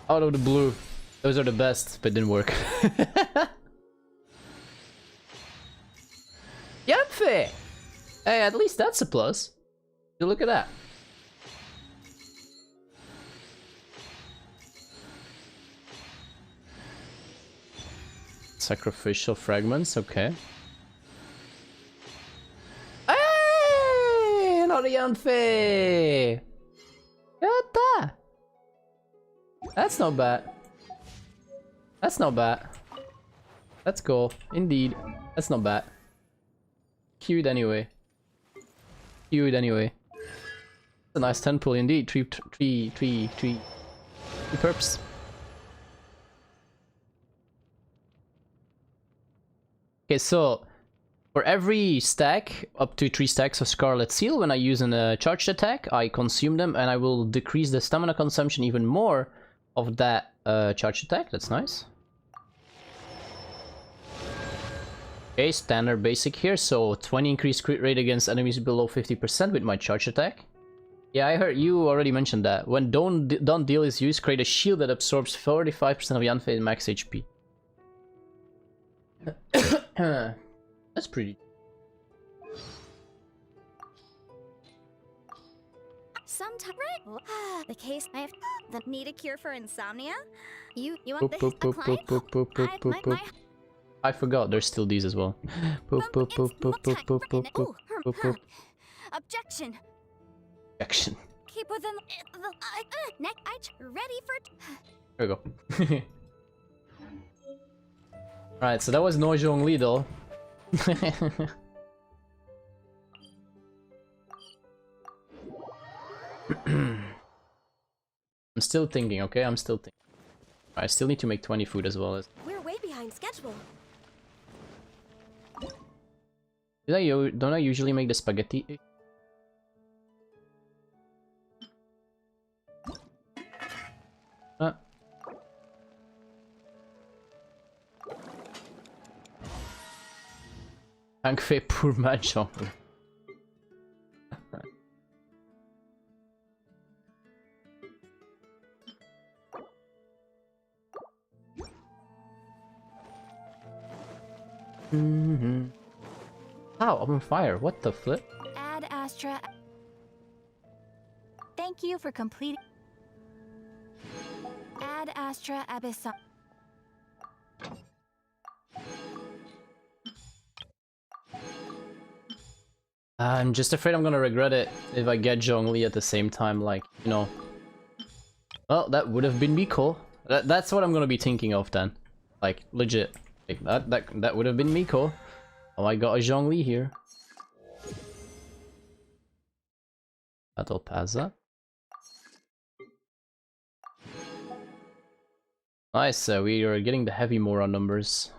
Out of the blue. Those are the best, but didn't work. Yanfei! Hey, at least that's a plus. Look at that. Sacrificial fragments, okay. Hey! Not a Yanfei! Yatta! That's not bad. That's not bad. Let's go. Indeed. That's not bad. Cute anyway. Cute anyway. It's a nice 10 pull indeed. Three perps. Okay, so for every stack, up to 3 stacks of Scarlet Seal, when I use a charged attack, I consume them and I will decrease the stamina consumption even more of that charged attack. That's nice. Okay, standard basic here, so 20 increased crit rate against enemies below 50% with my charge attack. Yeah, I heard you already mentioned that. When Don't Deal is used, create a shield that absorbs 45% of Yanfei's max HP. That's pretty. Sometimes the case I have the need a cure for insomnia. You want this a client? I forgot there's still these as well. Objection. Objection. Keep within the neck. Ready for. There we go. Alright, so that was no Zhongli though. I'm still thinking, okay? I'm still thinking. I still need to make 20 food as well. We're way behind schedule. Don't I usually make the spaghetti? Angfei pour mahjong. How? I'm on fire. What the flip? Ad Astra. Thank you for completing. Ad Astra Abyssal. I'm just afraid I'm gonna regret it if I get Zhongli at the same time, like, you know. Well, that would have been Miko. That's what I'm gonna be thinking of then. Like, legit. Like, that would have been Miko. Oh, I got a Zhongli here. Battle Pazza. Nice, we are getting the heavy Mora numbers.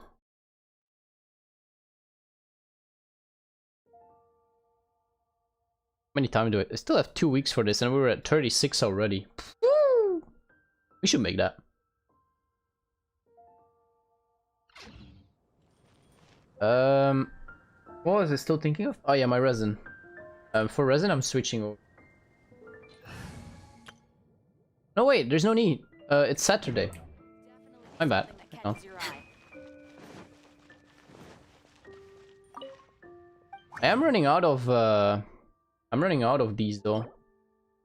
How many time do I still have 2 weeks for this and we were at 36 already. Woo! We should make that. What was I still thinking of? Oh yeah, my resin. For resin, I'm switching over. No wait, there's no need. It's Saturday. My bad. No. I am running out of. I'm running out of these though.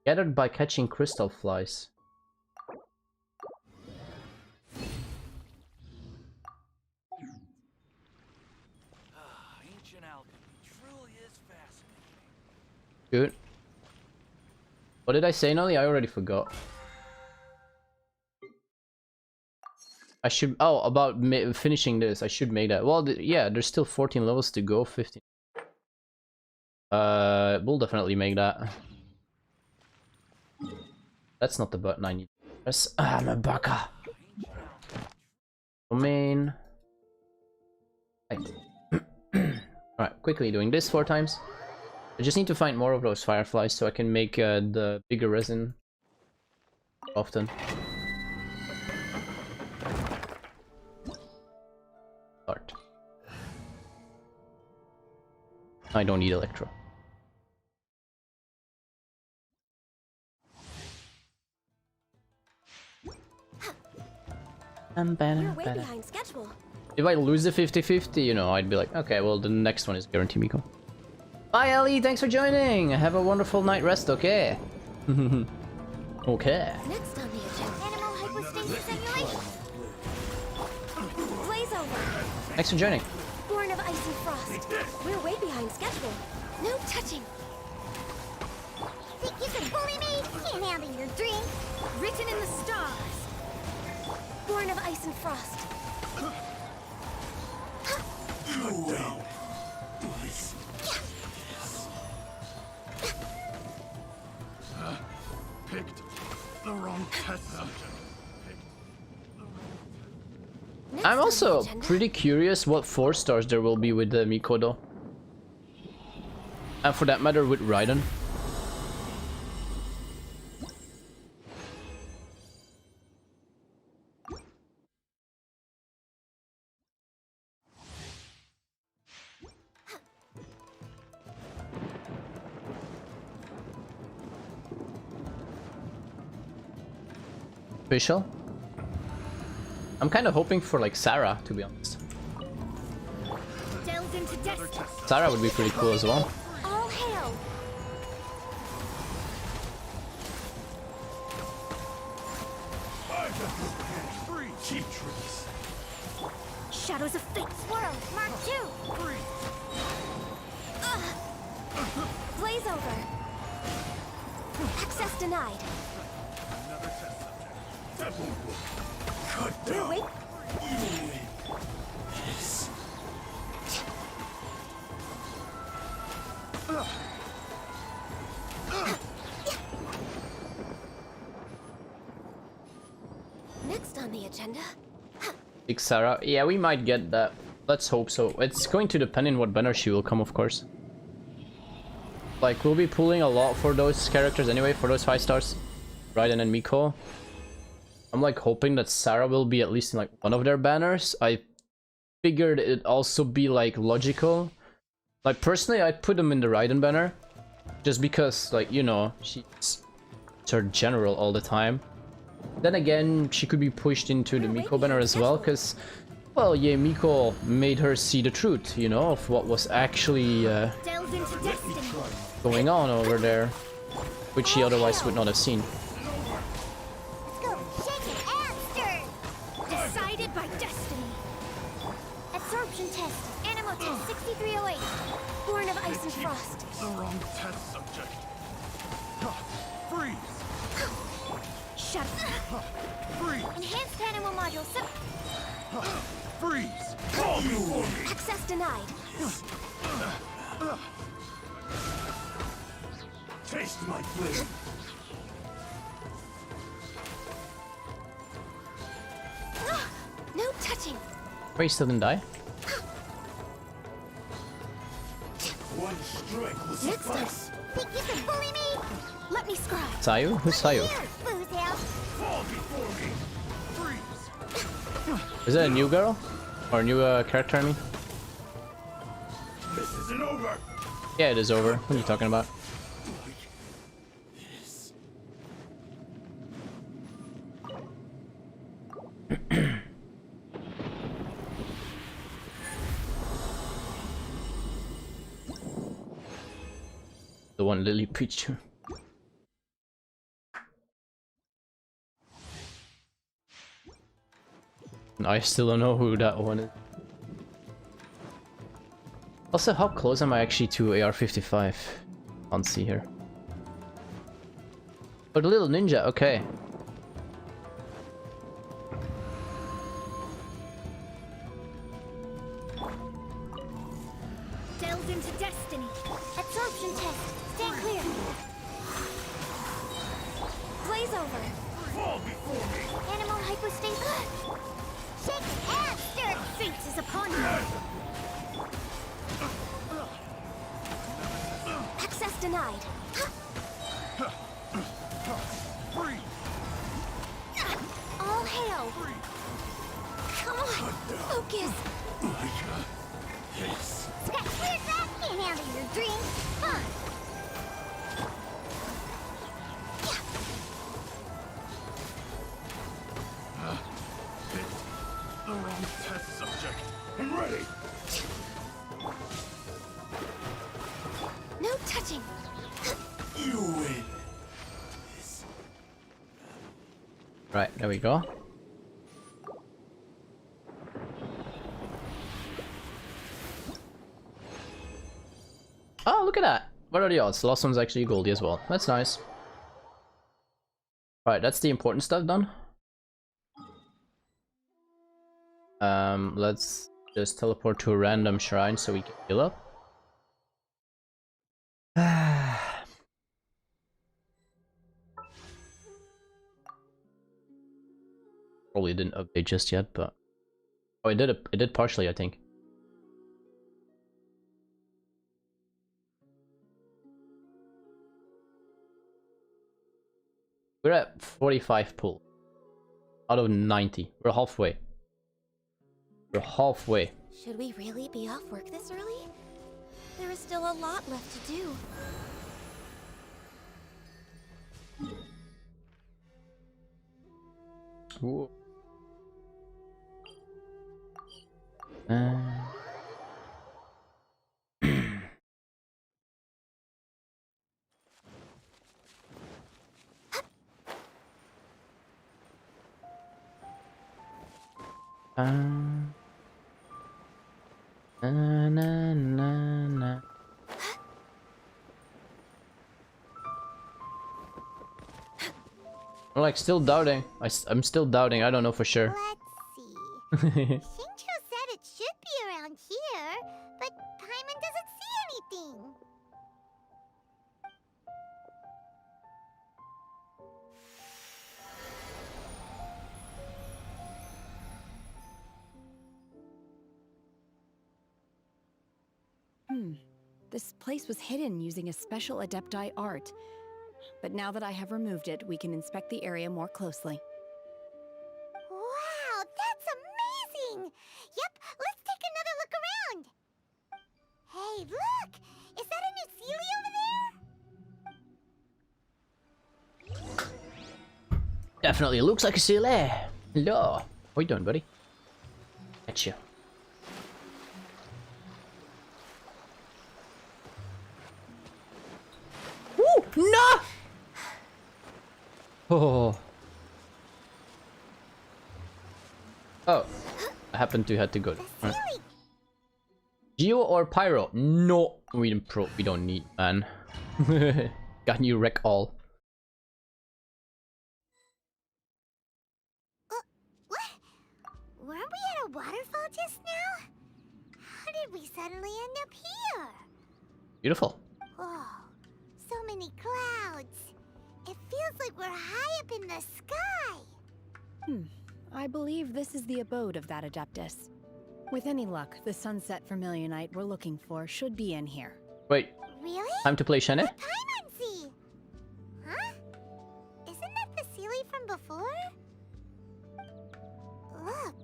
Gathered by catching crystal flies. Good. What did I say, Nolly? I already forgot. I should... Oh, about finishing this. I should make that. Well, yeah, there's still 14 levels to go. 15. We'll definitely make that. That's not the button I need. Press. Ah, I'm a baka. Domain. Right. Alright, quickly doing this 4 times. I just need to find more of those fireflies so I can make the bigger resin often. Start. I don't need electro. You're way behind schedule. If I lose the 50-50, you know, I'd be like, okay, well, the next one is guaranteed Miko. Bye, Ellie. Thanks for joining. Have a wonderful night rest. Okay. Okay. Next on the agenda, animal hypostasis simulation. Blaze over. Thanks for joining. Born of ice and frost. We're way behind schedule. No touching. Think you can bully me? Can't handle your drink. Written in the stars. Born of ice and frost. Picked the wrong test subject. I'm also pretty curious what 4 stars there will be with the Mikodo. And for that matter with Raiden. Official? I'm kind of hoping for like Sarah, to be honest. Sarah would be pretty cool as well. All hail. Shadows of fate. Swirl, Mark 2. Blaze over. Access denied. We're wait. Next on the agenda. Big Sarah. Yeah, we might get that. Let's hope so. It's going to depend on what banner she will come, of course. Like, we'll be pulling a lot for those characters anyway, for those 5 stars. Raiden and Miko. I'm like hoping that Sarah will be at least in like one of their banners. I figured it'd also be like logical. Like personally, I'd put them in the Raiden banner. Just because, like, you know, she's her general all the time. Then again, she could be pushed into the Miko banner as well, because, well, yeah, Miko made her see the truth, you know, of what was actually going on over there, which she otherwise would not have seen. Decided by destiny. Absorption test. Animal test 6308. Born of ice and frost. The wrong test subject. Freeze! Shut up. Freeze! Enhanced animal module. Freeze! Access denied. Taste my flavor. No touching. Wait, still didn't die? One strike will Next up. suffice. Think you can bully me? Let me scribe. Sayu? Who's Sayu? Booze house. Fall before me. Freeze! Is that a new girl? Or a new character, I mean? isn't over. Yeah, it is over. What are you talking about? The one Lily preached to. I still don't know who that one is. Also, how close am I actually to AR-55? Can't see here. Oh, the little ninja, okay. Delve into destiny. Absorption test. Stand clear. Blaze over. Fall before me. Animal hypostasis. Shake and stir. Fate is upon you. Access denied. Free. All hail. Come on. Focus. Yes. Scratch clear that. Can't handle your dreams. Huh. The wrong test subject. I'm ready. No touching. You win. Right, there we go. Oh, look at that! What are the odds? The last one's actually Goldie as well. That's nice. Alright, that's the important stuff done. Let's just teleport to a random shrine so we can heal up. Probably didn't update just yet, but oh, it did partially, I think. We're at 45 pull out of 90. We're halfway. We're halfway. Should we really be off work this early? There is still a lot left to do. Ooh. Na, na, na, na. I'm like still doubting. I'm still doubting. I don't know for sure. Let's see. Shinjo said it should be around here, but Paimon doesn't see anything. This place was hidden using a special Adepti art. But now that I have removed it, we can inspect the area more closely. Wow, that's amazing! Yep, let's take another look around. Hey, look! Is that a new Sealy over there? Definitely looks like a Sealy. Hello. What you doing, buddy? At you. Woo! No! Oh. Oh. I happen to have to go. Right. Geo or Pyro? No. We don't need, man. Got new wreck all. What? Weren't we at a waterfall just now? How did we suddenly end up here? Beautiful. Oh, so many clouds. It feels like we're high up in the sky. I believe this is the abode of that Adeptus. With any luck, the sunset Vermilionite we're looking for should be in here. Wait. Really? Time to play Shane? The Paimon Sea! Huh? Isn't that the Sealy from before? Look,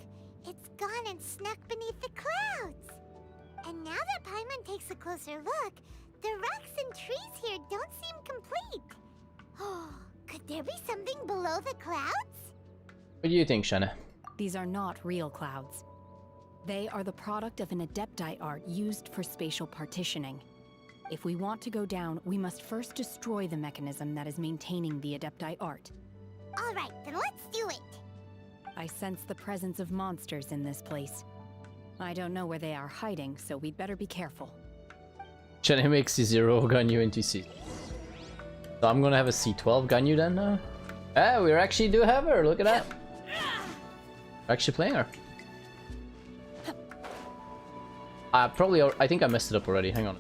it's gone and snuck beneath the clouds. And now that Paimon takes a closer look, the rocks and trees here don't seem complete. Oh, could there be something below the clouds? What do you think, Shanna? These are not real clouds. They are the product of an adepti art used for spatial partitioning. If we want to go down, we must first destroy the mechanism that is maintaining the adepti art. All right, then let's do it. I sense the presence of monsters in this place. I don't know where they are hiding, so we'd better be careful. Shanna makes C0 Ganyu into C. So I'm gonna have a C12 Ganyu then now? Ah, we actually do have her, look at that! We're actually playing her. I think I messed it up already, hang on.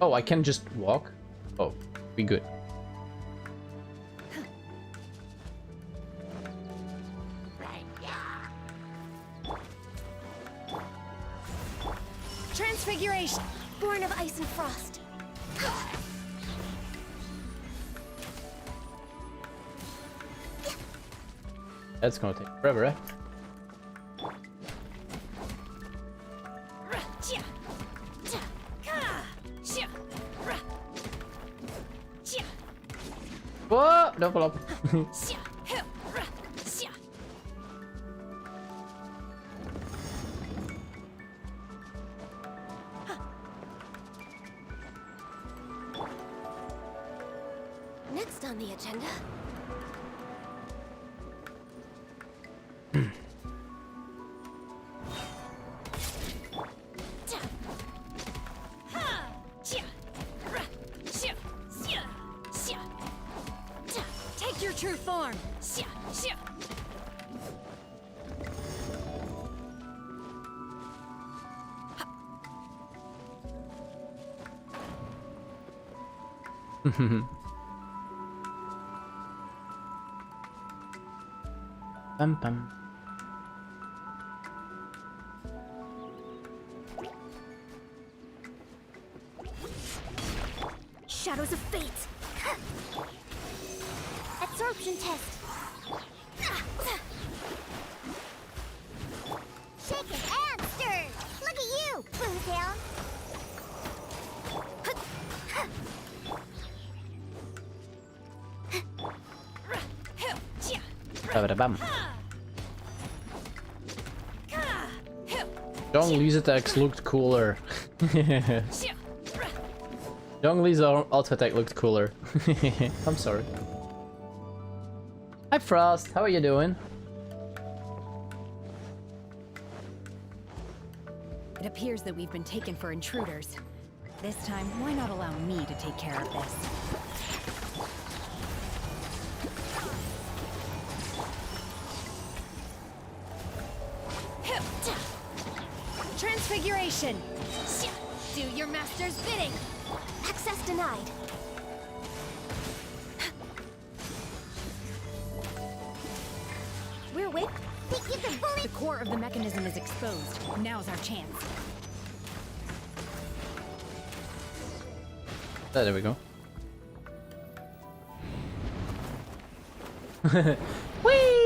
Oh, I can just walk? Oh, be good. Transfiguration, born of ice and frost. That's gonna take forever, eh? Whoa! Don't fall up. Next on the agenda. Take your true form. Bum bum. Shadows of fate. Absorption test. Shaken and stirred. Look at you, Boomtown. Bam. Zhongli's attacks looked cooler. Zhongli's auto attack looked cooler. I'm sorry. Hi Frost, how are you doing? It appears that we've been taken for intruders. This time, why not allow me to take care of this? Transfiguration. Do your master's bidding. Access denied. We're waiting. Think you can bully? The core of the mechanism is exposed. Now's our chance. There we go. Whee!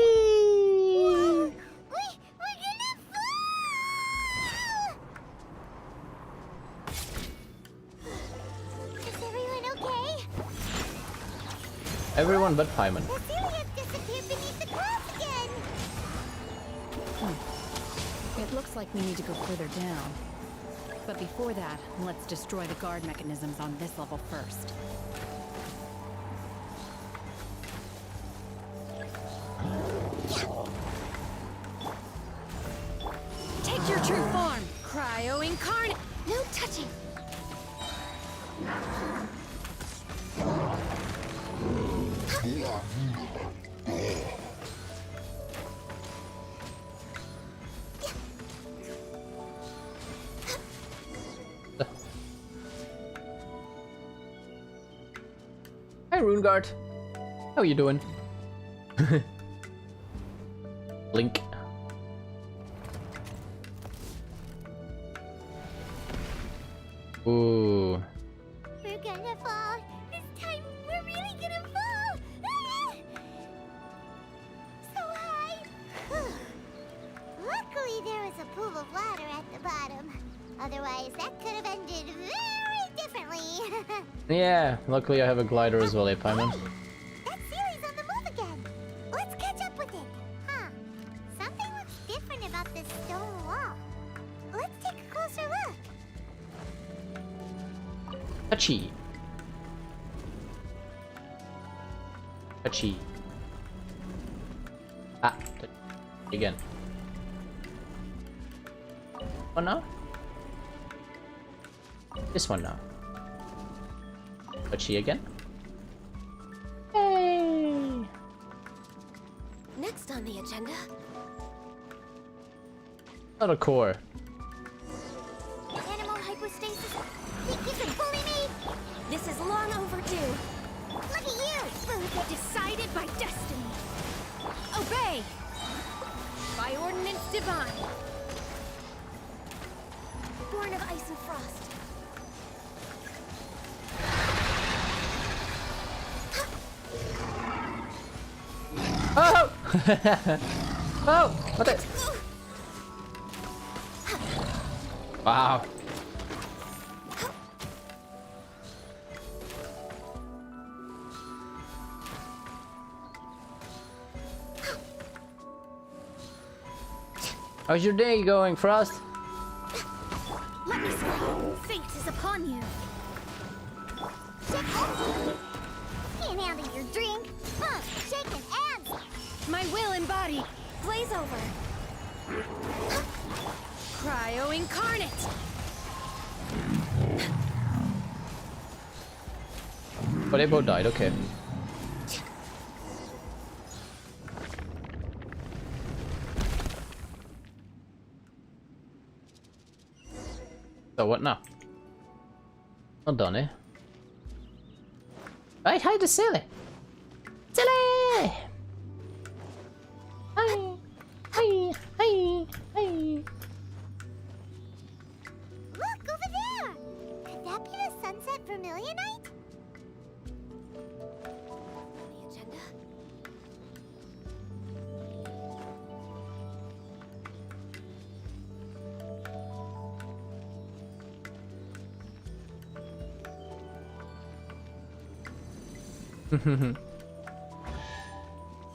Everyone but Paimon. Disappeared beneath the clouds again. It looks like we need to go further down. But before that, let's destroy the guard mechanisms on this level first. Take your true form. Cryo incarnate. No touching. Hi Runeguard. How you doing? Blink. Ooh. We're gonna fall. This time, we're really gonna fall. bottom. Otherwise, that could have ended very differently. Yeah, luckily I have a glider as well, eh, Paimon? That Sealy's on the move again. Let's catch up with it. Huh. Something looks different about this stone wall. Let's take a closer look. Touchy. Touchy. Ah, touchy. Again. One now? This one now. Touchy again. Hey! Next on the agenda. Not a core. Animal hypostasis. Think you can bully me? This is long overdue. Look at you! Food decided by destiny. Obey! By ordinance divine. Born of ice and frost. Oh! Oh! What the? Wow. How's your day going, Frost? Let me swing. Fate is upon you. Can't handle your drink. Shaking abs. My will embodied. Blaze over. Cryo incarnate. But they both died, okay. So what now? Not done, eh? Right, hi to Silly! Silly! Hi! Hi! Hi! Hi! Look, over there! Could that be the sunset vermilionite? The agenda.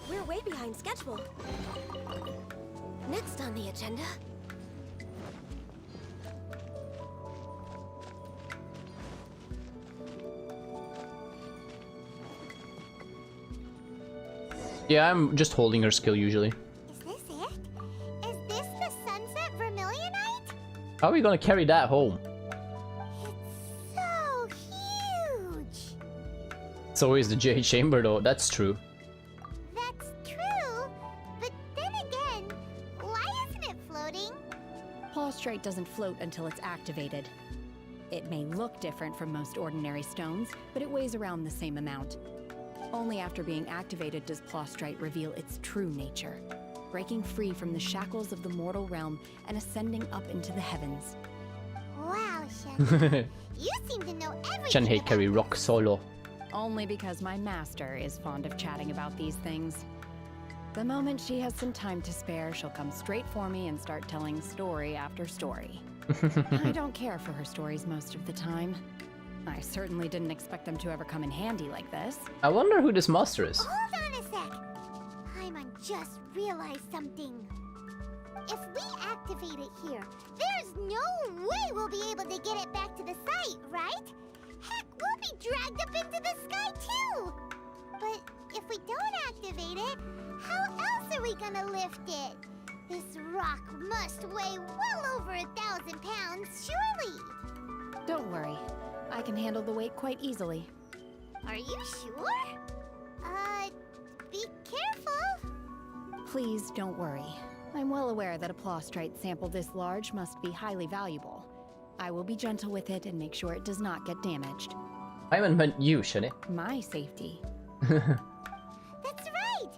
We're way behind schedule. Next on the agenda. Yeah, I'm just holding her skill usually. Is this it? Is this the sunset vermilionite? How are we gonna carry that home? It's so huge. So is the Jade Chamber though, that's true. That's true, but then again, why isn't it floating? Plaustrite doesn't float until it's activated. It may look different from most ordinary stones, but it weighs around the same amount. Only after being activated does Plaustrite reveal its true nature, breaking free from the shackles of the mortal realm and ascending up into the heavens. Wow, Shen. You seem to know everything. Shenhei carry rock solo. Only because my master is fond of chatting about these things. The moment she has some time to spare, she'll come straight for me and start telling story after story. I don't care for her stories most of the time. I certainly didn't expect them to ever come in handy like this. I wonder who this master is. Hold on a sec. Paimon just realized something. If we activate it here, there's no way we'll be able to get it back to the site, right? Heck, we'll be dragged up into the sky too! But if we don't activate it, how else are we gonna lift it? This rock must weigh well over 1,000 pounds, surely! Don't worry. I can handle the weight quite easily. Are you sure? Be careful! Please don't worry. I'm well aware that a Plaustrite sample this large must be highly valuable. I will be gentle with it and make sure it does not get damaged. Paimon meant you, Shenhei. My safety. That's right!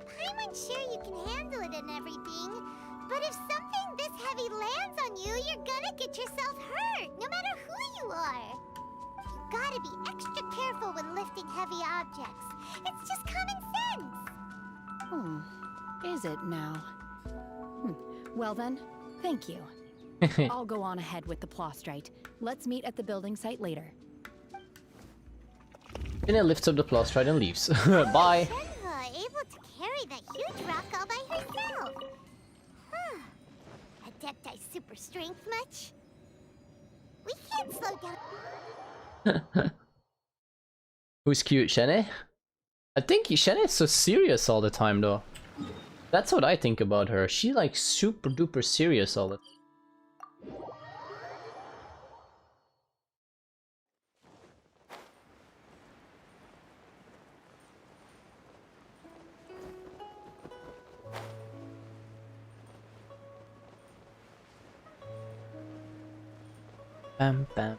Paimon's sure you can handle it and everything, but if something this heavy lands on you, you're gonna get yourself hurt, no matter who you are. You gotta be extra careful when lifting heavy objects. It's just common sense. Is it now? Well then, thank you. I'll go on ahead with the Plostrite. Let's meet at the building site later. Mina lifts up the Plostrite and leaves. Bye. Shenhe able to carry that huge rock all by herself. Huh. Adepti super strength much? We can't slow down. Who's cute, Shene? I think Shene is so serious all the time though. That's what I think about her. She like super duper serious all the time. Bam bam.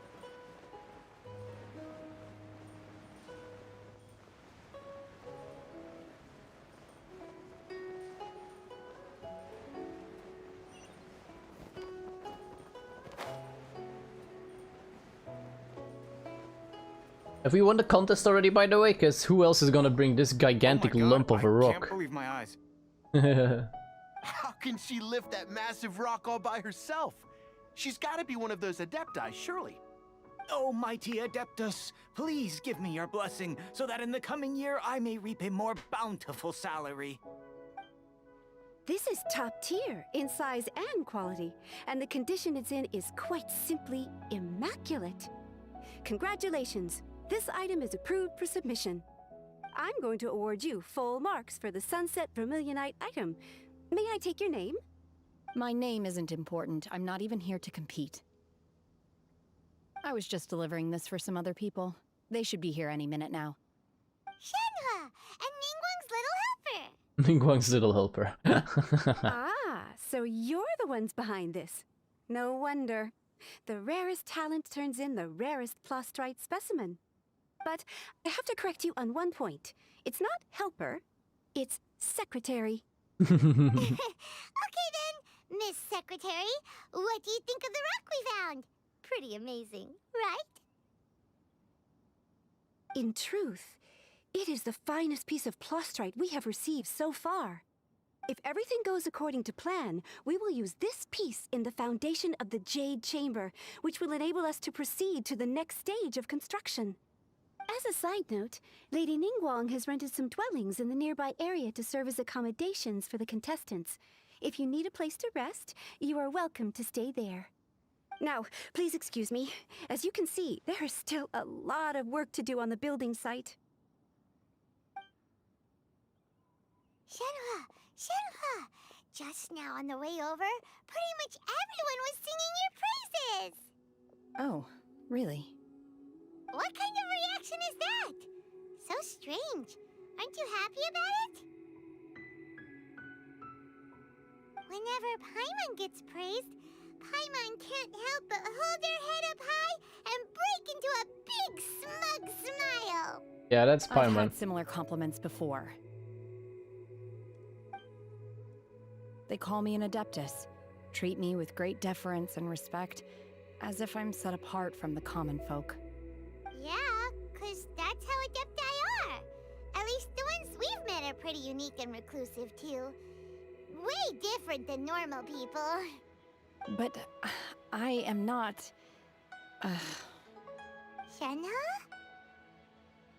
Have we won the contest already, by the way? Because who else is gonna bring this gigantic lump of a I can't rock? believe my eyes. How can she lift that massive rock all by herself? She's got to be one of those adepti, surely. Oh, mighty Adeptus, please give me your blessing so that in the coming year I may reap a more bountiful salary. This is top tier in size and quality, and the condition it's in is quite simply immaculate. Congratulations, this item is approved for submission. I'm going to award you full marks for the Sunset Vermilionite item. May I take your name? My name isn't important. I'm not even here to compete. I was just delivering this for some other people. They should be here any minute now. Shenhe and Ningguang's little helper. Ah, so you're the ones behind this. No wonder. The rarest talent turns in the rarest Plostrite specimen. But I have to correct you on one point. It's not helper, it's secretary. Okay then, Miss Secretary, what do you think of the rock we found? Pretty amazing, right? In truth, it is the finest piece of Plostrite we have received so far. If everything goes according to plan, we will use this piece in the foundation of the Jade Chamber, which will enable us to proceed to the next stage of construction. As a side note, Lady Ningguang has rented some dwellings in the nearby area to serve as accommodations for the contestants. If you need a place to rest, you are welcome to stay there. Now, please excuse me. As you can see, there is still a lot of work to do on the building site. Shenhe, just now on the way over, pretty much everyone was singing your praises. Oh, really? What kind of reaction is that? So strange. Aren't you happy about it? Whenever Paimon gets praised, Paimon can't help but hold their head up high and break into a big smug smile. Yeah, that's I've Paimon. had similar compliments before. They call me an Adeptus, treat me with great deference and respect, as if I'm set apart from the common folk. Yeah, 'cause that's how Adepti are. At least the ones we've met are pretty unique and reclusive, too. Way different than normal people. But I am not... Shenhe?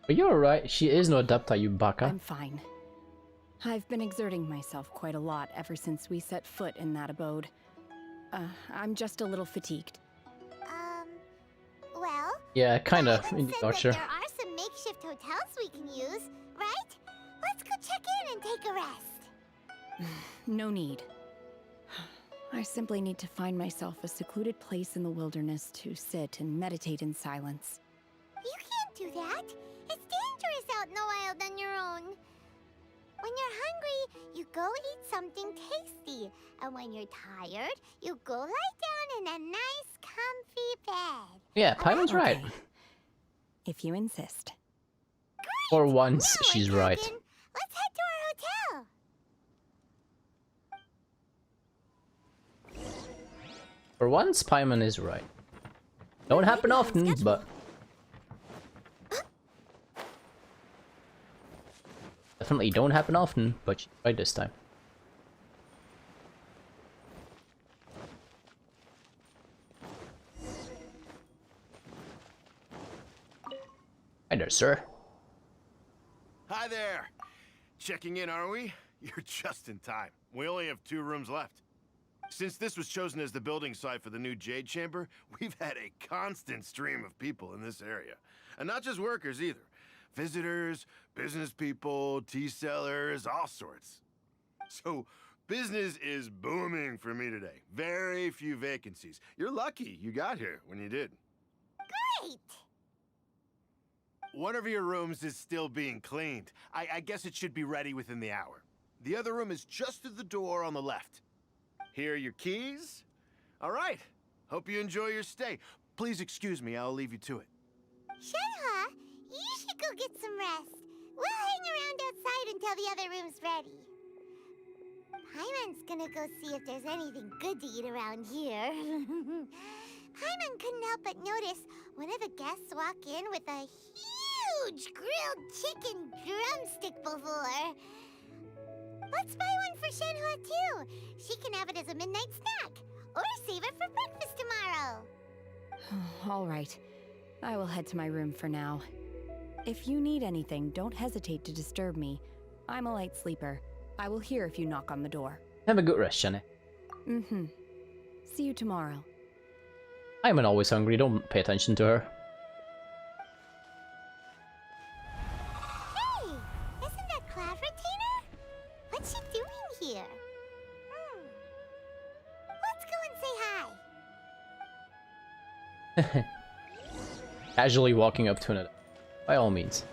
But you're alright, she is no adepta, you baka. I'm fine. I've been exerting myself quite a lot ever since we set foot in that abode. I'm just a little fatigued. Well... Yeah, kinda. Not sure. There are some makeshift hotels we can use, right? Let's go check in and take a rest. No need. I simply need to find myself a secluded place in the wilderness to sit and meditate in silence. You can't do that. It's dangerous out in the wild on your own. When you're hungry, you go eat something tasty. And when you're tired, you go lie down in a nice, comfy bed. Yeah, Paimon's right. If you insist. For once, she's right. Let's head to our hotel. For once, Paimon is right. Don't happen often, but... Definitely don't happen often, but she's right this time. there, sir. Hi there. Checking in, are we? You're just in time. We only have 2 rooms left. Since this was chosen as the building site for the new Jade Chamber, we've had a constant stream of people in this area. And not just workers either. Visitors, business people, tea sellers, all sorts. So, business is booming for me today. Very few vacancies. You're lucky you got here when you did. Great! One of your rooms is still being cleaned. I guess it should be ready within the hour. The other room is just through the door on the left. Here are your keys. All right. Hope you enjoy your stay. Please excuse me, I'll leave you to it. Shenhe, you should go get some rest. We'll hang around outside until the other room's ready. Paimon's gonna go see if there's anything good to eat around here. Paimon couldn't help but notice one of the guests walk in with a huge grilled chicken drumstick before. Let's buy one for Shenhe too. She can have it as a midnight snack, or save it for breakfast tomorrow. All right. I will head to my room for now. If you need anything, don't hesitate to disturb me. I'm a light sleeper. I will hear if you knock on the door. Have a good rest, Shenhe. Mm-hmm. See you tomorrow. I'm always hungry, don't pay attention to her. Hey, isn't that Cloud Retainer? What's she doing here? Let's go and say hi. Casually walking up to another. By all means.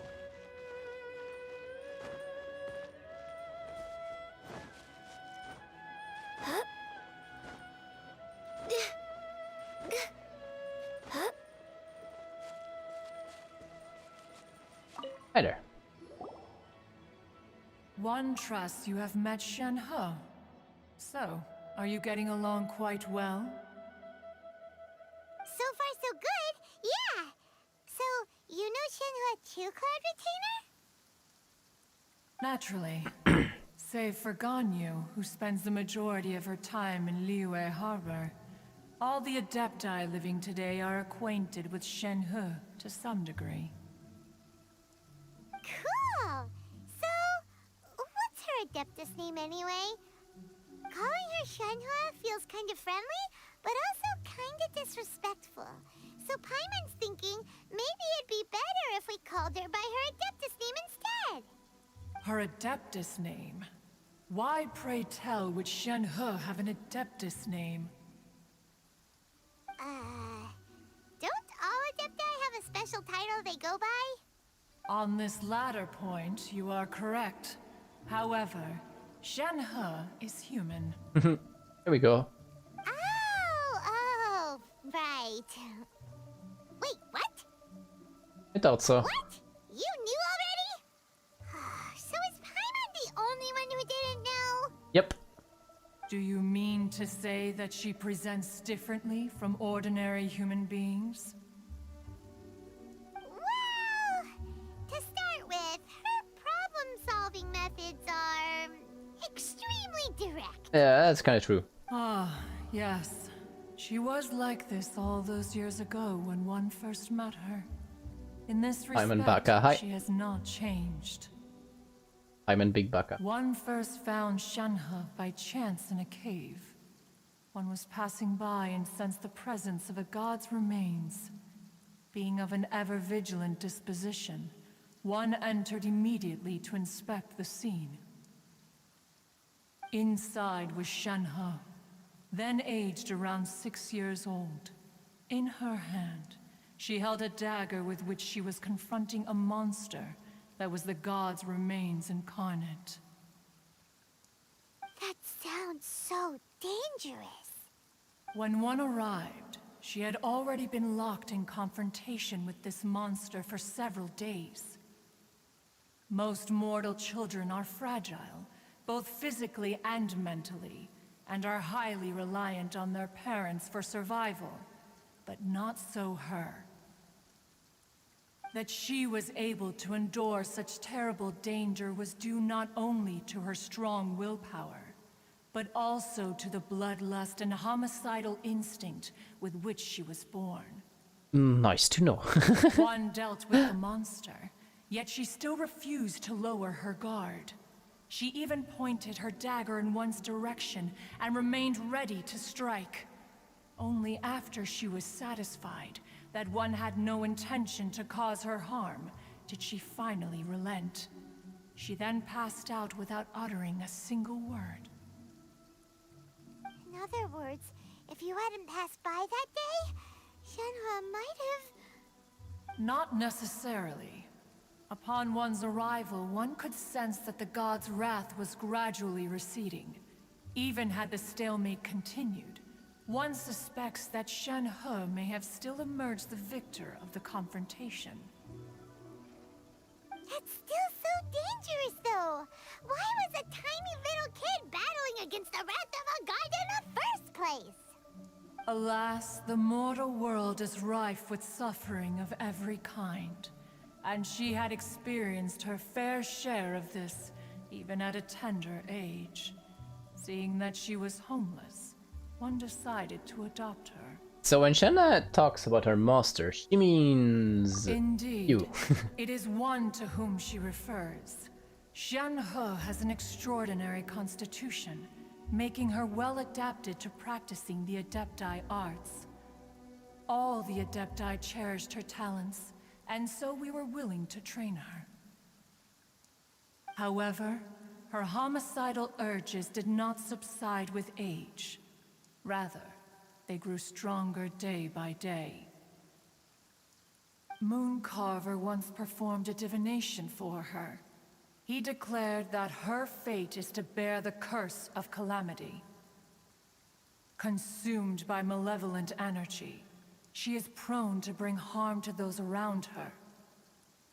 Hi there. One trusts you have met Shenhe. So, are you getting along quite well? So far, so good. Yeah. So, you know Shenhe too, Cloud Retainer? Naturally. Save for Ganyu, who spends the majority of her time in Liyue Harbor. All the Adepti living today are acquainted with Shenhe to some degree. Cool. So, what's her Adeptus name anyway? Calling her Shenhe feels kind of friendly, but also kind of disrespectful. So Paimon's thinking maybe it'd be better if we called her by her Adeptus name instead. Her Adeptus name? Why, pray tell, would Shenhe have an Adeptus name? Don't all Adepti have a special title they go by? On this latter point, you are correct. However, Shenhe is human. Here we go. Oh, right. Wait, what? I thought so. What? You knew already? So is Paimon the only one who didn't know? Yep. Do you mean to say that she presents differently from ordinary human beings? Well, to start with, her problem-solving methods are extremely direct. Yeah, that's kind of true. Ah, yes. She was like this all those years ago when one first met her. In this respect, Hi. she has not changed. I'm in Big Baka. One first found Shenhe by chance in a cave. One was passing by and sensed the presence of a god's remains. Being of an ever-vigilant disposition, one entered immediately to inspect the scene. Inside was Shenhe, then aged around 6 years old. In her hand, she held a dagger with which she was confronting a monster that was the god's remains incarnate. That sounds so dangerous. When one arrived, she had already been locked in confrontation with this monster for several days. Most mortal children are fragile, both physically and mentally, and are highly reliant on their parents for survival, but not so her. That she was able to endure such terrible danger was due not only to her strong willpower, but also to the bloodlust and homicidal instinct with which she was born. Nice to know. One dealt with the monster, yet she still refused to lower her guard. She even pointed her dagger in one's direction and remained ready to strike. Only after she was satisfied that one had no intention to cause her harm did she finally relent. She then passed out without uttering a single word. In other words, if you hadn't passed by that day, Shenhe might have... Not necessarily. Upon one's arrival, one could sense that the god's wrath was gradually receding. Even had the stalemate continued, one suspects that Shenhe may have still emerged the victor of the confrontation. That's still so dangerous, though. Why was a tiny little kid battling against the wrath of a god in the first place? Alas, the mortal world is rife with suffering of every kind. And she had experienced her fair share of this, even at a tender age. Seeing that she was homeless, one decided to adopt her. So when Shenhe talks about her master, she means Indeed. you. It is one to whom she refers. Shenhe has an extraordinary constitution, making her well adapted to practicing the Adepti arts. All the Adepti cherished her talents, and so we were willing to train her. However, her homicidal urges did not subside with age. Rather, they grew stronger day by day. Mooncarver once performed a divination for her. He declared that her fate is to bear the curse of calamity. Consumed by malevolent energy, she is prone to bring harm to those around her.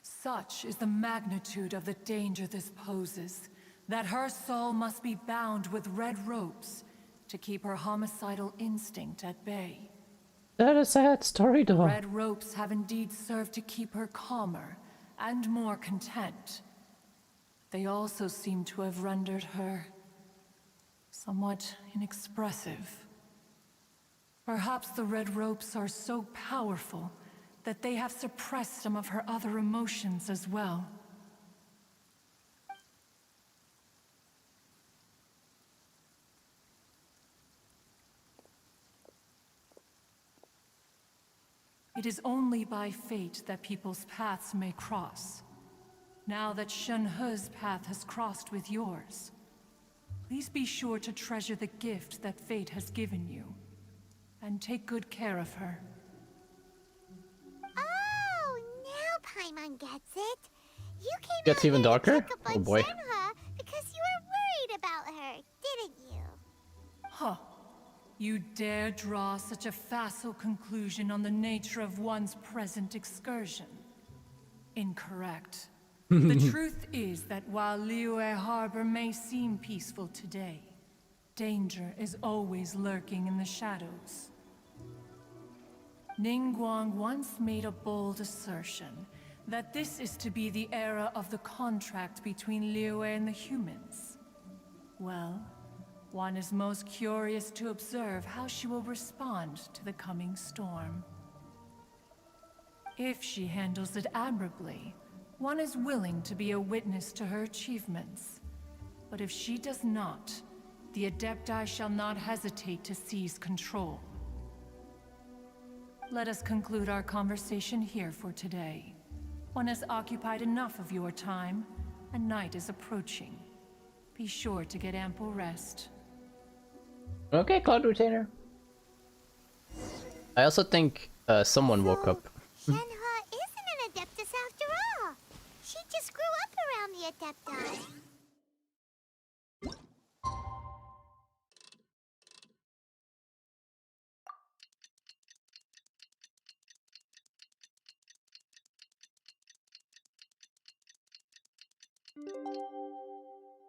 Such is the magnitude of the danger this poses, that her soul must be bound with red ropes to keep her homicidal instinct at bay. That is a sad story, though. Red ropes have indeed served to keep her calmer and more content. They also seem to have rendered her somewhat inexpressive. Perhaps the red ropes are so powerful that they have suppressed some of her other emotions as well. It is only by fate that people's paths may cross. Now that Shenhe's path has crossed with yours, please be sure to treasure the gift that fate has given you, and take good care of her. Oh, now Paimon gets it. You came Gets out even here to darker? check up Oh on boy. Shenhe because you were worried about her, didn't you? Huh. You dare draw such a facile conclusion on the nature of one's present excursion? Incorrect. The truth is that while Liyue Harbor may seem peaceful today, danger is always lurking in the shadows. Ningguang once made a bold assertion that this is to be the era of the contract between Liyue and the humans. Well, one is most curious to observe how she will respond to the coming storm. If she handles it admirably, one is willing to be a witness to her achievements. But if she does not, the Adepti shall not hesitate to seize control. Let us conclude our conversation here for today. One has occupied enough of your time, and night is approaching. Be sure to get ample rest. Okay, Cloud Retainer. I also think someone woke up. Shenhe isn't an Adeptus after all. She just grew up around the Adepti.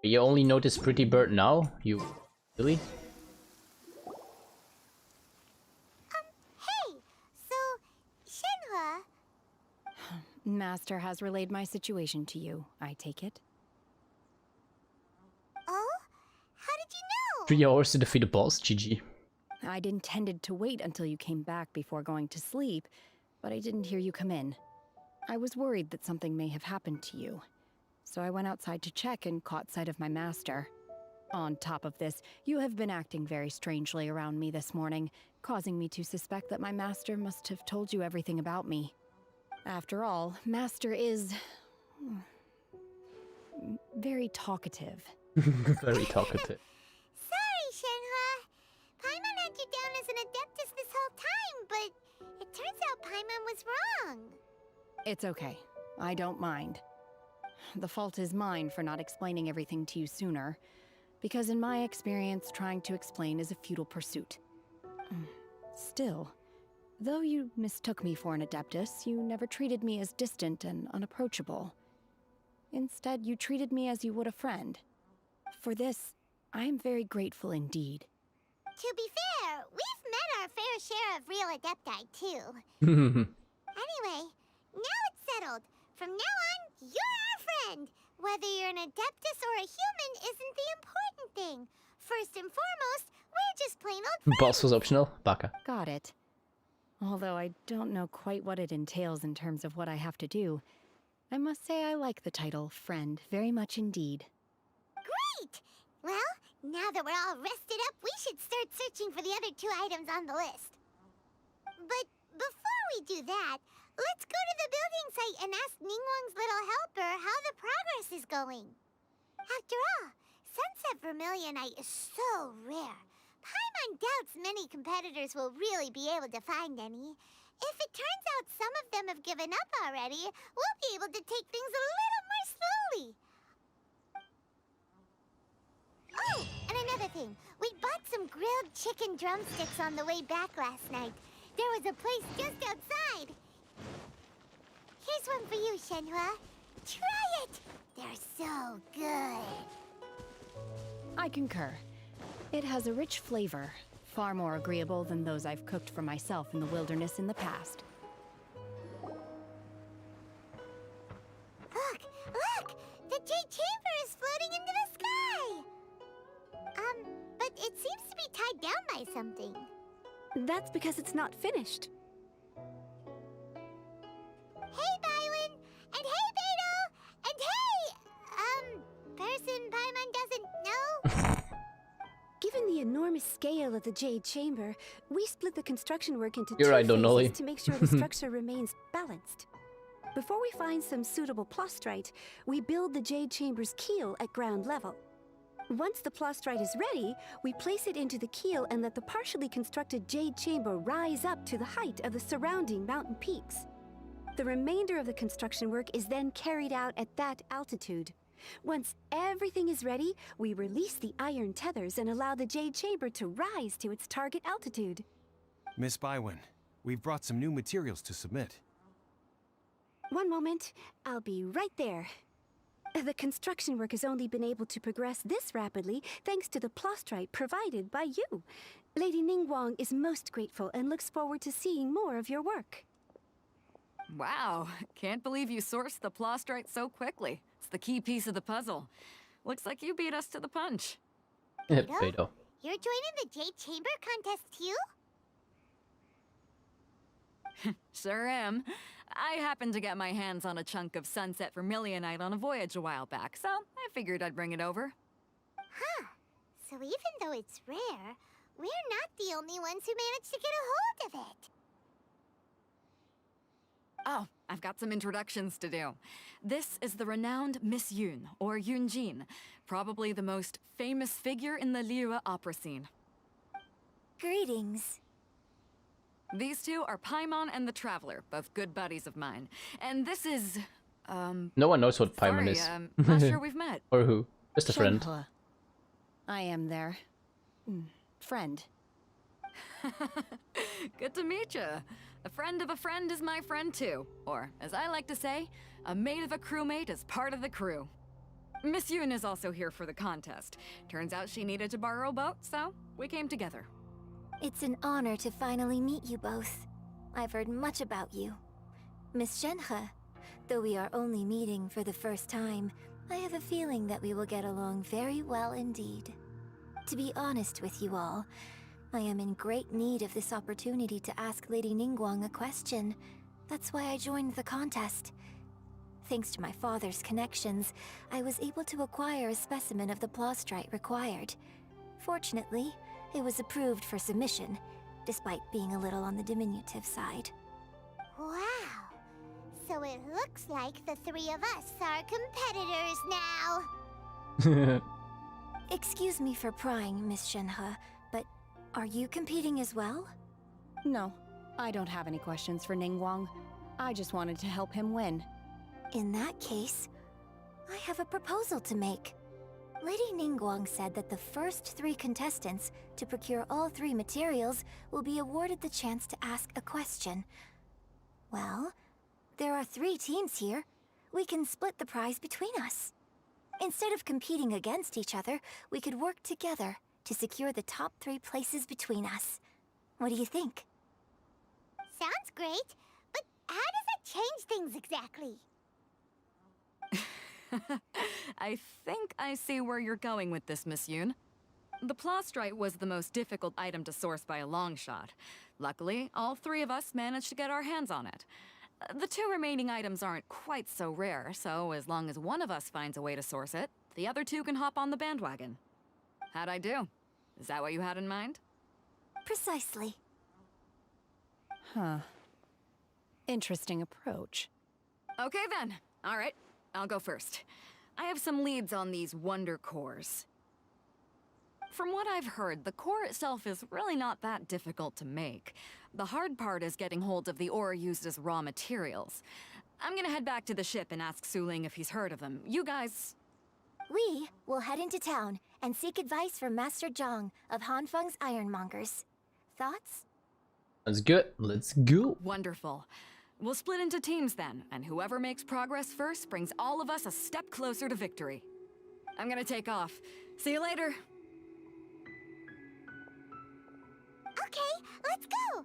You only notice Pretty Bird now? You really? Hey, so Shenhe, Master has relayed my situation to you, I take it. oh? How did you know? 3 hours to defeat the boss, GG. I'd intended to wait until you came back before going to sleep, but I didn't hear you come in. I was worried that something may have happened to you, so I went outside to check and caught sight of my master. On top of this, you have been acting very strangely around me this morning, causing me to suspect that my master must have told you everything about me. After all, Master is very talkative. Very talkative. Sorry, Shenhua. Paimon had you down as an adeptus this whole time, but it turns out Paimon was wrong. It's okay. I don't mind. The fault is mine for not explaining everything to you sooner, because in my experience, trying to explain is a futile pursuit. Still, though you mistook me for an adeptus, you never treated me as distant and unapproachable. Instead, you treated me as you would a friend. For this, I am very grateful indeed. To be fair, we've met our fair share of real adepti, too. Anyway, now it's settled. From now on, you're our friend. Whether you're an adeptus or a human isn't the important thing. First and foremost, we're just plain old friends. Boss was optional. Baka. Got it. Although I don't know quite what it entails in terms of what I have to do, I must say I like the title friend very much indeed. Great! Well, now that we're all rested up, we should start searching for the other 2 items on the list. But before we do that, let's go to the building site and ask Ningguang's little helper how the progress is going. After all, Sunset Vermilionite is so rare. Paimon doubts many competitors will really be able to find any. If it turns out some of them have given up already, we'll be able to take things a little more slowly. Oh, and another thing. We bought some grilled chicken drumsticks on the way back last night. There was a place just outside. Here's one for you, Shenhua. Try it! They're so good. I concur. It has a rich flavor, far more agreeable than those I've cooked for myself in the wilderness in the past. Look! The Jade Chamber is floating into the sky! But it seems to be tied down by something. That's because it's not finished. Hey, Bywin! And hey, Beidou! And hey! Person Paimon doesn't know? Given the enormous scale of the Jade Chamber, we split the construction work into You're 2 right, Donnelly. phases to make sure the structure remains balanced. Before we find some suitable plastrite, we build the Jade Chamber's keel at ground level. Once the plastrite is ready, we place it into the keel and let the partially constructed Jade Chamber rise up to the height of the surrounding mountain peaks. The remainder of the construction work is then carried out at that altitude. Once everything is ready, we release the iron tethers and allow the Jade Chamber to rise to its target altitude. Miss Bywin, we've brought some new materials to submit. One moment, I'll be right there. The construction work has only been able to progress this rapidly thanks to the plastrite provided by you. Lady Ningguang is most grateful and looks forward to seeing more of your work. Wow, can't believe you sourced the plastrite so quickly. It's the key piece of the puzzle. Looks like you beat us to the punch. Beidou. You're joining the Jade Chamber contest too? Sure am. I happened to get my hands on a chunk of Sunset Vermilionite on a voyage a while back, so I figured I'd bring it over. Huh. So even though it's rare, we're not the only ones who managed to get a hold of it. Oh, I've got some introductions to do. This is the renowned Miss Yun, or Yunjin, probably the most famous figure in the Liyue opera scene. Greetings. These two are Paimon and the Traveler, both good buddies of mine. And this is, No one knows what Paimon sorry, is. not sure we've met. Or who. Just a friend. Shenhua. I am their friend. Good to meet you. A friend of a friend is my friend too. Or, as I like to say, a mate of a crewmate is part of the crew. Miss Yun is also here for the contest. Turns out she needed to borrow a boat, so we came together. It's an honor to finally meet you both. I've heard much about you. Miss Shenhe, though we are only meeting for the first time, I have a feeling that we will get along very well indeed. To be honest with you all, I am in great need of this opportunity to ask Lady Ningguang a question. That's why I joined the contest. Thanks to my father's connections, I was able to acquire a specimen of the plastrite required. Fortunately, it was approved for submission, despite being a little on the diminutive side. Wow. So it looks like the three of us are competitors now. Excuse me for prying, Miss Shenhe, but are you competing as well? No, I don't have any questions for Ningguang. I just wanted to help him win. In that case, I have a proposal to make. Lady Ningguang said that the first 3 contestants to procure all 3 materials will be awarded the chance to ask a question. Well, there are 3 teams here. We can split the prize between us. Instead of competing against each other, we could work together to secure the top 3 places between us. What do you think? Sounds great, but how does it change things exactly? I think I see where you're going with this, Miss Yoon. The plastrite was the most difficult item to source by a long shot. Luckily, all 3 of us managed to get our hands on it. The 2 remaining items aren't quite so rare, so as long as one of us finds a way to source it, the other 2 can hop on the bandwagon. How'd I do? Is that what you had in mind? Precisely. Huh. Interesting approach. Okay then. All right, I'll go first. I have some leads on these wonder cores. From what I've heard, the core itself is really not that difficult to make. The hard part is getting hold of the ore used as raw materials. I'm gonna head back to the ship and ask Suling if he's heard of them. You guys... We will head into town and seek advice from Master Zhang of Hanfeng's Ironmongers. Thoughts? That's good. Let's go. Wonderful. We'll split into teams then, and whoever makes progress first brings all of us a step closer to victory. I'm gonna take off. See you later. Okay, let's go!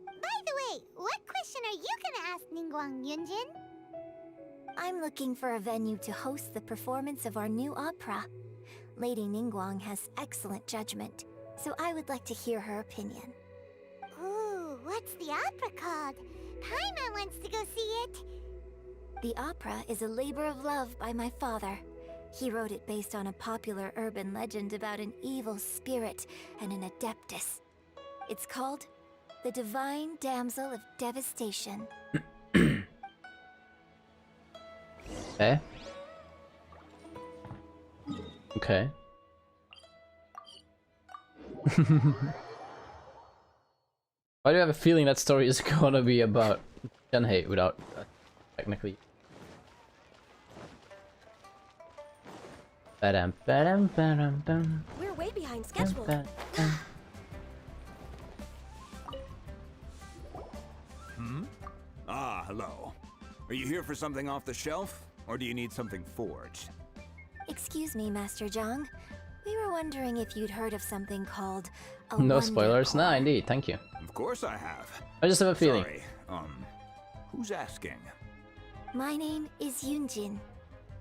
By the way, what question are you gonna ask Ningguang, Yunjin? I'm looking for a venue to host the performance of our new opera. Lady Ningguang has excellent judgment, so I would like to hear her opinion. Ooh, what's the opera called? Paimon wants to go see it. The opera is a labor of love by my father. He wrote it based on a popular urban legend about an evil spirit and an adeptus. It's called The Divine Damsel of Devastation. Okay. Okay. Why do I have a feeling that story is gonna be about Shenhe without technically? We're way behind schedule. Ah, hello. Are you here for something off the shelf, or do you need something forged? Excuse me, Master Zhang. We were wondering if you'd heard of something called a No wonder spoilers. core. Nah, indeed. Thank you. Of course I have. I just have a feeling. Sorry, who's asking? My name is Yunjin.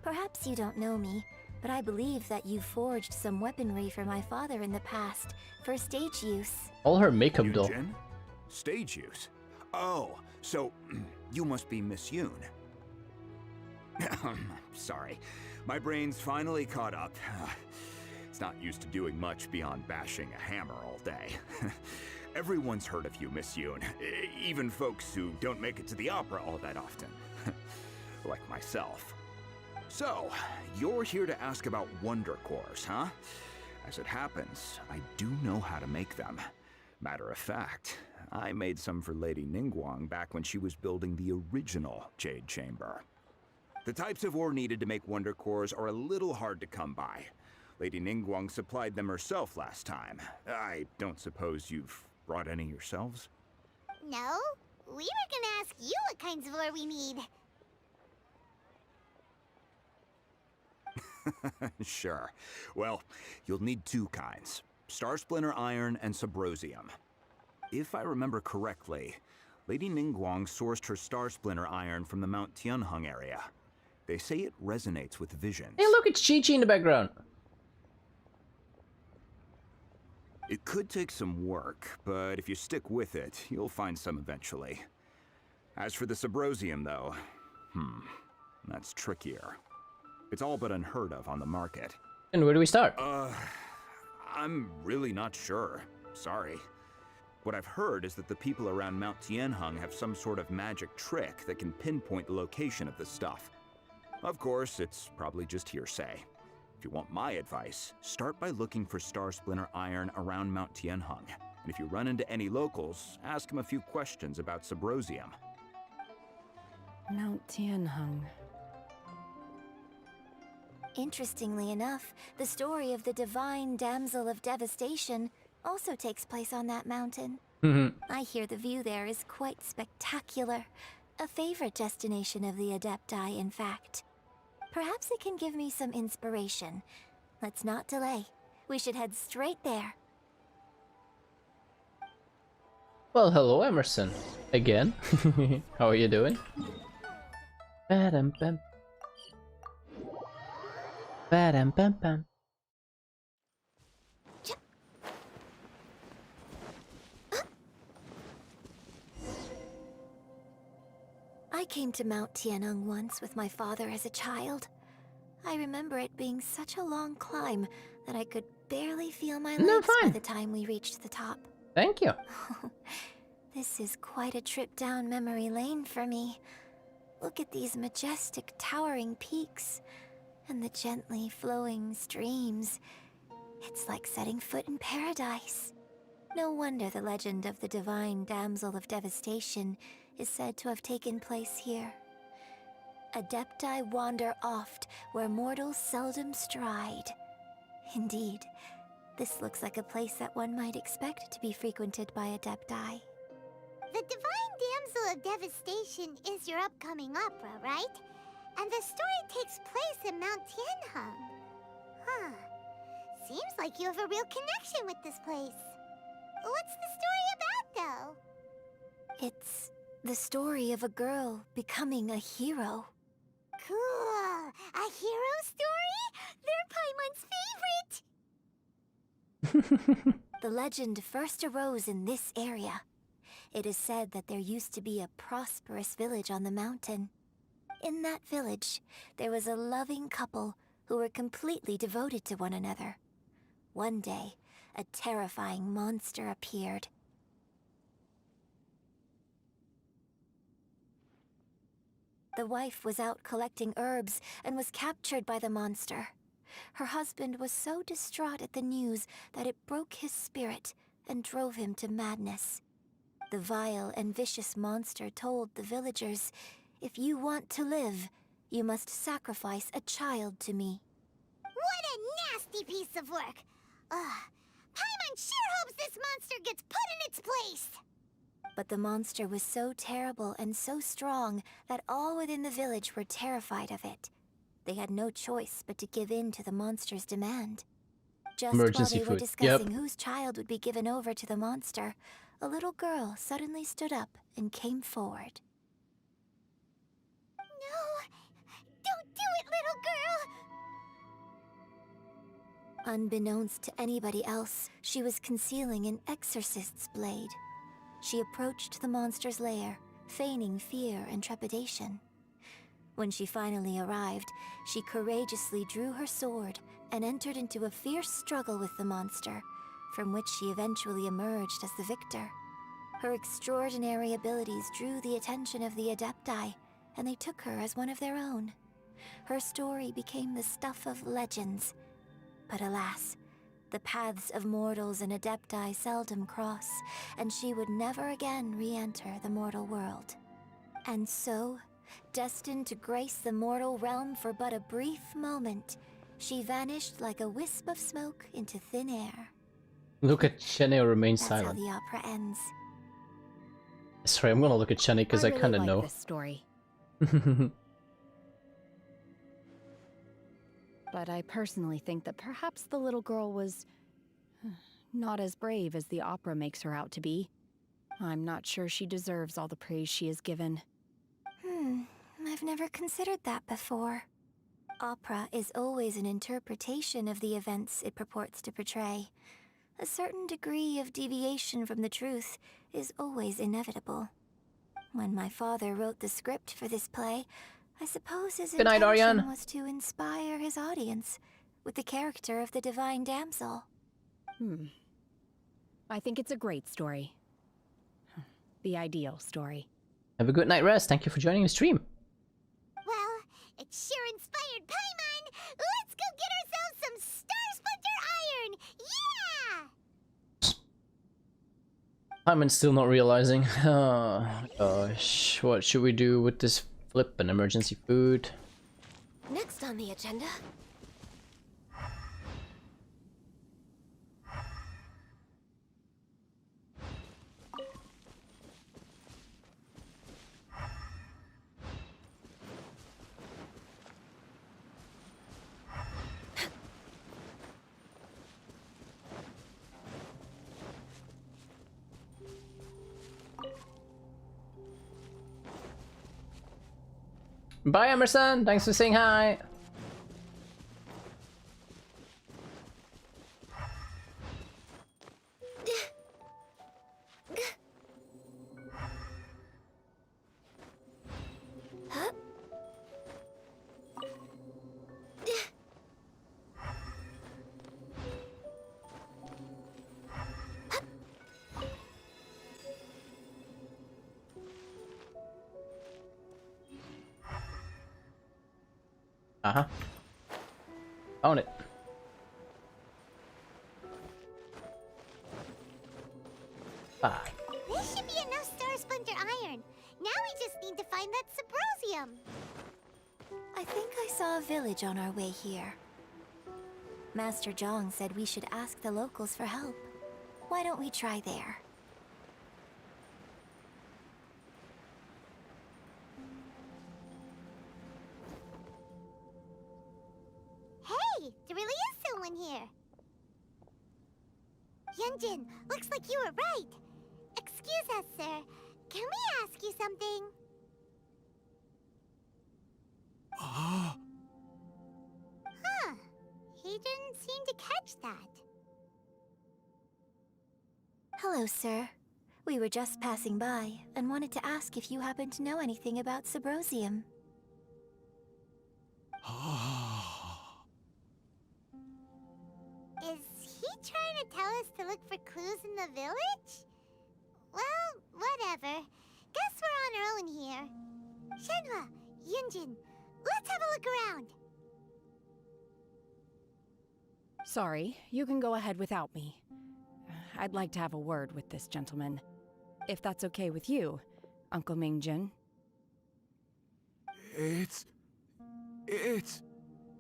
Perhaps you don't know me, but I believe that you forged some weaponry for my father in the past, for stage use. All her makeup though. Yunjin? Stage use? Oh, so you must be Miss Yoon. Sorry, my brain's finally caught up. It's not used to doing much beyond bashing a hammer all day. Everyone's heard of you, Miss Yoon. Even folks who don't make it to the opera all that often. Like myself. So, you're here to ask about wonder cores, huh? As it happens, I do know how to make them. Matter of fact, I made some for Lady Ningguang back when she was building the original Jade Chamber. The types of ore needed to make wonder cores are a little hard to come by. Lady Ningguang supplied them herself last time. I don't suppose you've brought any yourselves? No, we were gonna ask you what kinds of ore we need. Sure. Well, you'll need 2 kinds. Star Splinter Iron and Subrosium. If I remember correctly, Lady Ningguang sourced her Star Splinter Iron from the Mount Tianheng area. They say it resonates with visions. Hey, look, it's Chi-Chi in the background. It could take some work, but if you stick with it, you'll find some eventually. As for the Subrosium, though, that's trickier. It's all but unheard of on the market. And where do we start? I'm really not sure. Sorry. What I've heard is that the people around Mount Tianheng have some sort of magic trick that can pinpoint the location of the stuff. Of course, it's probably just hearsay. If you want my advice, start by looking for Star Splinter iron around Mount Tianheng. And if you run into any locals, ask them a few questions about Subrosium. Mount Tianheng. Interestingly enough, the story of the divine damsel of devastation also takes place on that mountain. I hear the view there is quite spectacular. A favorite destination of the Adepti, in fact. Perhaps it can give me some inspiration. Let's not delay. We should head straight there. Well, hello, Emerson. Again. How are you doing? Ba-dum-bum. Ba-dum-bum-bum. I came to Mount Tianheng once with my father as a child. I remember it being such a long climb that I could barely feel my legs by the time we reached the top. Thank you. This is quite a trip down memory lane for me. Look at these majestic towering peaks and the gently flowing streams. It's like setting foot in paradise. No wonder the legend of the divine damsel of devastation is said to have taken place here. Adepti wander oft where mortals seldom stride. Indeed, this looks like a place that one might expect to be frequented by Adepti. The divine damsel of devastation is your upcoming opera, right? And the story takes place in Mount Tianheng. Huh. Seems like you have a real connection with this place. What's the story about, though? It's the story of a girl becoming a hero. Cool! A hero story? They're Paimon's favorite! The legend first arose in this area. It is said that there used to be a prosperous village on the mountain. In that village, there was a loving couple who were completely devoted to one another. One day, a terrifying monster appeared. The wife was out collecting herbs and was captured by the monster. Her husband was so distraught at the news that it broke his spirit and drove him to madness. The vile and vicious monster told the villagers, "If you want to live, you must sacrifice a child to me." What a nasty piece of work! Paimon sure hopes this monster gets put in its place! But the monster was so terrible and so strong that all within the village were terrified of it. They had no choice but to give in to the monster's demand. Just Emergency while they were food. discussing whose child would be given over to the monster, a little girl suddenly stood up and came forward. No! Don't do it, little girl! Unbeknownst to anybody else, she was concealing an exorcist's blade. She approached the monster's lair, feigning fear and trepidation. When she finally arrived, she courageously drew her sword and entered into a fierce struggle with the monster, from which she eventually emerged as the victor. Her extraordinary abilities drew the attention of the Adepti, and they took her as one of their own. Her story became the stuff of legends. But alas, the paths of mortals and Adepti seldom cross, and she would never again re-enter the mortal world. And so, destined to grace the mortal realm for but a brief moment, she vanished like a wisp of smoke into thin air. Look at Cheney remain That's silent. how the opera ends. Sorry, I'm gonna look at Cheney because I really kind of like know. this story. But I personally think that perhaps the little girl was not as brave as the opera makes her out to be. I'm not sure she deserves all the praise she is given. I've never considered that before. Opera is always an interpretation of the events it purports to portray. a certain degree of deviation from the truth is always inevitable. When my father wrote the script for this play, I suppose his Good night, intention Ariane. was to inspire his audience with the character of the divine damsel. I think it's a great story. The ideal story. Have a good night rest. Thank you for joining the stream. Well, it sure inspired Paimon! Let's go get ourselves some Star Splinter Iron! Yeah! Simon's still not realizing. Oh gosh, what should we do with this flip and emergency food? Next on the agenda. Bye, Emerson. Thanks for saying hi. Uh-huh. Own it. Ah. This should be enough Star Splinter Iron. Now we just need to find that Subrosium. I think I saw a village on our way here. Master Zhang said we should ask the locals for help. Why don't we try there? Hey, there really is someone here. Yunjin, looks like you were right. Excuse us, sir. Can we ask you something? Huh. He didn't seem to catch that. Hello, sir. We were just passing by and wanted to ask if you happen to know anything about Subrosium. Is he trying to tell us to look for clues in the village? Well, whatever. Guess we're on our own here. Shenhua, Yunjin, let's have a look around. Sorry, you can go ahead without me. I'd like to have a word with this gentleman. If that's okay with you, Uncle Mingjin. It's...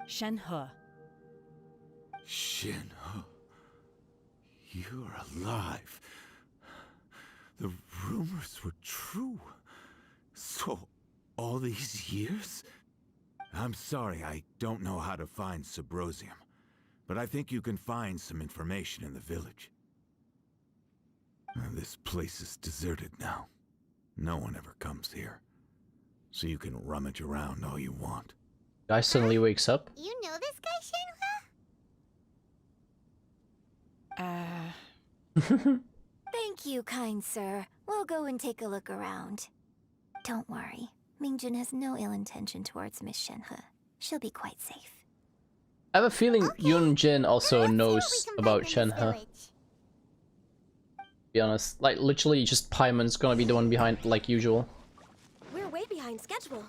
Shenhe. Shenhe. You're alive. The rumors were true. So, all these years? I'm sorry, I don't know how to find Subrosium. But I think you can find some information in the village. This place is deserted now. No one ever comes here. So you can rummage around all you want. Guy suddenly wakes up. You know this guy, Shenhua? Thank you, kind sir. We'll go and take a look around. Don't worry. Mingjin has no ill intention towards Miss Shenhe. She'll be quite safe. I have a feeling Yunjin also knows about Shenhe. To be honest, like literally just Paimon's gonna be the one behind like usual. We're way behind schedule.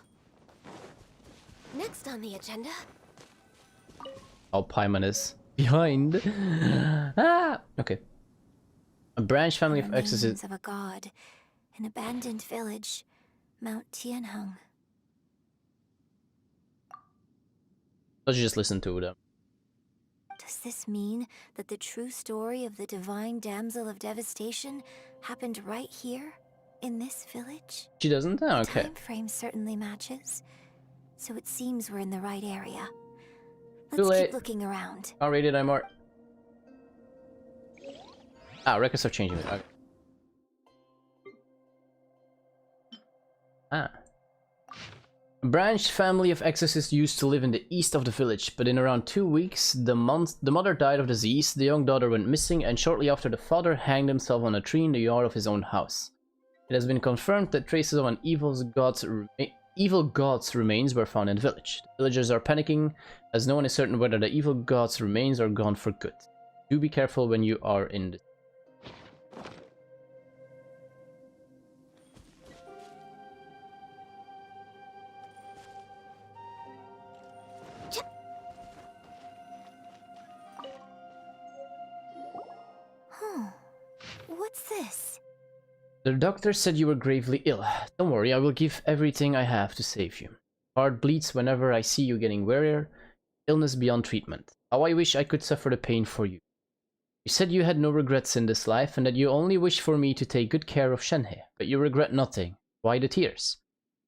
Next on the agenda. How Paimon is behind. Ah, okay. A branch family of exorcists. Of a god, an abandoned village, Mount Tianheng. Let's just listen to them. Does this mean that the true story of the divine damsel of devastation happened right here, in this village? She doesn't? Oh, okay. The time frame certainly matches, so it seems we're in the right area. Too Let's late. keep looking around. Not rated anymore. Ah, records are changing. Okay. Ah. A branched family of exorcists used to live in the east of the village, but in around 2 weeks, the mother died of disease, the young daughter went missing, and shortly after the father hanged himself on a tree in the yard of his own house. It has been confirmed that traces of an evil god's remains were found in the village. The villagers are panicking, as no one is certain whether the evil god's remains are gone for good. Do be careful when you are in the... What's this? The doctor said you were gravely ill. Don't worry, I will give everything I have to save you. Heart bleeds whenever I see you getting wearier. Illness beyond treatment. How I wish I could suffer the pain for you. You said you had no regrets in this life and that you only wish for me to take good care of Shenhe, but you regret nothing. Why the tears?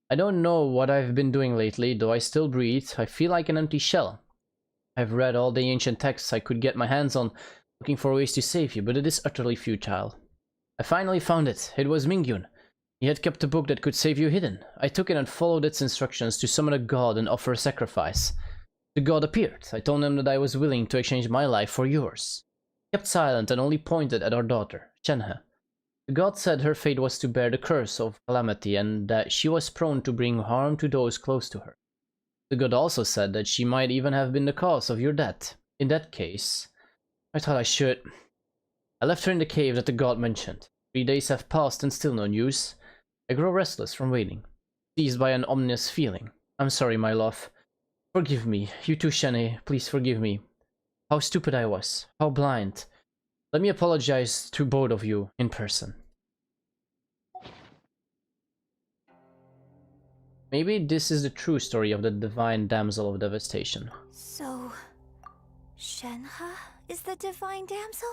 I don't know what I've been doing lately, though I still breathe. I feel like an empty shell. I've read all the ancient texts I could get my hands on, looking for ways to save you, but it is utterly futile. I finally found it. It was Mingyun. He had kept a book that could save you hidden. I took it and followed its instructions to summon a god and offer a sacrifice. The god appeared. I told him that I was willing to exchange my life for yours. He kept silent and only pointed at our daughter, Shenhe. The god said her fate was to bear the curse of calamity and that she was prone to bring harm to those close to her. The god also said that she might even have been the cause of your death. In that case, I thought I should... I left her in the cave that the god mentioned. 3 days have passed and still no news. I grow restless from waiting, seized by an ominous feeling. I'm sorry, my love. Forgive me. You too, Shenhe. Please forgive me. How stupid I was. How blind. Let me apologize to both of you in person. Maybe this is the true story of the divine damsel of devastation. So, Shenhe is the divine damsel?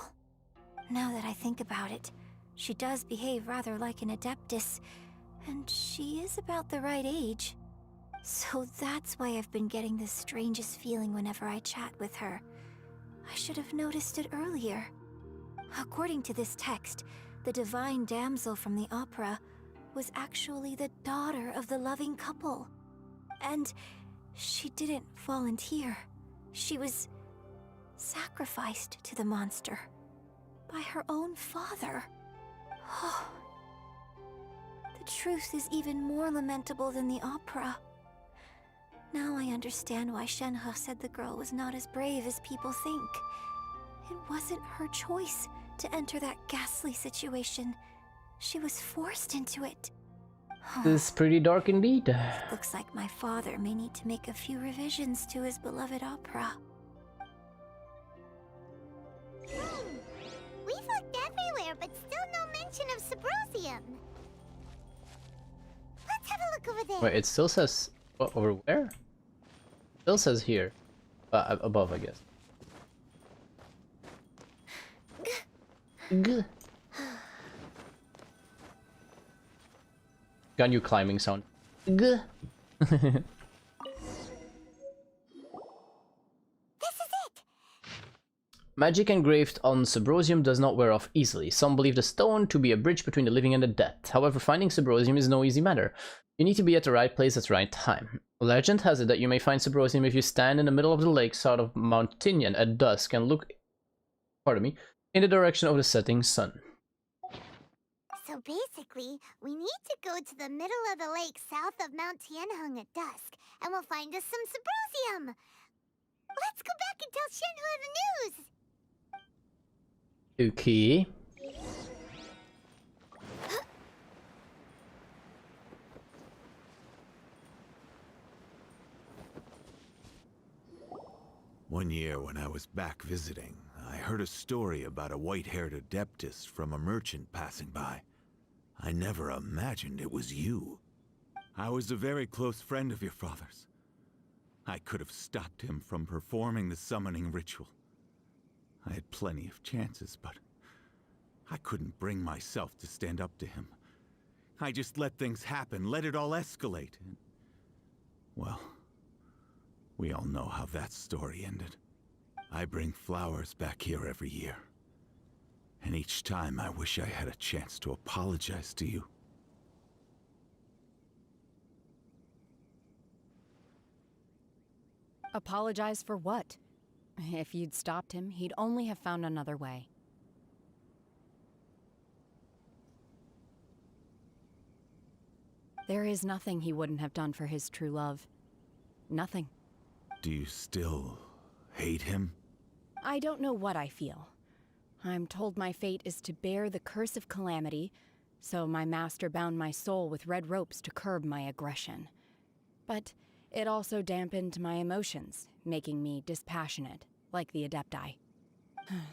Now that I think about it, she does behave rather like an adeptus, and she is about the right age. So that's why I've been getting the strangest feeling whenever I chat with her. I should have noticed it earlier. According to this text, the divine damsel from the opera was actually the daughter of the loving couple. And she didn't volunteer. She was sacrificed to the monster by her own father. Oh, the truth is even more lamentable than the opera. Now I understand why Shenhe said the girl was not as brave as people think. It wasn't her choice to enter that ghastly situation. She was forced into it. This is pretty dark indeed. Looks like my father may need to make a few revisions to his beloved opera. We've looked everywhere, but still no mention of Sabrosium. Let's have a look over there. Wait, it still says... over where? It still says here. Above, I guess. G. Got new climbing sound. G. Magic engraved on Sabrosium does not wear off easily. Some believe the stone to be a bridge between the living and the dead. However, finding Sabrosium is no easy matter. You need to be at the right place at the right time. Legend has it that you may find Sabrosium if you stand in the middle of the lake south of Mount Tinian at dusk and look, in the direction of the setting sun. So basically, we need to go to the middle of the lake south of Mount Tianheng at dusk, and we'll find us some Sabrosium. Let's go back and tell Shenhe the news. Okay. One year when I was back visiting, I heard a story about a white-haired adeptus from a merchant passing by. I never imagined it was you. I was a very close friend of your father's. I could have stopped him from performing the summoning ritual. I had plenty of chances, but I couldn't bring myself to stand up to him. I just let things happen, let it all escalate. And, well, we all know how that story ended. I bring flowers back here every year. And each time I wish I had a chance to apologize to you. Apologize for what? If you'd stopped him, he'd only have found another way. There is nothing he wouldn't have done for his true love. Nothing. Do you still hate him? I don't know what I feel. I'm told my fate is to bear the curse of calamity, so my master bound my soul with red ropes to curb my aggression. But it also dampened my emotions, making me dispassionate, like the Adepti.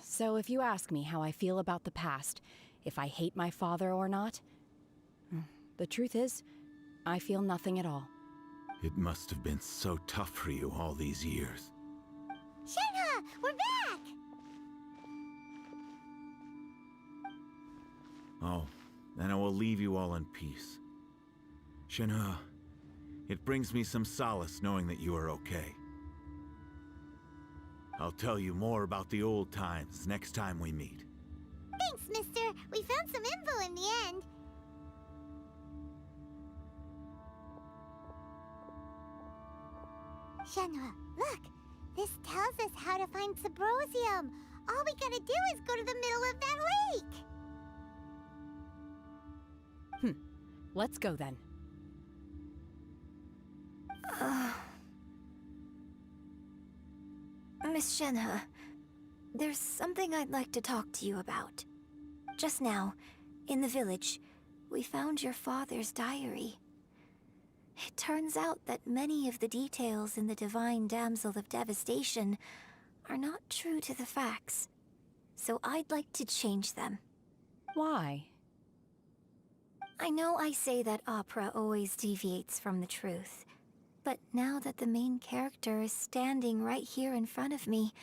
So if you ask me how I feel about the past, if I hate my father or not, the truth is, I feel nothing at all. It must have been so tough for you all these years. Shenhe, we're back! Oh, then I will leave you all in peace. Shenhe, it brings me some solace knowing that you are okay. I'll tell you more about the old times next time we meet. Thanks, mister. We found some info in the end. Shenhe, look! This tells us how to find Subrosium. All we gotta do is go to the middle of that lake! Let's go then. Miss Shenhe, there's something I'd like to talk to you about. Just now, in the village, we found your father's diary. It turns out that many of the details in the Divine Damsel of Devastation are not true to the facts, so I'd like to change them. Why? I know I say that opera always deviates from the truth, but now that the main character is standing right here in front of me,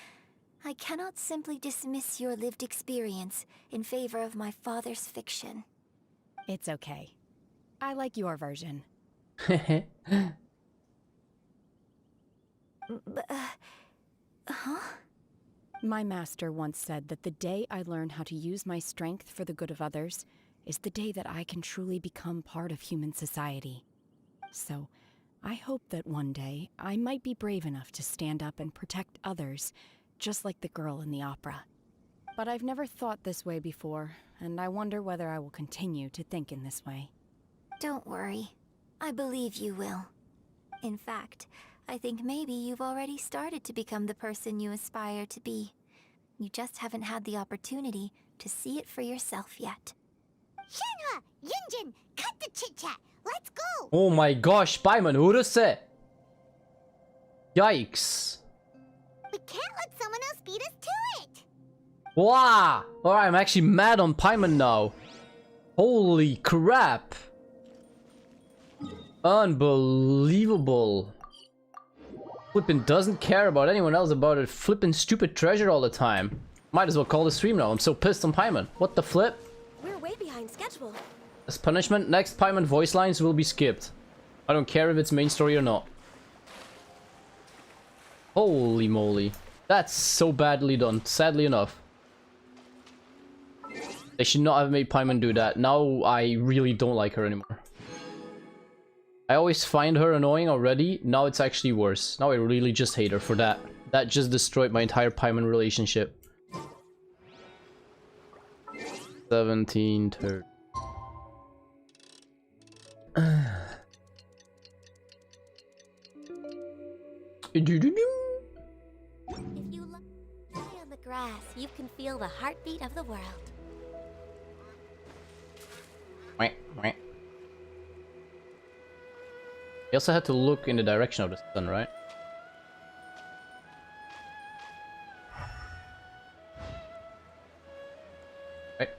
I cannot simply dismiss your lived experience in favor of my father's fiction. It's okay. I like your version. Huh? My master once said that the day I learn how to use my strength for the good of others is the day that I can truly become part of human society. So, I hope that one day I might be brave enough to stand up and protect others, just like the girl in the opera. But I've never thought this way before, and I wonder whether I will continue to think in this way. Don't worry. I believe you will. In fact, I think maybe you've already started to become the person you aspire to be. You just haven't had the opportunity to see it for yourself yet. Shenhe! Yunjin! Cut the chit-chat! Let's go! Oh my gosh, Paimon, who does it? Yikes. We can't let someone else beat us to it! Wow! Alright, I'm actually mad on Paimon now. Holy crap. Unbelievable. Flippin' doesn't care about anyone else about a flippin' stupid treasure all the time. Might as well call the stream now. I'm so pissed on Paimon. What the flip? We're way behind schedule. As punishment, next Paimon voice lines will be skipped. I don't care if it's main story or not. Holy moly. That's so badly done, sadly enough. They should not have made Paimon do that. Now I really don't like her anymore. I always find her annoying already. Now it's actually worse. Now I really just hate her for that. That just destroyed my entire Paimon relationship. 17 turn. If you lie on the grass, you can feel the heartbeat of the world. You also had to look in the direction of the sun, right? Right.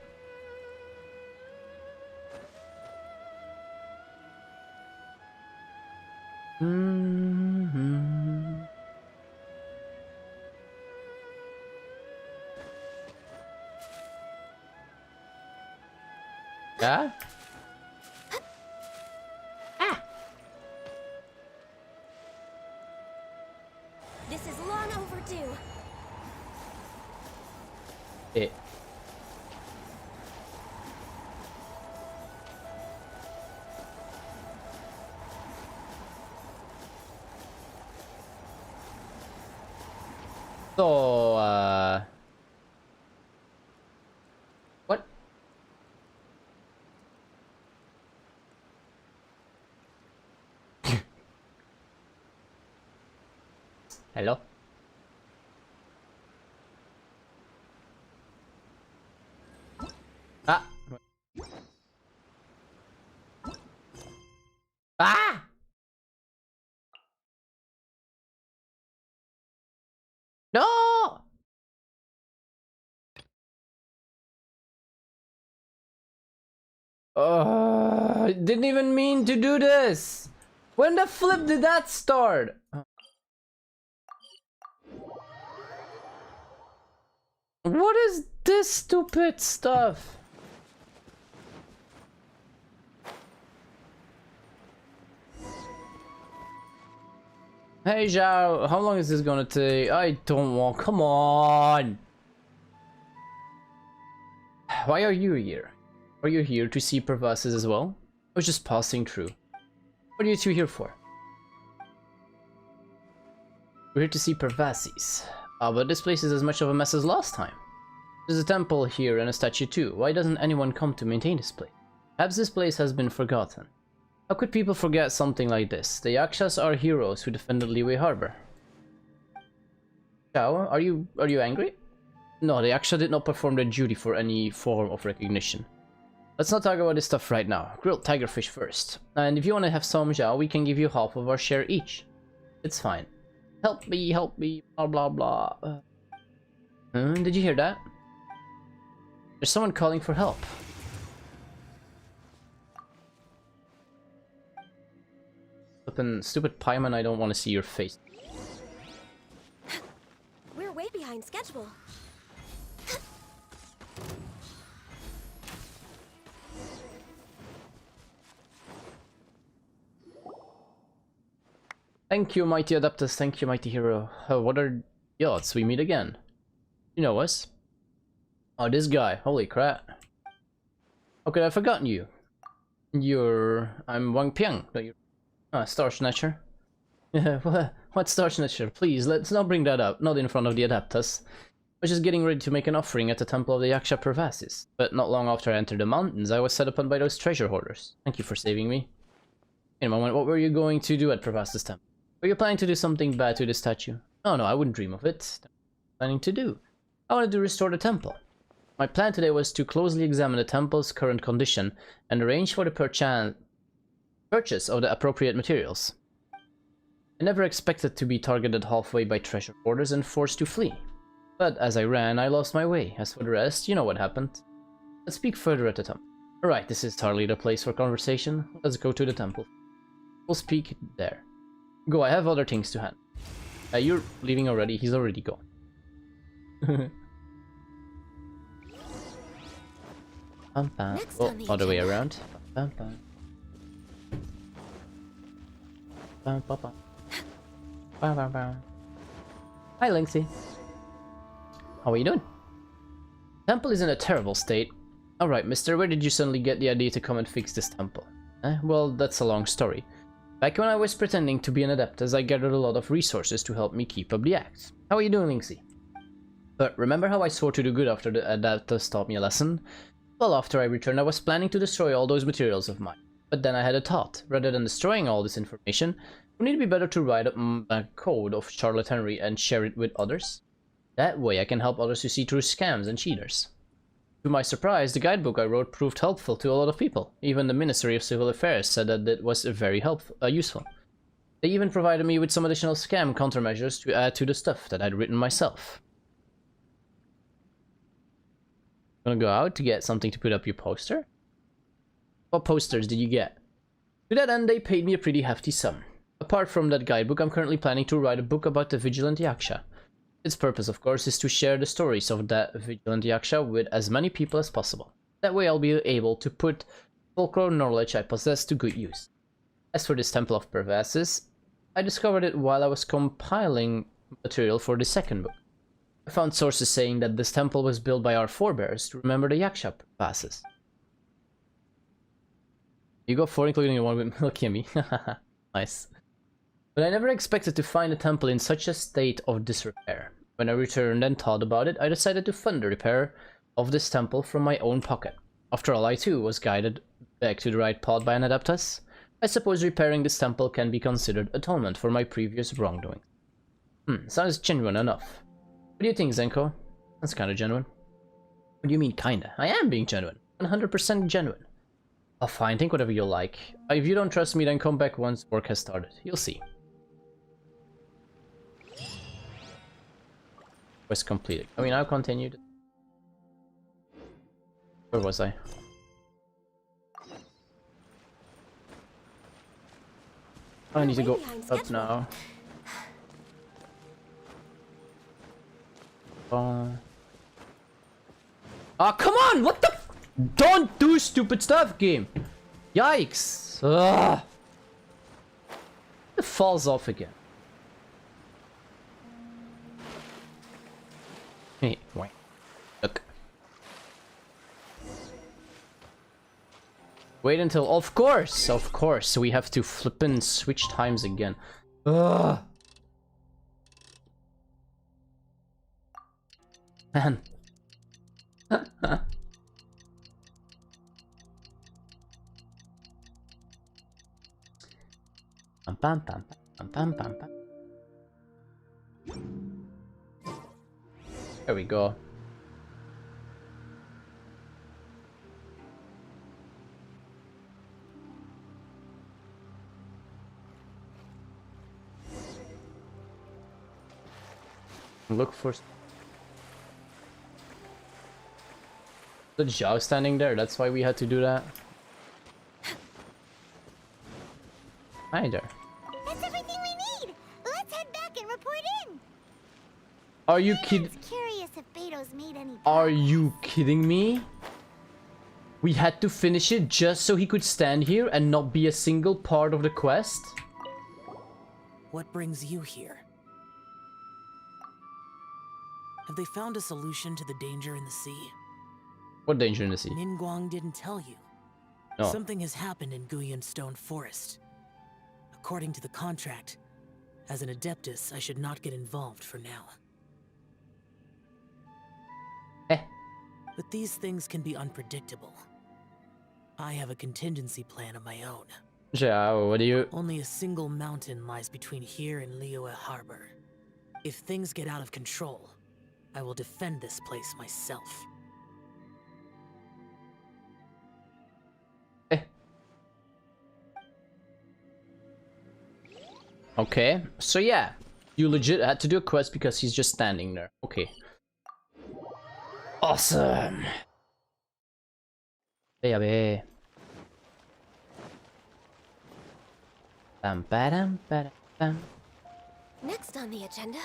Yeah? This is long overdue. It. So, what? Hello? Ah! Ah! No! I didn't even mean to do this! When the flip did that start? What is this stupid stuff? Hey Zhao, how long is this gonna take? I don't want. Come on! Why are you here? Are you here to see Pervases as well? I was just passing through. What are you two here for? We're here to see Pervases. But this place is as much of a mess as last time. There's a temple here and a statue too. Why doesn't anyone come to maintain this place? Perhaps this place has been forgotten. How could people forget something like this? The Yakshas are heroes who defended Liyue Harbor. Zhao, are you angry? No, the Yaksha did not perform their duty for any form of recognition. Let's not talk about this stuff right now. Grilled tigerfish first. And if you want to have some, Zhao, we can give you half of our share each. It's fine. Help me, blah blah blah. Did you hear that? There's someone calling for help. Stupid Paimon, I don't want to see your face. We're way behind schedule. Thank you, mighty Adeptus. Thank you, mighty hero. What are the odds we meet again? You know us. Oh, this guy. Holy crap. How could I have forgotten you? I'm Wang Piang. Star Snatcher. What Star Snatcher? Please, let's not bring that up. Not in front of the Adeptus. I was just getting ready to make an offering at the Temple of the Yaksha Pervases. But not long after I entered the mountains, I was set upon by those treasure hoarders. Thank you for saving me. In a moment, what were you going to do at Pervases Temple? Were you planning to do something bad to the statue? No, I wouldn't dream of it. Planning to do. I wanted to restore the temple. My plan today was to closely examine the temple's current condition and arrange for the purchase of the appropriate materials. I never expected to be targeted halfway by treasure hoarders and forced to flee. But as I ran, I lost my way. As for the rest, you know what happened. Let's speak further at the temple. Alright, this is hardly the place for conversation. Let's go to the temple. We'll speak there. Go, I have other things to handle. You're leaving already? He's already gone. Oh, other way around. Hi, Lynxie. How are you doing? Temple is in a terrible state. Alright, mister, where did you suddenly get the idea to come and fix this temple? Well, that's a long story. Back when I was pretending to be an Adeptus, I gathered a lot of resources to help me keep up the act. How are you doing, Lynxie? But remember how I swore to do good after the Adeptus taught me a lesson? Well, after I returned, I was planning to destroy all those materials of mine. But then I had a thought. Rather than destroying all this information, wouldn't it be better to write a code of charlatanry and share it with others? That way I can help others to see through scams and cheaters. To my surprise, the guidebook I wrote proved helpful to a lot of people. Even the Ministry of Civil Affairs said that it was very useful. They even provided me with some additional scam countermeasures to add to the stuff that I'd written myself. Gonna go out to get something to put up your poster? What posters did you get? To that end, they paid me a pretty hefty sum. Apart from that guidebook, I'm currently planning to write a book about the Vigilant Yaksha. Its purpose, of course, is to share the stories of that Vigilant Yaksha with as many people as possible. That way I'll be able to put folklore knowledge I possess to good use. As for this Temple of Pervases, I discovered it while I was compiling material for the second book. I found sources saying that this temple was built by our forebears to remember the Yaksha Pervases. You got 4, including the one with Milkimi. Nice. But I never expected to find a temple in such a state of disrepair. When I returned and thought about it, I decided to fund the repair of this temple from my own pocket. After all, I too was guided back to the right path by an adeptus. I suppose repairing this temple can be considered atonement for my previous wrongdoing. Sounds genuine enough. What do you think, Zenko? That's kinda genuine. What do you mean kinda? I am being genuine. 100% genuine. Oh fine, think whatever you like. If you don't trust me, then come back once work has started. You'll see. Quest completed. Can we now continue? Where was I? I need to go up now. Oh, come on! What the? Don't do stupid stuff, game! Yikes! Ugh. It falls off again. Hey, wait. Look. Wait until, of course, we have to flippin' switch times again. Ugh. Man. Pam, pam, pam, pam, pam, pam. There we go. Look for the Zhao standing there. That's why we had to do that. Hi there. That's everything we need. Let's head back and report in. Are you kidding? Curious if Beto's made any. Are you kidding me? We had to finish it just so he could stand here and not be a single part of the quest? What brings you here? Have they found a solution to the danger in the sea? What danger in the sea? Ningguang didn't tell you. No. Something has happened in Guyan Stone Forest. According to the contract, as an Adeptus, I should not get involved for now. But these things can be unpredictable. I have a contingency plan of my own. Zhao, what do you... Only a single mountain lies between here and Liyue Harbor. If things get out of control, I will defend this place myself. Okay, so yeah, you legit had to do a quest because he's just standing there. Okay. Awesome. Baby. Bam, badam, badam, bam. Next on the agenda.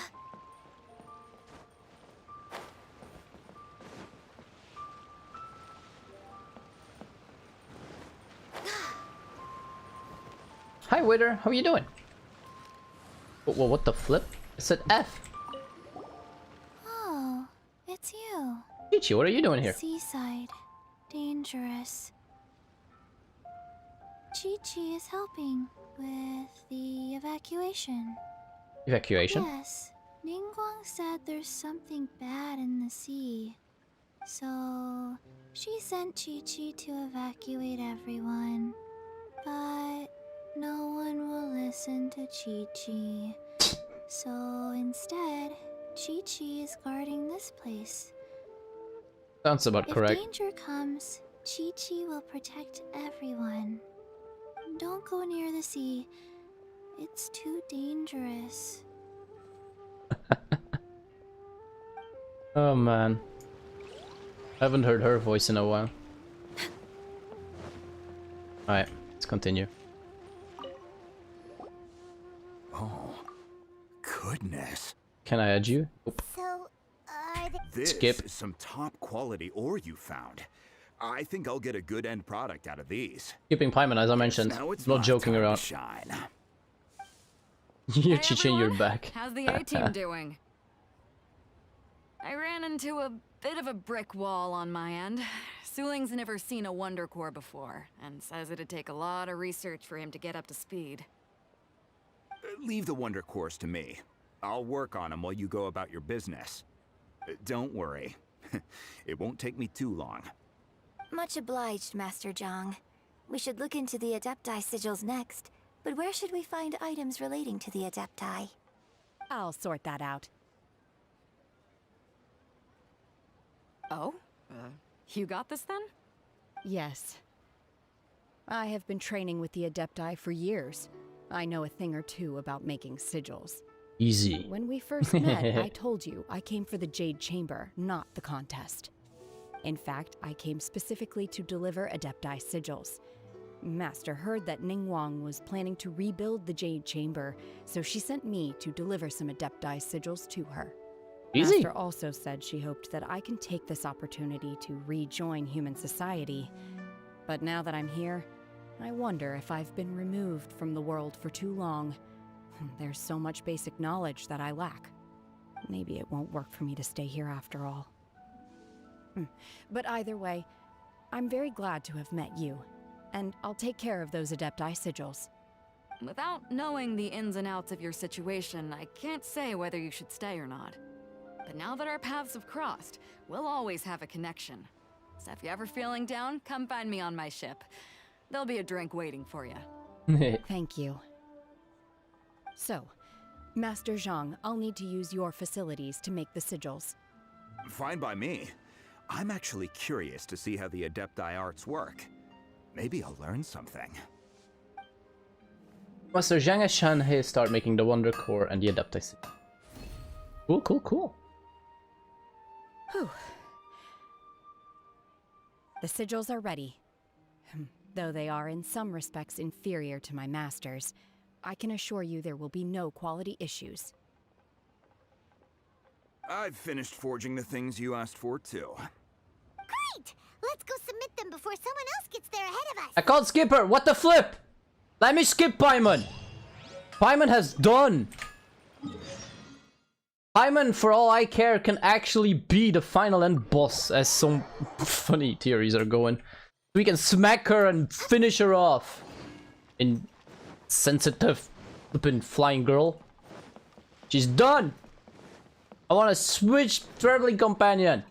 Hi, waiter. How are you doing? Well, what the flip? It said F. Oh, it's you. Ichi, what are you doing here? Seaside. Dangerous. Chi-Chi is helping with the evacuation. Evacuation? Yes. Ningguang said there's something bad in the sea. So, she sent Chi-Chi to evacuate everyone. But no one will listen to Chi-Chi. So instead, Chi-Chi is guarding this place. Sounds about correct. If danger comes, Chi-Chi will protect everyone. Don't go near the sea. It's too dangerous. Oh man. I haven't heard her voice in a while. Alright, let's continue. Oh, goodness. Can I add you? Oop. So, This Skip. is some top quality ore you found. I think I'll get a good end product out of these. Skipping Paimon, as I mentioned. Now it's Not my joking time to around. shine. You're Hey, Chi-Chi, you're everyone. back. How's the A-team doing? I ran into a bit of a brick wall on my end. Suling's never seen a Wonder Core before, and says it'd take a lot of research for him to get up to speed. Leave the Wonder Course to me. I'll work on them while you go about your business. Don't worry. It won't take me too long. Much obliged, Master Zhang. We should look into the Adepti sigils next, but where should we find items relating to the Adepti? I'll sort that out. Oh? You got this then? Yes. I have been training with the Adepti for years. I know a thing or two about making sigils. Easy. When we first met, I told you I came for the Jade Chamber, not the contest. In fact, I came specifically to deliver Adepti sigils. Master heard that Ningguang was planning to rebuild the Jade Chamber, so she sent me to deliver some Adepti sigils to her. Easy. Master also said she hoped that I can take this opportunity to rejoin human society. But now that I'm here, I wonder if I've been removed from the world for too long. There's so much basic knowledge that I lack. Maybe it won't work for me to stay here after all. But either way, I'm very glad to have met you, and I'll take care of those Adepti sigils. Without knowing the ins and outs of your situation, I can't say whether you should stay or not. But now that our paths have crossed, we'll always have a connection. So if you're ever feeling down, come find me on my ship. There'll be a drink waiting for you. Thank you. So, Master Zhang, I'll need to use your facilities to make the sigils. Fine by me. I'm actually curious to see how the Adepti arts work. Maybe I'll learn something. Master Zhang and Shanhei start making the Wonder Core and the Adepti sigil. Cool, cool, cool. Whew. The sigils are ready. Though they are in some respects inferior to my master's, I can assure you there will be no quality issues. I've finished forging the things you asked for, too. Great! Let's go submit them before someone else gets there ahead of us. I can't skip her! What the flip? Let me skip Paimon! Paimon has done! Paimon, for all I care, can actually be the final end boss, as some funny theories are going. We can smack her and finish her off. Insensitive flippin' flying girl. She's done! I want to switch traveling companion.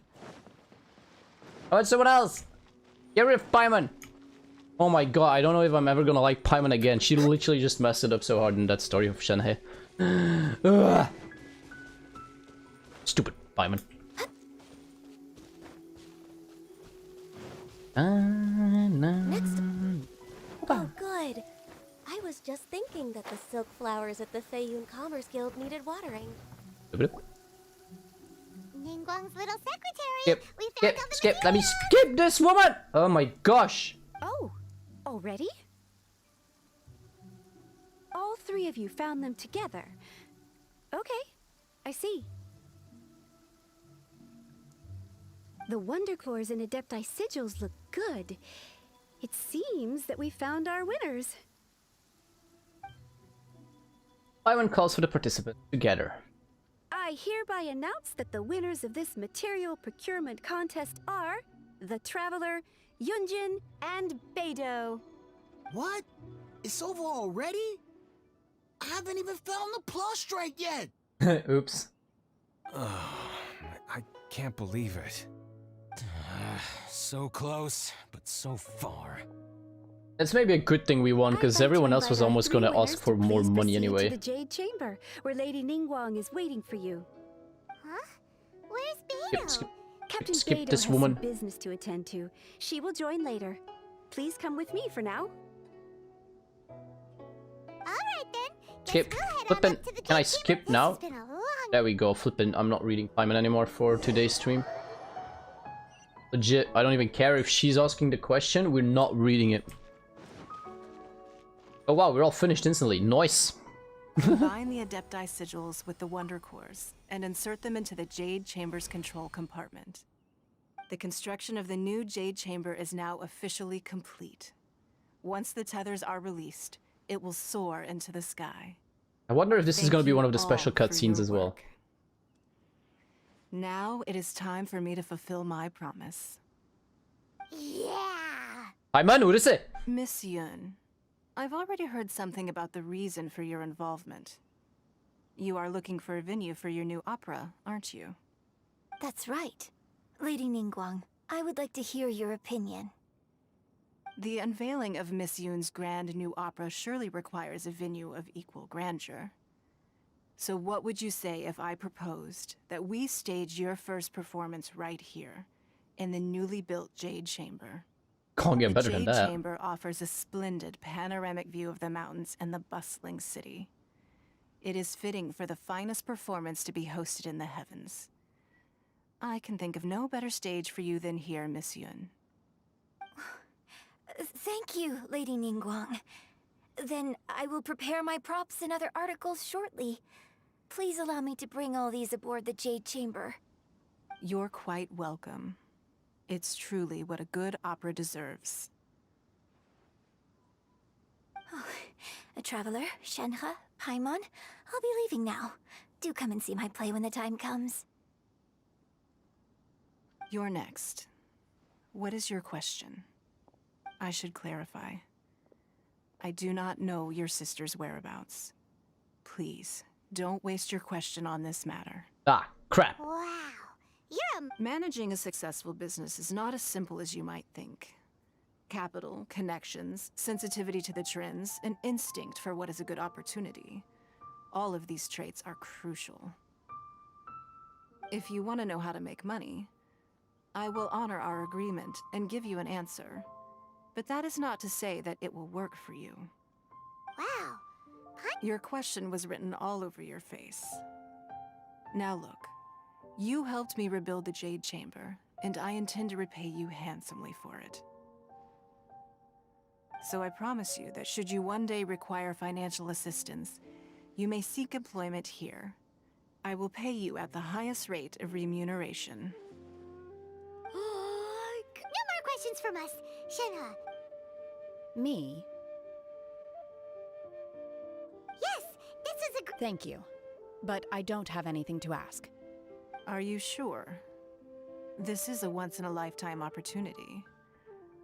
I want someone else. Get rid of Paimon. Oh my god, I don't know if I'm ever gonna like Paimon again. She literally just messed it up so hard in that story of Shanhei. Ugh. Stupid Paimon. Next. Oh, good. I was just thinking that the silk flowers at the Feiyun Commerce Guild needed watering. Ningguang's little secretary. Skip, We skip, found all the skip. Let me skip this woman. Oh my gosh. Oh, already? All three of you found them together. Okay, I see. The Wonder Cores and Adepti sigils look good. It seems that we found our winners. Paimon calls for the participants together. I hereby announce that the winners of this material procurement contest are the Traveler, Yunjin, and Beidou. What? It's over already? I haven't even found the prostrate yet. Oops. I can't believe it. So close, but so far. It's maybe a good thing we won, because everyone else was almost gonna ask for more money anyway. To the Jade Chamber, where Lady Ningguang is waiting for you. Huh? Where's Beidou? Captain skip Beidou this has woman. some business to attend to. She will join later. Please come with me for now. Alright then. Skip. Flippin'. Can I skip now? There we go. Flippin'. I'm not reading Paimon anymore for today's stream. Legit. I don't even care if she's asking the question. We're not reading it. Oh wow, we're all finished instantly. Nice. Combine the Adepti sigils with the Wonder Cores and insert them into the Jade Chamber's control compartment. The construction of the new Jade Chamber is now officially complete. Once the tethers are released, it will soar into the sky. I wonder if this is Thank going to be you one of the all special for cutscenes your as well. work. Now it is time for me to fulfill my promise. Yeah. Paimon, what is it? Miss Yun, I've already heard something about the reason for your involvement. You are looking for a venue for your new opera, aren't you? That's right. Lady Ningguang, I would like to hear your opinion. The unveiling of Miss Yoon's grand new opera surely requires a venue of equal grandeur. So what would you say if I proposed that we stage your first performance right here, in the newly built Jade Chamber? Can't get better the than Jade that. Chamber offers a splendid panoramic view of the mountains and the bustling city. It is fitting for the finest performance to be hosted in the heavens. I can think of no better stage for you than here, Miss Yoon. Thank you, Lady Ningguang. Then I will prepare my props and other articles shortly. Please allow me to bring all these aboard the Jade Chamber. You're quite welcome. It's truly what a good opera deserves. Oh, a traveler, Shenhe, Paimon, I'll be leaving now. Do come and see my play when the time comes. You're next. What is your question? I should clarify. I do not know your sister's whereabouts. Please, don't waste your question on this matter. Ah, crap. Wow, you're Managing a successful business is not as simple as you might think. Capital, connections, sensitivity to the trends, and instinct for what is a good opportunity. All of these traits are crucial. If you want to know how to make money, I will honor our agreement and give you an answer. But that is not to say that it will work for you. Wow. Your question was written all over your face. Now look, you helped me rebuild the Jade Chamber, and I intend to repay you handsomely for it. So I promise you that should you one day require financial assistance, you may seek employment here. I will pay you at the highest rate of remuneration. No more questions from us, Shenhe. Me? Yes, this is a Thank you. But I don't have anything to ask. Are you sure? This is a once-in-a-lifetime opportunity.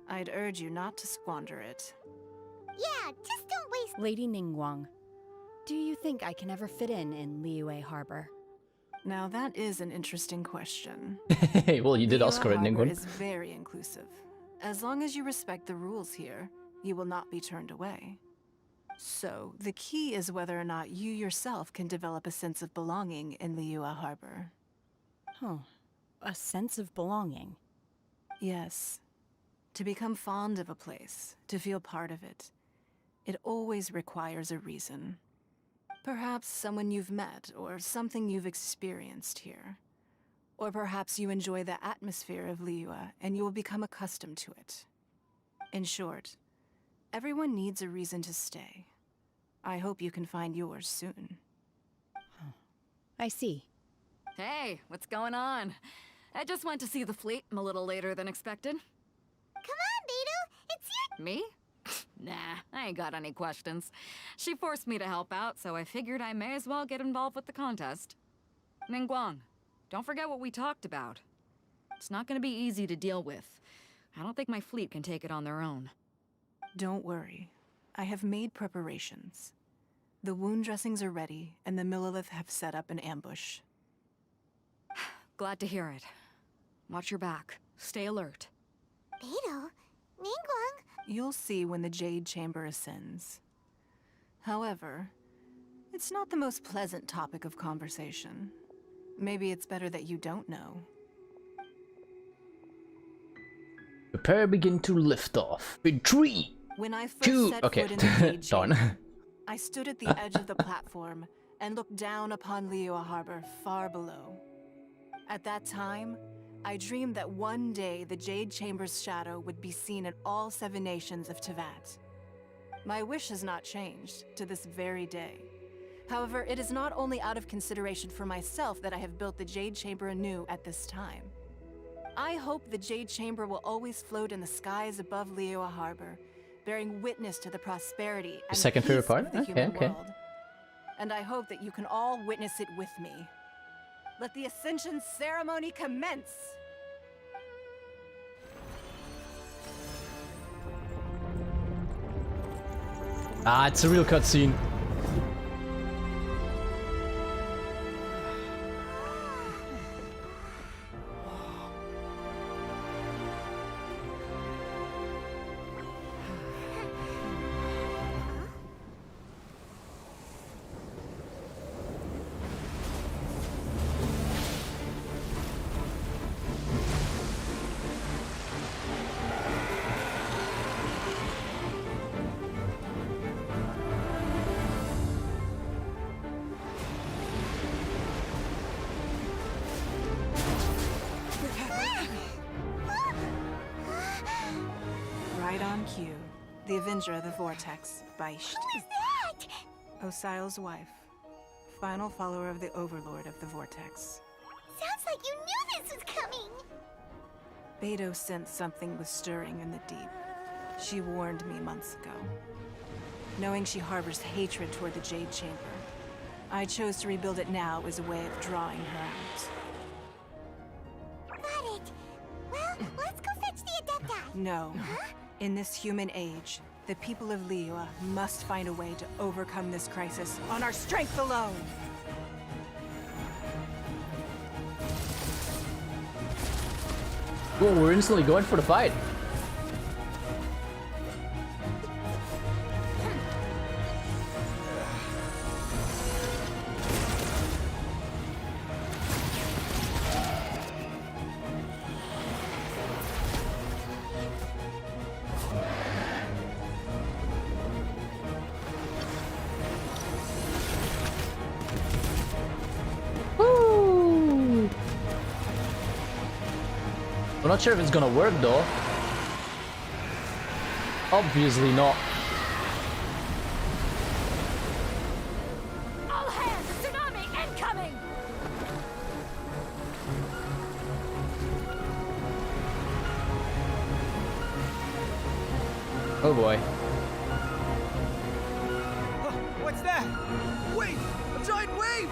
I'd urge you not to squander it. Yeah, just don't waste. Lady Ningguang, do you think I can ever fit in Liyue Harbor? Now that is an interesting question. Well, you did ask her, Liyue Harbor Ningguang. is very inclusive. As long as you respect the rules here, you will not be turned away. So, the key is whether or not you yourself can develop a sense of belonging in Liyue Harbor. Huh. A sense of belonging. Yes. To become fond of a place, to feel part of it, it always requires a reason. Perhaps someone you've met, or something you've experienced here. Or perhaps you enjoy the atmosphere of Liyue, and you will become accustomed to it. In short, everyone needs a reason to stay. I hope you can find yours soon. I see. Hey, what's going on? I just went to see the fleet a little later than expected. Come on, Beidou, it's your... Me? Nah, I ain't got any questions. She forced me to help out, so I figured I may as well get involved with the contest. Ningguang, don't forget what we talked about. It's not gonna be easy to deal with. I don't think my fleet can take it on their own. Don't worry. I have made preparations. The wound dressings are ready, and the Millilith have set up an ambush. Glad to hear it. Watch your back. Stay alert. Beidou, Ningguang. You'll see when the Jade Chamber ascends. However, it's not the most pleasant topic of conversation. Maybe it's better that you don't know. Prepare begin to lift off. In 3, When I first 2. set Okay, foot in the Jade darn. Chamber, I stood at the edge of the platform and looked down upon Liyue Harbor far below. At that time, I dreamed that one day the Jade Chamber's shadow would be seen in all 7 nations of Tevat. My wish has not changed to this very day. However, it is not only out of consideration for myself that I have built the Jade Chamber anew at this time. I hope the Jade Chamber will always float in the skies above Liyue Harbor, bearing witness to the prosperity and Second peace favorite part? of the Okay, human okay. world. And I hope that you can all witness it with me. Let the Ascension ceremony commence! Ah, it's a real cutscene. Right on cue. The Avenger of the Vortex, Beisht. Who is that? Osial's wife. Final follower of the Overlord of the Vortex. Sounds like you knew this was coming. Beidou sensed something was stirring in the deep. She warned me months ago. Knowing she harbors hatred toward the Jade Chamber, I chose to rebuild it now as a way of drawing her out. Got it. Well, let's go fetch the Adepti. No. Huh? In this human age, the people of Liyue must find a way to overcome this crisis on our strength alone! Oh, we're instantly going for the fight. I'm not sure if it's gonna work though. Obviously not. All hands! Tsunami incoming! Oh boy. What's that? Wait! A giant wave!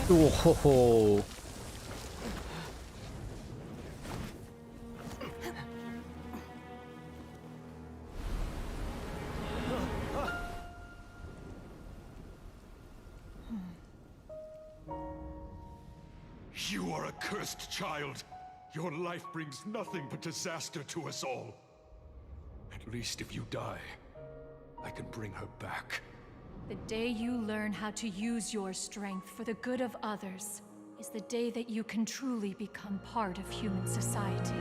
Oh ho ho. You are a cursed child. Your life brings nothing but disaster to us all. At least if you die, I can bring her back. The day you learn how to use your strength for the good of others is the day that you can truly become part of human society.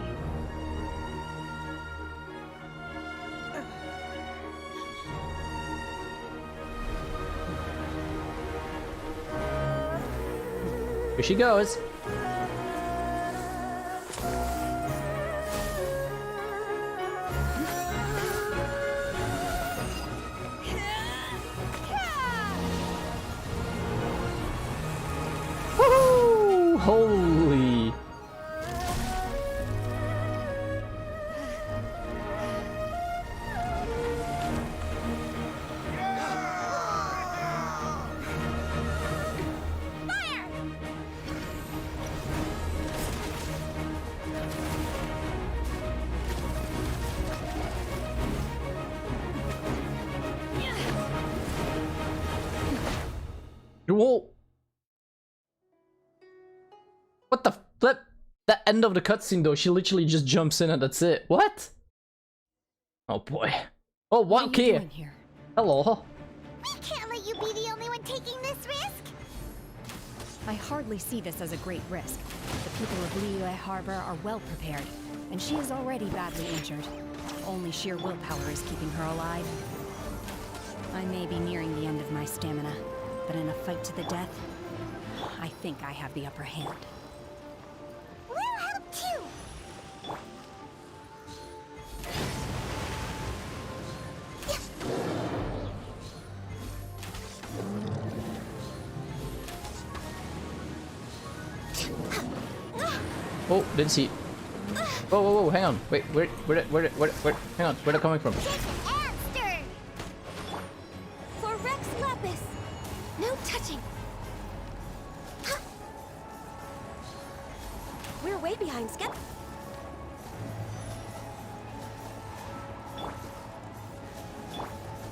Here she goes. Woohoo! Holy. Whoa. What the flip? That end of the cutscene though, she literally just jumps in and that's it. What? Oh boy. Oh, what What are you key? doing here? Hello. We can't let you be the only one taking this risk. I hardly see this as a great risk. The people of Liyue Harbor are well prepared, and she is already badly injured. Only sheer willpower is keeping her alive. I may be nearing the end of my stamina, but in a fight to the death, I think I have the upper hand. We'll help too. Oh, didn't see. Whoa, whoa, whoa, hang on. Wait, where, hang on, where they coming from? Amster. For Rex Lapis! No touching! We're way behind schedule.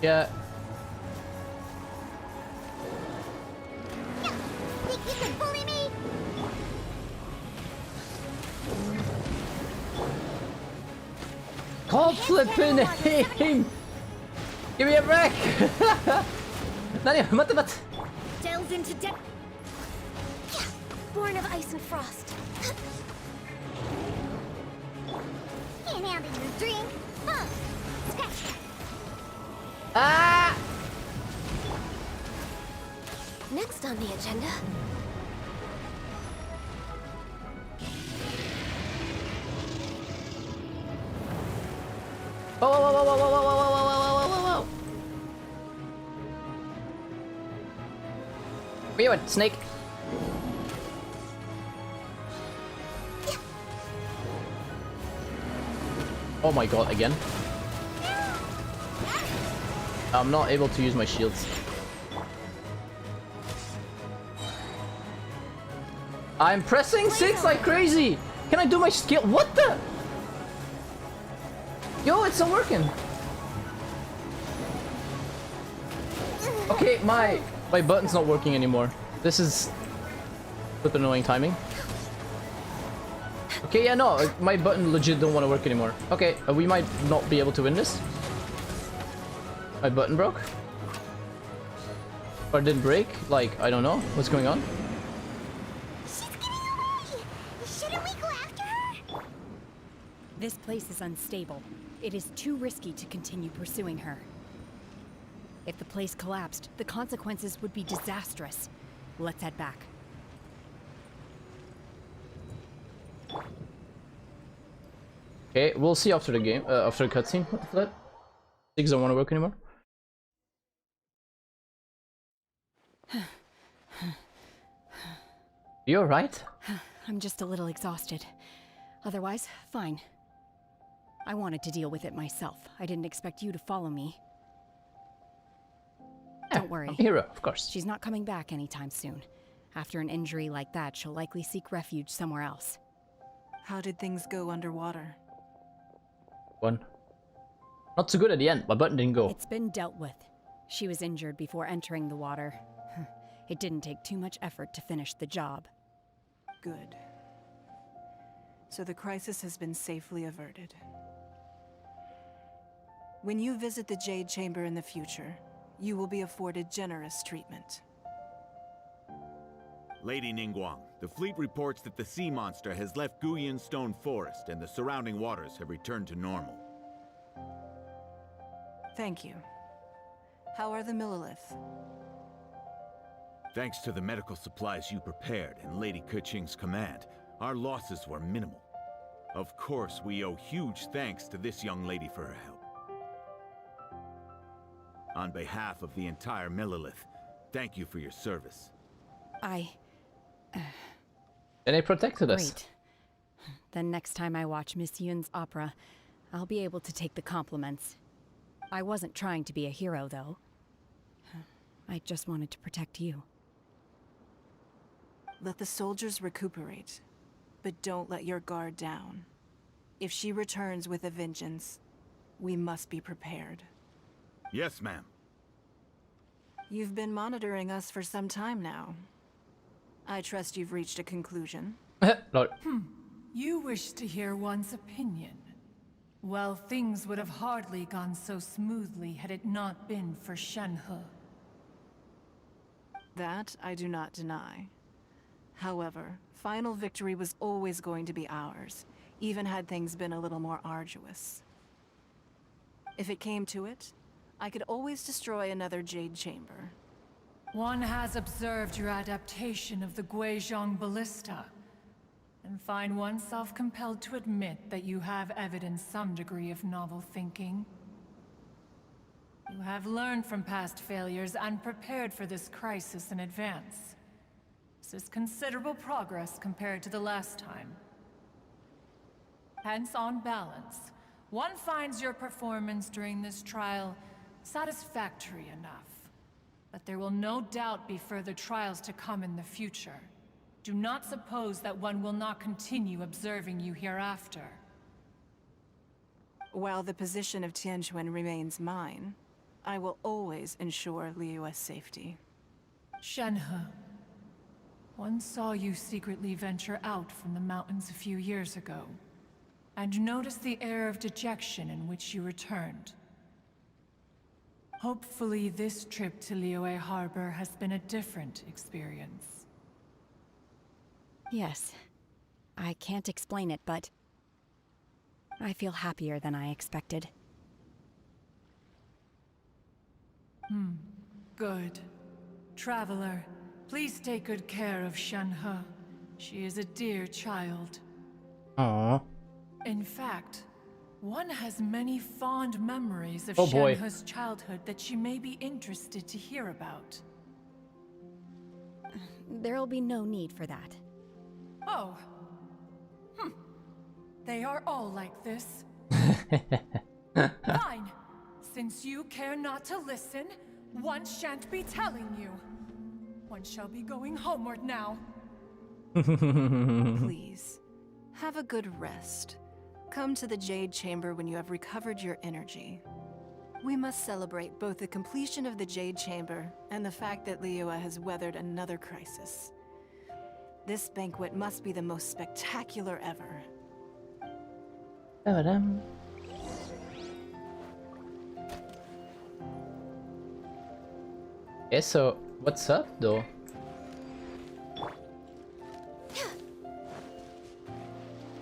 Yeah. Think you can bully me? Call flipping him! Give me a break! 何待って待って Delves into depth. born of ice and frost. Can't handle your drink. Huh. Scratch that. Ah! Next on the agenda. Whoa, whoa, whoa, whoa, whoa, whoa, whoa, whoa, whoa, whoa, whoa, whoa. Where you at, snake? Oh my god, again? I'm not able to use my shields. I'm pressing 6 like crazy! Can I do my skill? What the? Yo, it's not working! Okay, my button's not working anymore. This is flip annoying timing. Okay, yeah, no, my button legit don't want to work anymore. Okay, we might not be able to win this. My button broke. Or it didn't break. Like, I don't know. What's going on? She's getting away! Shouldn't we go after her? This place is unstable. It is too risky to continue pursuing her. If the place collapsed, the consequences would be disastrous. Let's head back. Okay, we'll see after the game, after the cutscene. What the flip? Things don't want to work anymore. You alright? I'm just a little exhausted. Otherwise, fine. I wanted to deal with it myself. I didn't expect you to follow me. Yeah, Don't worry. I'm a hero, of course. She's not coming back anytime soon. After an injury like that, she'll likely seek refuge somewhere else. How did things go underwater? One. Not so good at the end. My button didn't go. It's been dealt with. She was injured before entering the water. It didn't take too much effort to finish the job. Good. So the crisis has been safely averted. When you visit the Jade Chamber in the future, you will be afforded generous treatment. Lady Ningguang, the fleet reports that the sea monster has left Guyan Stone Forest and the surrounding waters have returned to normal. Thank you. How are the Millilith? Thanks to the medical supplies you prepared and Lady Keqing's command, our losses were minimal. Of course, we owe huge thanks to this young lady for her help. On behalf of the entire Millilith, thank you for your service. And they protected us. Great. Then next time I watch Miss Yun's opera, I'll be able to take the compliments. I wasn't trying to be a hero, though. I just wanted to protect you. Let the soldiers recuperate, but don't let your guard down. If she returns with a vengeance, we must be prepared. Yes, ma'am. You've been monitoring us for some time now. I trust you've reached a conclusion. Lord. You wish to hear one's opinion. Well, things would have hardly gone so smoothly had it not been for Shenhe. That I do not deny. However, final victory was always going to be ours, even had things been a little more arduous. If it came to it, I could always destroy another Jade Chamber. One has observed your adaptation of the Guizhong Ballista, and find oneself compelled to admit that you have evidenced some degree of novel thinking. You have learned from past failures and prepared for this crisis in advance. This is considerable progress compared to the last time. Hence, on balance, one finds your performance during this trial satisfactory enough. But there will no doubt be further trials to come in the future. Do not suppose that one will not continue observing you hereafter. While the position of Tianquan remains mine, I will always ensure Liyue's safety. Shenhe, one saw you secretly venture out from the mountains a few years ago, and noticed the air of dejection in which you returned. Hopefully this trip to Liyue Harbor has been a different experience. Yes. I can't explain it, but I feel happier than I expected. Good. Traveler, please take good care of Shenhe. She is a dear child. Aww. In fact, one has many fond memories of Oh boy. Shenhe's childhood that she may be interested to hear about. There'll be no need for that. Oh. They are all like this. Fine. Since you care not to listen, one shan't be telling you. One shall be going homeward now. Please, have a good rest. Come to the Jade Chamber when you have recovered your energy. We must celebrate both the completion of the Jade Chamber and the fact that Liyue has weathered another crisis. This banquet must be the most spectacular ever. Okay, so what's up though?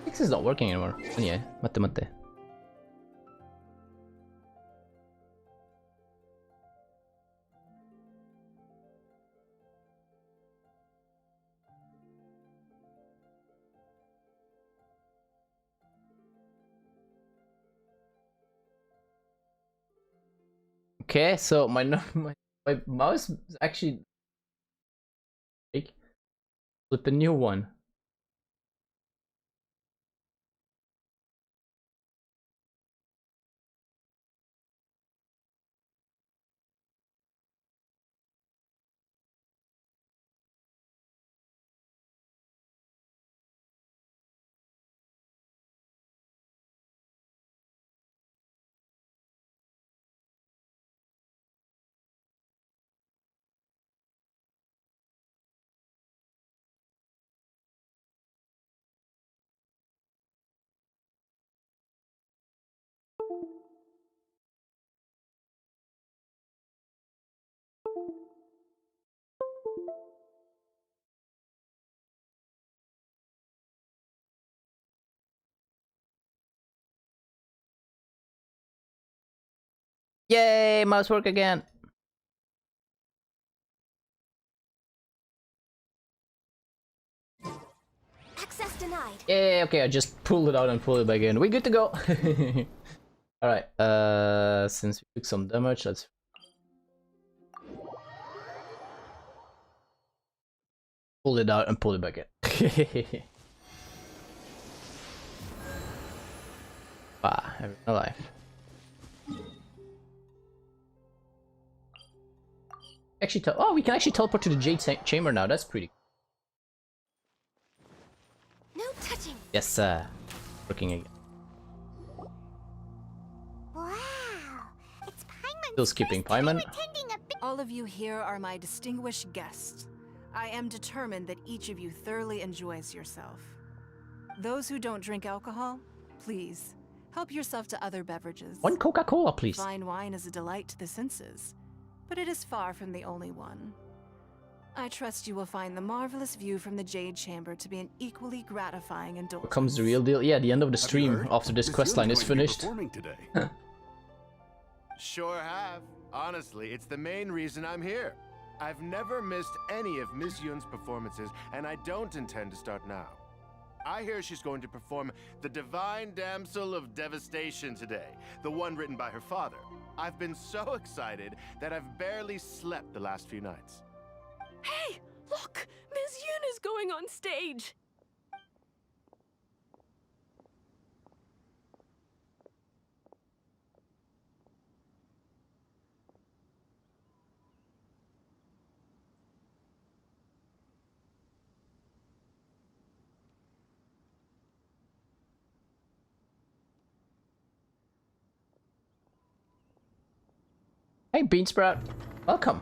This is not working anymore. Yeah, matte. Okay, so my mouse is actually like with the new one. Yay, mouse work again. Access denied. Yeah, okay, I just pulled it out and pulled it back in. We good to go. Alright, since we took some damage, let's pull it out and pull it back in. Ah, everyone alive. Actually, oh, we can actually teleport to the Jade Chamber now. That's pretty. No touching. Yes, working again. Wow. It's Paimon's Still skipping first time Paimon. attending a All of you here are my distinguished guests. I am determined that each of you thoroughly enjoys yourself. Those who don't drink alcohol, please, help yourself to other beverages. One Coca-Cola, please. Fine wine is a delight to the senses, but it is far from the only one. I trust you will find the marvelous view from the Jade Chamber to be an equally gratifying indulgence. Here comes the real deal. Yeah, the end of the stream after this questline is finished. Sure have. Honestly, it's the main reason I'm here. I've never missed any of Miss Yun's performances, and I don't intend to start now. I hear she's going to perform the Divine Damsel of Devastation today, the one written by her father. I've been so excited that I've barely slept the last few nights. Hey, look! Miss Yun is going on stage! Hey, Beansprout. Welcome.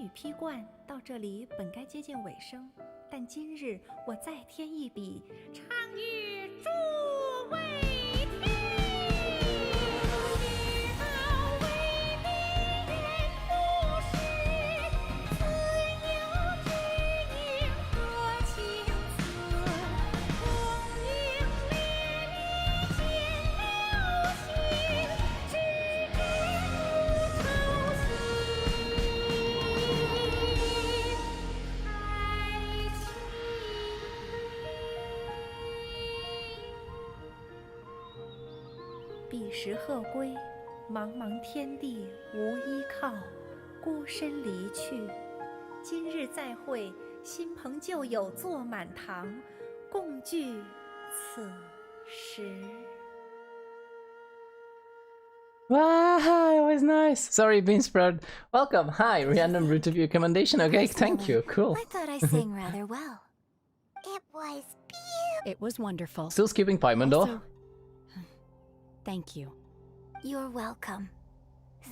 与披冠到这里本该接近尾声，但今日我再添一笔，唱与诸位听。彼时鹤归，茫茫天地无依靠，孤身离去。今日再会，新朋旧友坐满堂，共聚此时。 Wow, it was nice. Sorry, bean spread. Welcome. Hi, random root of your recommendation. Okay, thank you. Cool. I thought I sang rather well. It was beautiful. It was wonderful. Still skipping Paimon though. Also, thank you. You're welcome.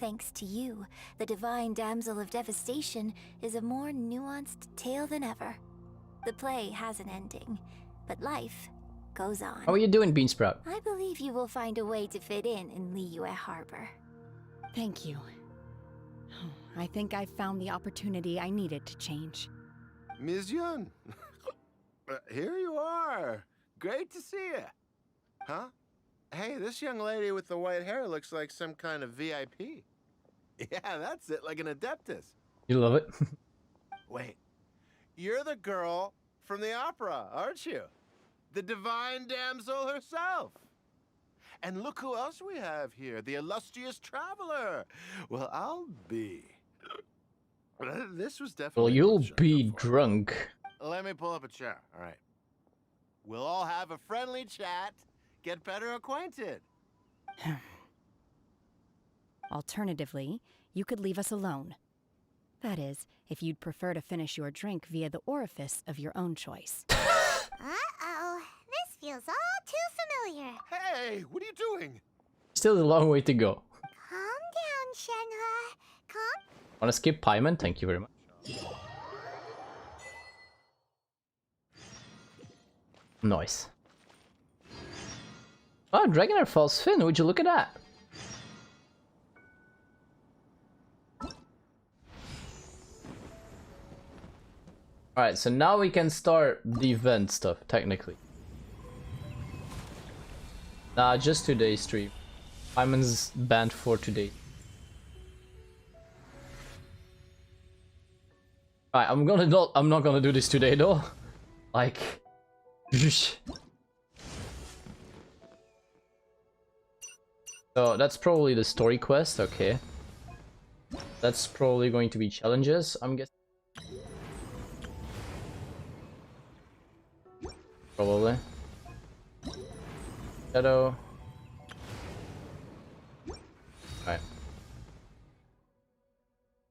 Thanks to you, the Divine Damsel of Devastation is a more nuanced tale than ever. The play has an ending, but life goes on. How are you doing, Beansprout? I believe you will find a way to fit in Liyue Harbor. Thank you. I think I've found the opportunity I needed to change. Ms. Yun, here you are. Great to see you. Huh? Hey, this young lady with the white hair looks like some kind of VIP. Yeah, that's it, like an Adeptus. You love it? Wait, you're the girl from the opera, aren't you? The Divine Damsel herself. And look who else we have here, the illustrious traveler. Well, I'll be. This was definitely. Well, you'll be drunk. Let me pull up a chair. All right. We'll all have a friendly chat, get better acquainted. Alternatively, you could leave us alone. That is, if you'd prefer to finish your drink via the orifice of your own choice. Uh-oh, this feels all too familiar. Hey, what are you doing? Still a long way to go. Calm down, Shenhe. Calm. Wanna skip Paimon? Thank you very much. Nice. Oh, Dragonair Falls Fin, would you look at that? Alright, so now we can start the event stuff, technically. Nah, just today's stream. Paimon's banned for today. Alright, I'm not gonna do this today though. Like So that's probably the story quest, okay. That's probably going to be challenges, I'm guessing. Probably. Shadow. Alright.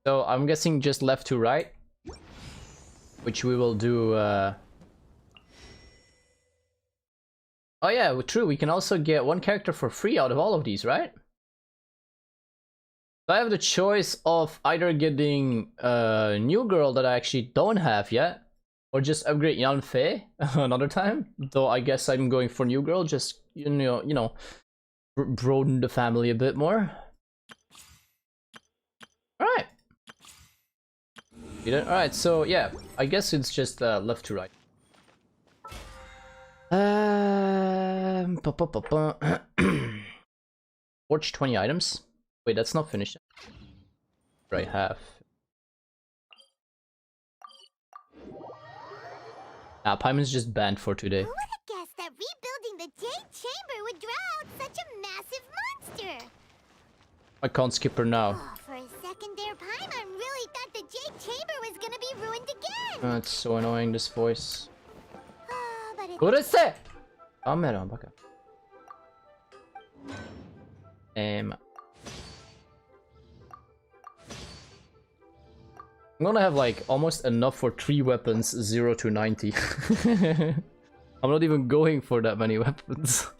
So I'm guessing just left to right. Which we will do Oh yeah, true, we can also get one character for free out of all of these, right? So I have the choice of either getting a new girl that I actually don't have yet, or just upgrade Yanfei another time. Though I guess I'm going for new girl, just you know, broaden the family a bit more. Alright. Alright, so yeah, I guess it's just left to right. Forge 20 items. Wait, that's not finished. Right, half. Nah, Paimon's just banned for today. Who would have guessed that rebuilding the Jade Chamber would draw out such a massive monster? I can't skip her now. Oh, for a second there, Paimon really thought the Jade Chamber was gonna be ruined again. That's so annoying, this voice. But it... Kurese! Kamera, baka. I'm gonna have like almost enough for 3 weapons, 0 to 90. I'm not even going for that many weapons.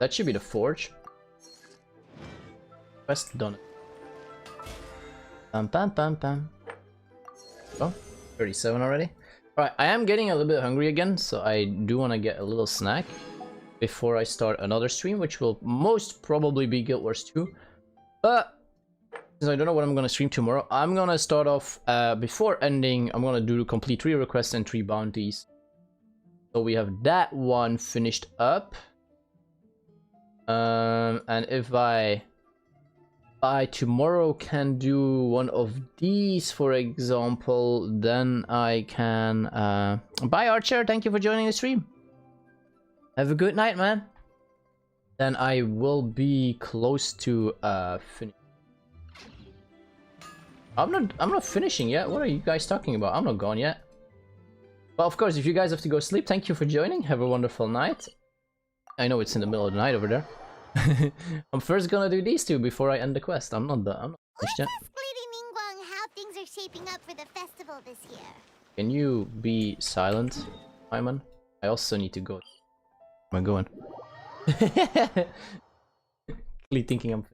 That should be the forge. Quest done. Pam pam pam pam. Oh, 37 already. Alright, I am getting a little bit hungry again, so I do want to get a little snack before I start another stream, which will most probably be Guild Wars 2. But since I don't know what I'm gonna stream tomorrow, I'm gonna start off before ending. I'm gonna do complete 3 requests and 3 bounties. So we have that one finished up. And if I by tomorrow can do one of these, for example, then I can bye Archer, thank you for joining the stream. Have a good night, man. Then I will be close to finish. I'm not finishing yet. What are you guys talking about? I'm not gone yet. Well, of course, if you guys have to go sleep, thank you for joining. Have a wonderful night. I know it's in the middle of the night over there. I'm first gonna do these 2 before I end the quest. I'm not finished yet. Ask Lady Ningguang how things are shaping up for the festival this year. Can you be silent, Simon? I also need to go. Where am I going? Clearly thinking I'm...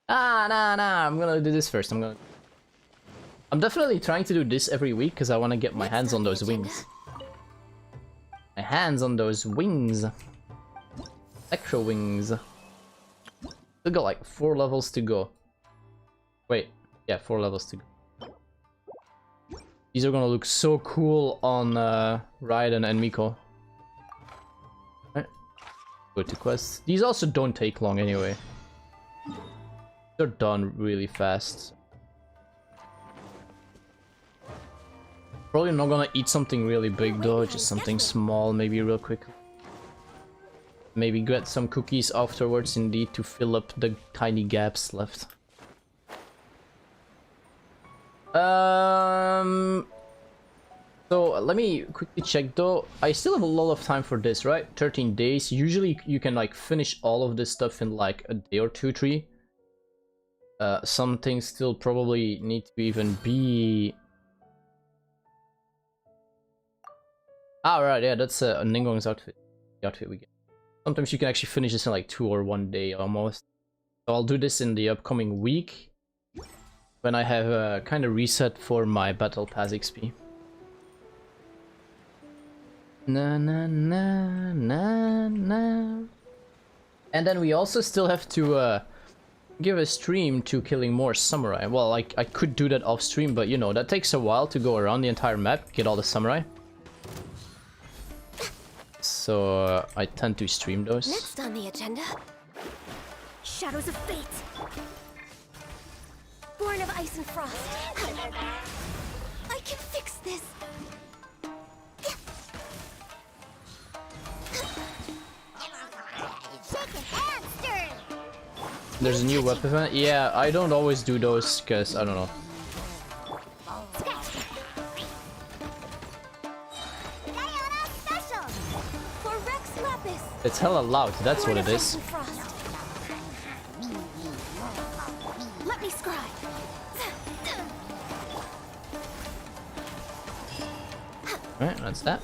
Nah, I'm gonna do this first. I'm definitely trying to do this every week because I want to get my hands on those wings. My hands on those wings. Electro wings. Still got like 4 levels to go. Wait, yeah, 4 levels to go. These are gonna look so cool on Raiden and Miko. Right. Go to quests. These also don't take long anyway. They're done really fast. Probably not gonna eat something really big though, just something small, maybe real quick. Maybe get some cookies afterwards indeed to fill up the tiny gaps left. So let me quickly check though. I still have a lot of time for this, right? 13 days. Usually you can like finish all of this stuff in like a day or 2, 3. Some things still probably need to even be... Ah, right, yeah, that's Ningguang's outfit. The outfit we get. Sometimes you can actually finish this in like 2 or 1 day almost. So I'll do this in the upcoming week when I have kind of reset for my battle pass XP. Na na na na na. And then we also still have to give a stream to killing more samurai. Well, I could do that off stream, but you know, that takes a while to go around the entire map, get all the samurai. So I tend to stream those. Next on the agenda, Shadows of Fate. Born of Ice and Frost. I can fix this. There's a new weapon event? Yeah, I don't always do those because I don't know. It's hella loud, that's what it is. Let me scribe. Alright, that's that.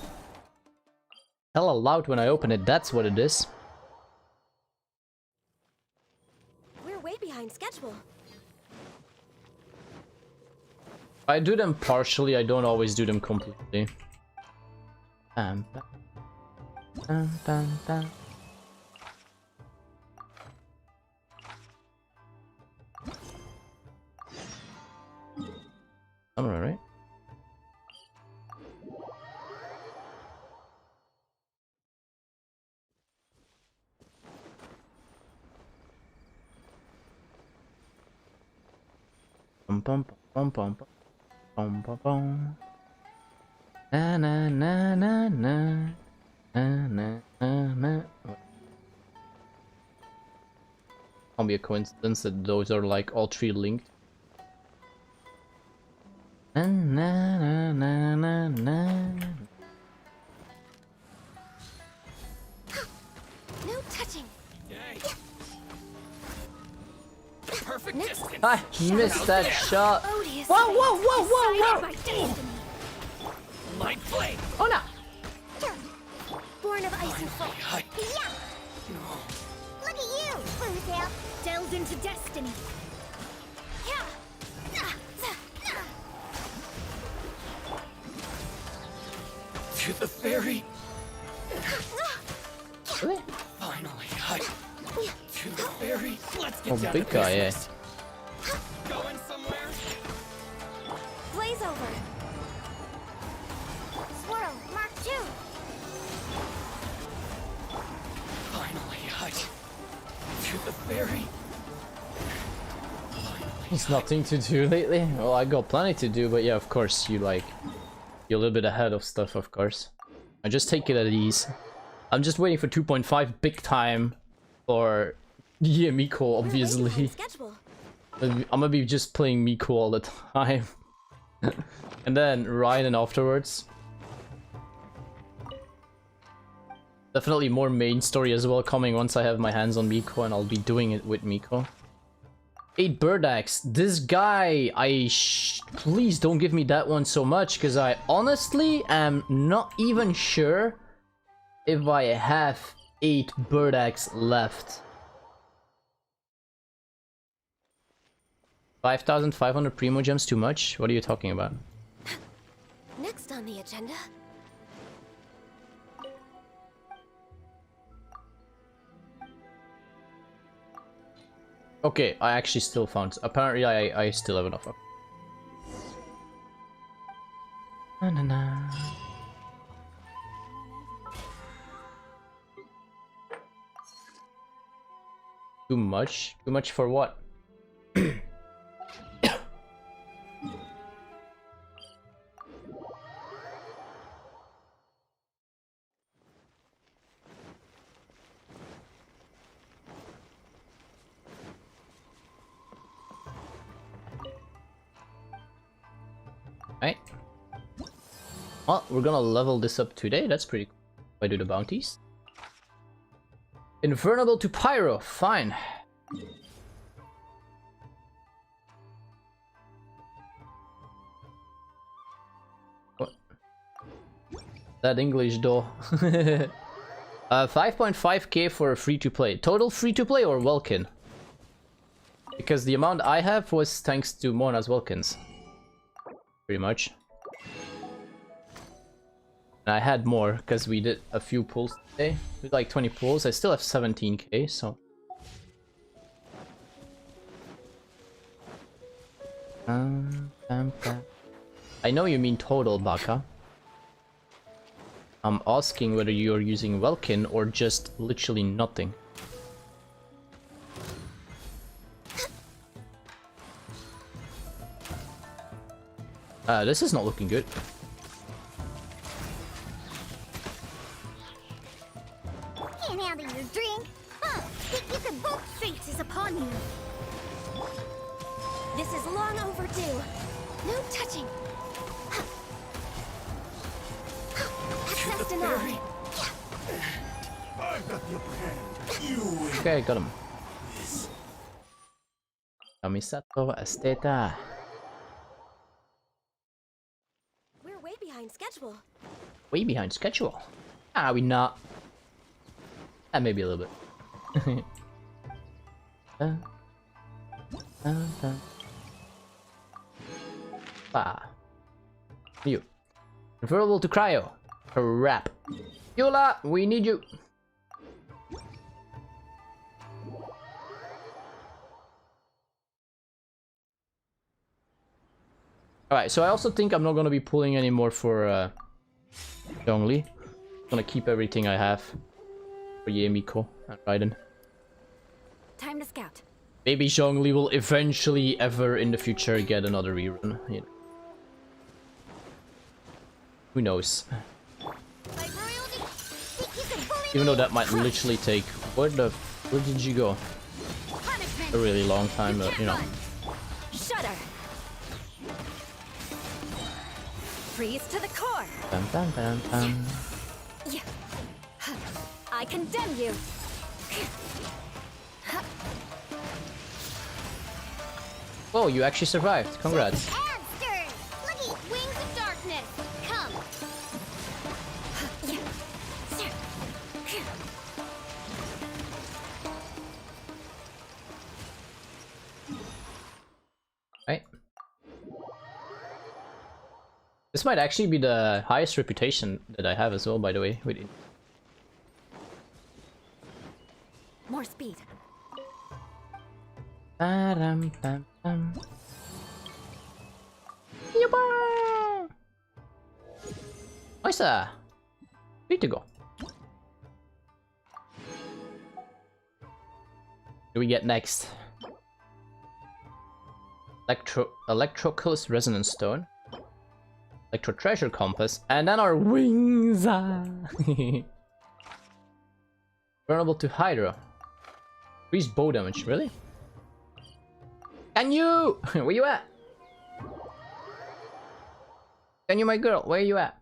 Hella loud when I open it, that's what it is. We're way behind schedule. I do them partially, I don't always do them completely. Bam, bam. Bam, bam, bam. I'm alright. Bum bum bum bum bum bum bum. Na na na na na. Can't be a coincidence that those are like all 3 linked. Na na na na na. No touching. Perfect distance. I missed that shot. Odious. Whoa, whoa, whoa, whoa, Decided by destiny. Light blade. Oh no. Born of Ice and Frost. Yeah. Look at you, Boozale. Delved into destiny. the ferry. Really? Finally, to the ferry. Let's get Oh, down big to guy, yeah. business. Going somewhere? Blaze over. Swirl, Mark 2. Finally, to the ferry. There's nothing to do lately. Well, I got plenty to do, but yeah, of course, you're a little bit ahead of stuff, of course. I just take it at ease. I'm just waiting for 2.5 big time for Miko, obviously. I'm gonna be just playing Miko all the time. And then Ryan afterwards. Definitely more main story as well coming once I have my hands on Miko, and I'll be doing it with Miko. 8 bird axe. This guy, please don't give me that one so much, because I honestly am not even sure if I have 8 bird axe left. 5,500 primo gems too much? What are you talking about? Next on the agenda. Okay, I actually still found. Apparently, I still have enough. Na, na, na. Too much? Too much for what? Right. Well, we're gonna level this up today. That's pretty cool. I do the bounties. Invulnerable to pyro. Fine. What? That English though. 5.5k for free to play. Total free to play or Welkin? Because the amount I have was thanks to Mona's Welkins. Pretty much. And I had more because we did a few pulls today. We did like 20 pulls. I still have 17k, so. I know you mean total, Baka. I'm asking whether you're using Welkin or just literally nothing. This is not looking good. Can't handle your drink? Huh? Think you can both fate is upon you. This is long overdue. No touching. Access denied. Okay, got him. Kamisato Esteta. We're way behind schedule. Way behind schedule. Are we not? Maybe a little bit. You. Referable to cryo. Crap. Yola, we need you. Alright, so I also think I'm not gonna be pulling anymore for Zhongli. I'm gonna keep everything I have for Miko and Raiden. Time to scout. Maybe Zhongli will eventually ever in the future get another rerun. You know. Who knows? Even though that might literally take where did you go? A really long time, but you know. Shudder. Freeze to the core. Bam, bam, bam, bam. Yeah. I condemn you. Oh, you actually survived. Congrats. Wings of darkness. Come. Right. This might actually be the highest reputation that I have as well, by the way. Wait. More speed. Nice. Need to go. What do we get next? Electrocalus Resonance Stone. Electro Treasure Compass. And then our wings! Vulnerable to Hydra. Increased bow damage, really? Can you? Where you at? Can you, my girl? Where you at?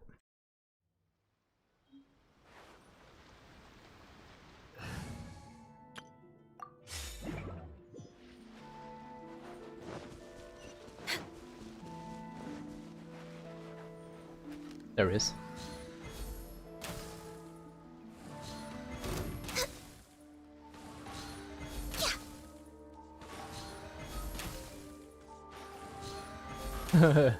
There is. Did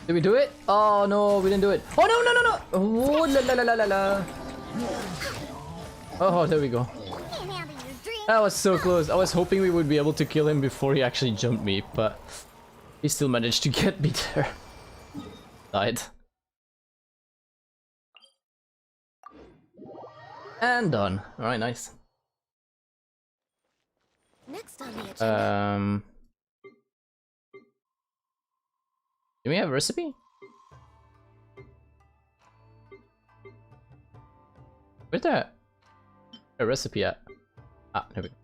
we do it? Oh no, we didn't do it. Oh no, no, no, no! Oh, la la la la la la. Oh, there we go. That was so close. I was hoping we would be able to kill him before he actually jumped me, but he still managed to get me there. Died. And done. Alright, nice. Next on the agenda. Do we have a recipe? Where's that? A recipe at? Ah, there we go.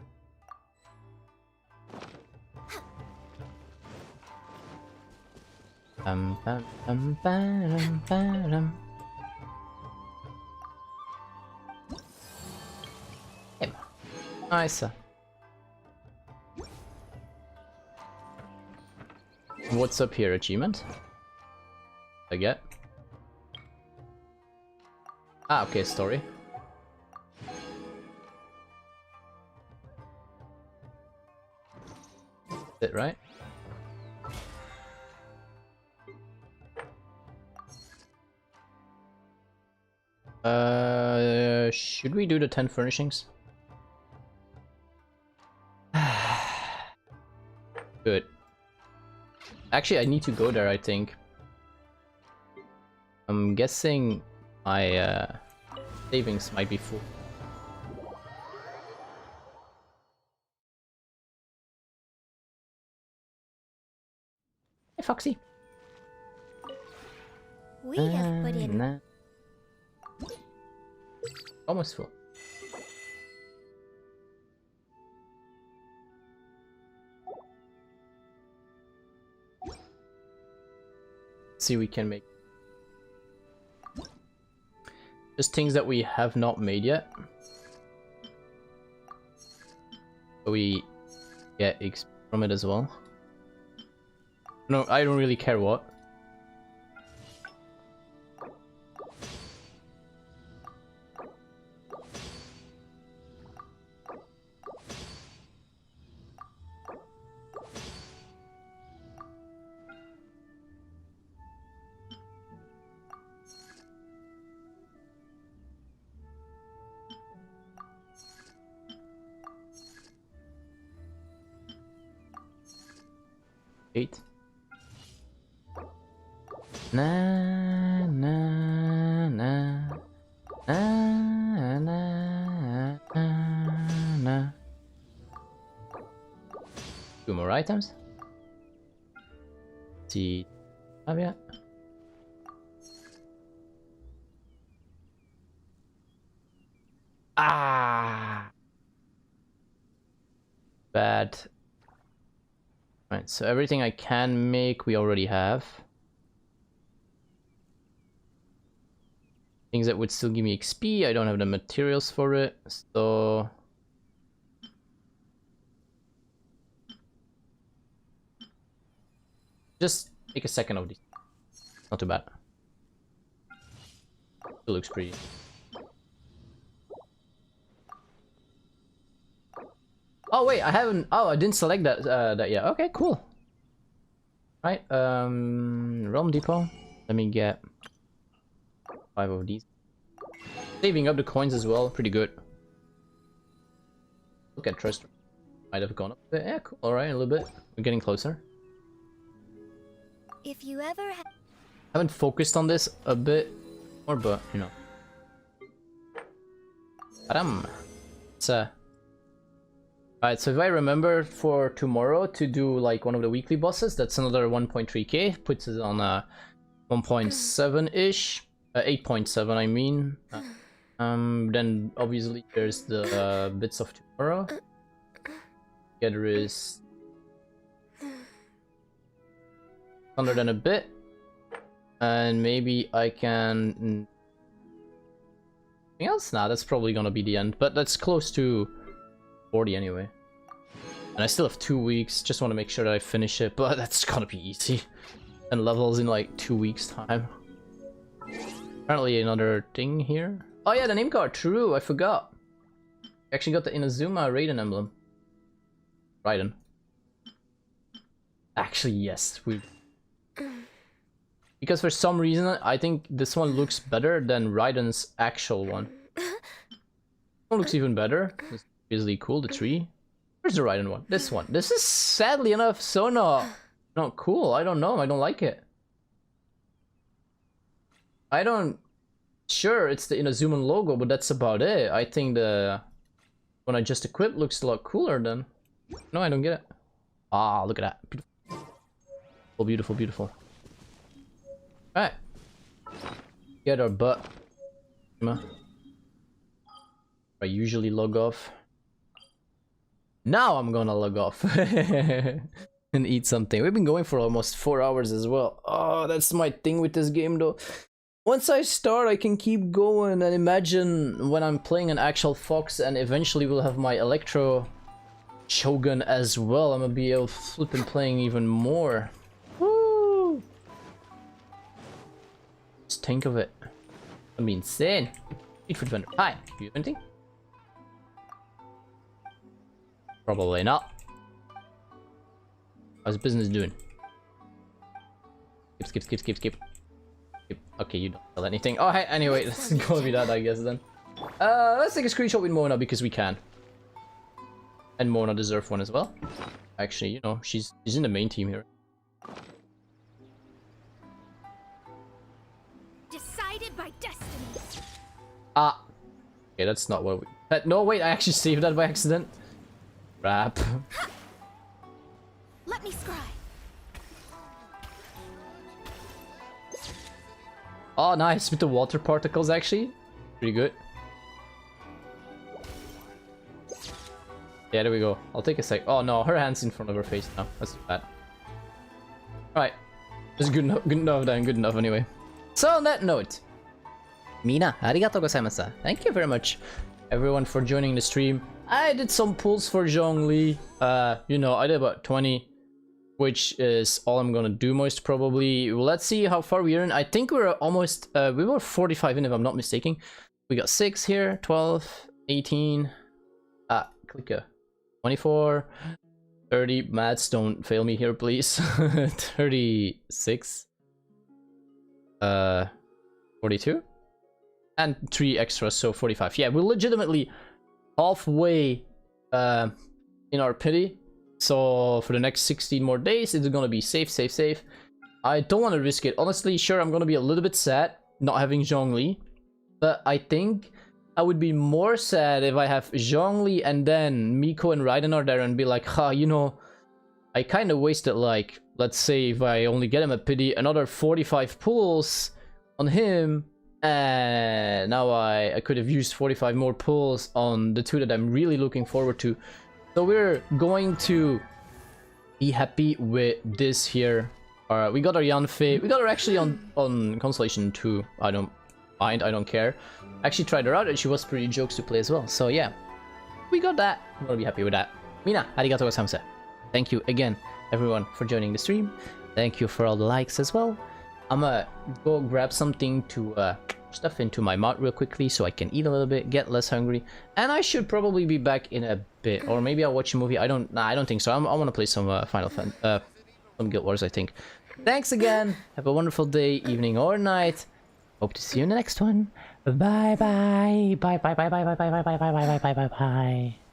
Nice. What's up here? Achievement? I get. Ah, okay, story. Is it right? Should we do the 10 furnishings? Good. Actually, I need to go there, I think. I'm guessing my savings might be full. Hey, Foxy. We have put in... Almost full. See, we can make just things that we have not made yet. So we get XP from it as well. No, I don't really care what. Na na na na na na. 2 more items. See, have ya? Ah, bad. Right, so everything I can make, we already have. Things that would still give me XP, I don't have the materials for it, so... just take a second of these. Not too bad. It looks pretty. Oh wait, I haven't... oh, I didn't select that, that yet. Okay, cool. Right, Realm Depot. Let me get 5 of these. Saving up the coins as well, pretty good. Look at trust. Might have gone up a bit. Yeah, cool. Alright, a little bit. We're getting closer. If you ever Haven't focused on this a bit more, but you know. It's Alright, so if I remember for tomorrow to do like one of the weekly bosses, that's another 1.3k, puts it on 1.7-ish, 8.7 I mean. Then obviously there's the bits of tomorrow. Together is 100 and a bit, and maybe I can. Anything else? Nah, that's probably gonna be the end, but that's close to 40 anyway. And I still have 2 weeks. Just want to make sure that I finish it, but that's gonna be easy. And levels in like 2 weeks time. Apparently another thing here. Oh yeah, the name card. True, I forgot. I actually got the Inazuma Raiden emblem. Raiden. Actually, yes, we. Because for some reason, I think this one looks better than Raiden's actual one. This one looks even better. It's really cool, the tree. Where's the Raiden one? This one. This is sadly enough so not cool. I don't know. I don't like it. I don't. Sure, it's the Inazuma logo, but that's about it. I think the when I just equip looks a lot cooler than. No, I don't get it. Ah, look at that. Beautiful, beautiful, beautiful. Alright. Get our butt. I usually log off. Now I'm gonna log off. And eat something. We've been going for almost 4 hours as well. Oh, that's my thing with this game though. Once I start, I can keep going, and imagine when I'm playing an actual fox and eventually we'll have my Electro Shogun as well. I'm gonna be able to flip and playing even more. Woo! Just think of it. I mean, insane. Eat food vendor. Hi, do you have anything? Probably not. How's business doing? Skip. Okay, you don't sell anything. Oh, hey, anyway, that's gonna be that, I guess, then. Let's take a screenshot with Mona, because we can. And Mona deserves one as well. Actually, you know, she's in the main team here. Decided by destiny. Ah. Okay, that's not what we... no, wait, I actually saved that by accident. Crap. Let me scry. Oh, nice, with the water particles, actually. Pretty good. Yeah, there we go. I'll take a sec. Oh no, her hand's in front of her face now. That's too bad. Alright. That's good enough then, good enough anyway. So on that note, Mina, arigatou gozaimashita. Thank you very much, everyone, for joining the stream. I did some pulls for Zhongli. You know, I did about 20. Which is all I'm gonna do most probably. Let's see how far we are in. I think we're almost, we were 45 in if I'm not mistaken. We got 6 here, 12, 18, clicker, 24, 30, maths, don't fail me here please. 36, 42, and 3 extras, so 45. Yeah, we're legitimately halfway in our pity. So for the next 16 more days, it's gonna be safe. I don't want to risk it. Honestly, sure, I'm gonna be a little bit sad not having Zhongli, but I think I would be more sad if I have Zhongli and then Miko and Raiden are there and be like, ha, you know, I kind of wasted, like, let's say if I only get him a pity, another 45 pulls on him, and now I could have used 45 more pulls on the 2 that I'm really looking forward to. So we're going to be happy with this here. We got our Yanfei. We got her actually on Constellation 2. I don't mind. I don't care. Actually tried her out and she was pretty jokes to play as well. So yeah, we got that. I'm gonna be happy with that. Mina, arigatou gozaimashita. Thank you again, everyone, for joining the stream. Thank you for all the likes as well. I'm gonna go grab something to stuff into my mouth real quickly so I can eat a little bit, get less hungry, and I should probably be back in a bit, or maybe I'll watch a movie. I don't think so. I want to play some Final Fantasy, some Guild Wars, I think. Thanks again. Have a wonderful day, evening, or night. Hope to see you in the next one. Bye bye. Bye bye bye bye bye bye bye bye bye bye bye bye bye bye.